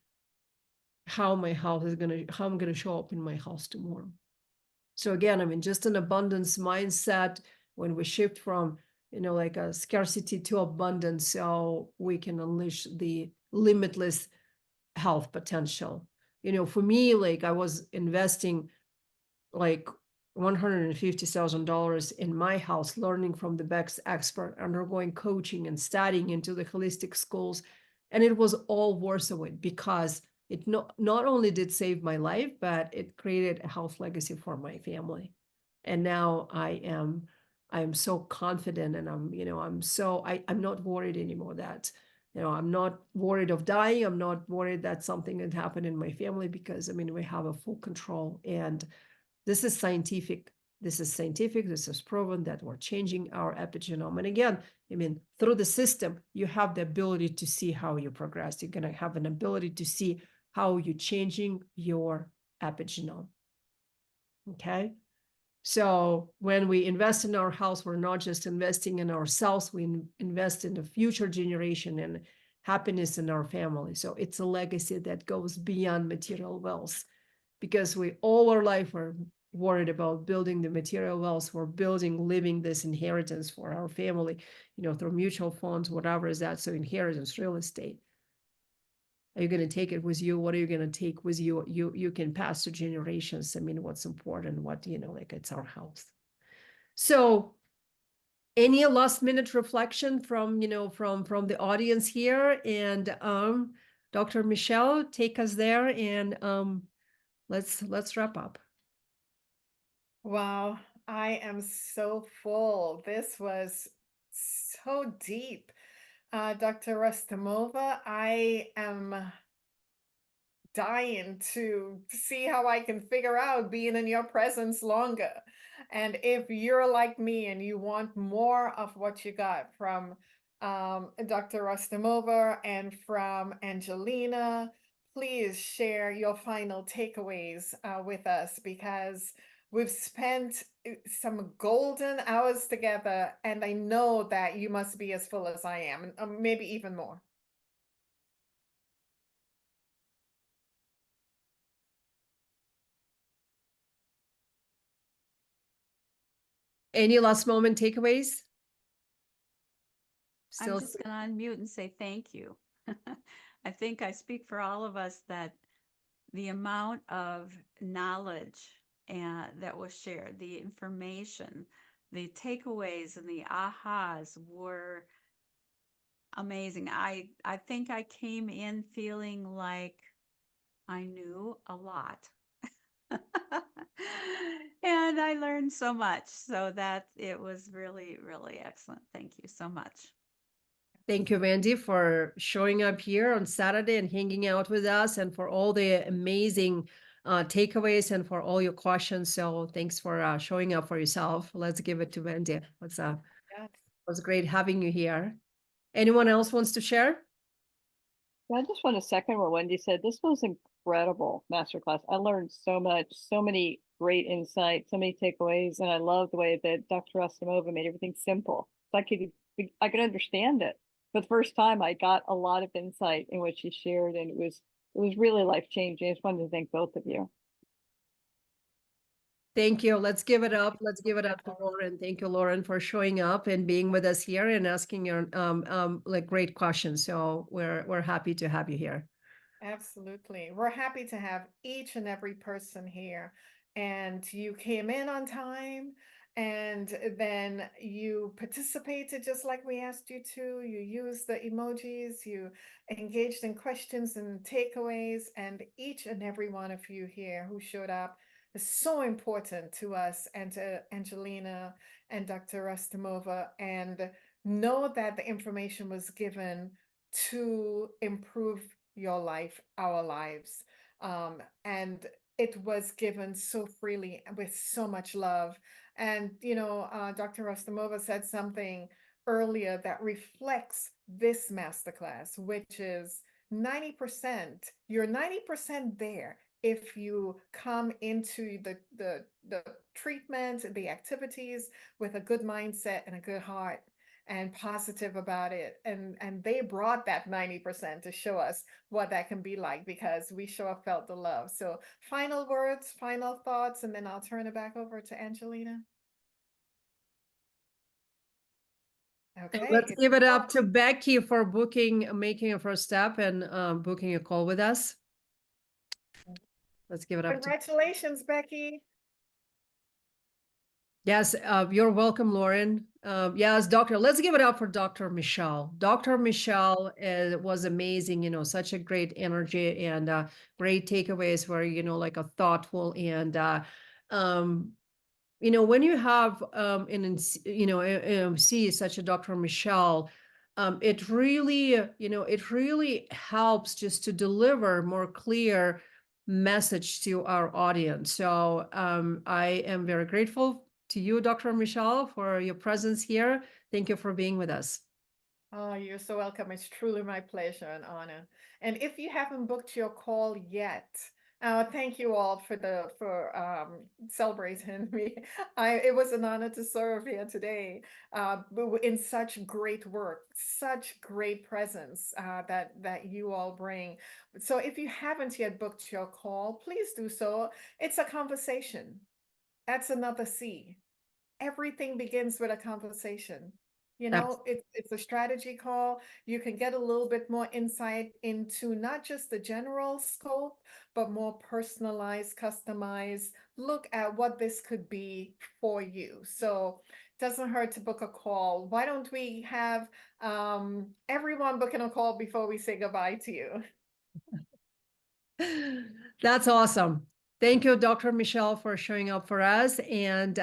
how I'm gonna show up in my house tomorrow. So again, I mean, just an abundance mindset, when we shift from, like a scarcity to abundance, so we can unleash the limitless health potential. For me, like I was investing like $150,000 in my house, learning from the best expert, undergoing coaching and studying into the holistic schools. And it was all worth it, because it not only did save my life, but it created a health legacy for my family. And now I am so confident, and I'm not worried anymore that, I'm not worried of dying. I'm not worried that something had happened in my family, because I mean, we have a full control. And this is scientific. This is proven that we're changing our epigenome. And again, I mean, through the system, you have the ability to see how you progress. You're going to have an ability to see how you're changing your epigenome. Okay. So when we invest in our health, we're not just investing in ourselves, we invest in the future generation and happiness in our family. So it's a legacy that goes beyond material wealth, because we all our life were worried about building the material wealth. We're living this inheritance for our family, through mutual funds, whatever is that. So inheritance, real estate. Are you going to take it with you? What are you going to take with you? You can pass to generations. I mean, what's important, like it's our house. So any last minute reflection from, from the audience here? And Dr. Michelle, take us there, and let's wrap up. Wow, I am so full. This was so deep. Dr. Rastamova, I am dying to see how I can figure out being in your presence longer. And if you're like me and you want more of what you got from Dr. Rastamova and from Angelina, please share your final takeaways with us, because we've spent some golden hours together, and I know that you must be as full as I am, and maybe even more. Any last moment takeaways? I'm just going to unmute and say thank you. I think I speak for all of us that the amount of knowledge that was shared, the information, the takeaways, and the ahas were amazing. I think I came in feeling like I knew a lot. And I learned so much, so that it was really, really excellent. Thank you so much. Thank you, Randy, for showing up here on Saturday and hanging out with us, and for all the amazing takeaways, and for all your questions. So thanks for showing up for yourself. Let's give it to Randy. What's up? Yes. It was great having you here. Anyone else wants to share? I just want to second what Wendy said. This was incredible masterclass. I learned so much, so many great insights, so many takeaways, and I love the way that Dr. Rastamova made everything simple. I could understand it. For the first time, I got a lot of insight in what she shared, and it was really life changing. I just wanted to thank both of you. Thank you. Let's give it up. Let's give it up to Lauren. Thank you, Lauren, for showing up and being with us here and asking your like great questions. So we're happy to have you here. Absolutely. We're happy to have each and every person here. And you came in on time, and then you participated just like we asked you to. You used the emojis, you engaged in questions and takeaways, and each and every one of you here who showed up is so important to us and to Angelina and Dr. Rastamova. And know that the information was given to improve your life, our lives. And it was given so freely with so much love. And, Dr. Rostamova said something earlier that reflects this masterclass, which is 90%. You're 90% there. if you come into the treatment, the activities with a good mindset and a good heart and positive about it. And they brought that 90% to show us what that can be like, because we sure felt the love. So final words, final thoughts, and then I'll turn it back over to Angelina. And Okay. let's give it up to Becky for making a first step and booking a call with us. Let's give it up to. Congratulations, Becky. Yes, you're welcome, Lauren. Yes, doctor, let's give it up for Dr. Michelle. Dr. Michelle was amazing, you know, such a great energy and great takeaways, were, you know, like a thoughtful and, you know, when you have, you know, see such a Dr. Michelle, it really, you know, it really helps just to deliver more clear message to our audience. So I am very grateful to you, Dr. Michelle, for your presence here. Thank you for being with us. Oh, you're so welcome. It's truly my pleasure and honor. And if you haven't booked your call yet, thank you all for celebrating me. It was an honor to serve here today, in such great work, such great presence that you all bring. So if you haven't yet booked your call, please do so. It's a conversation. That's another C. Everything begins with a conversation. You know, it's a strategy call. You can get a little bit more insight into not just the general scope, but more personalized, customized look at what this could be for you. So it doesn't hurt to book a call. Why don't we have everyone booking a call before we say goodbye to you? That's awesome. Thank you, Dr. Michelle, for showing up for us. And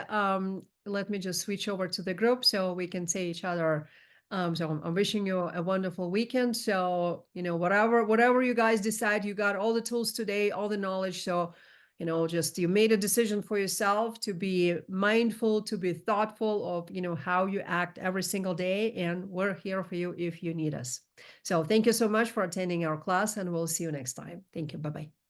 let me just switch over to the group so we can say each other. So I'm wishing you a wonderful weekend. So, you know, whatever you guys decide, you got all the tools today, all the knowledge. So, you know, just you made a decision for yourself to be mindful, to be thoughtful of, you know, how you act every single day. And we're here for you if you need us. So thank you so much for attending our class, and we'll see you next time. Thank you. Bye-bye.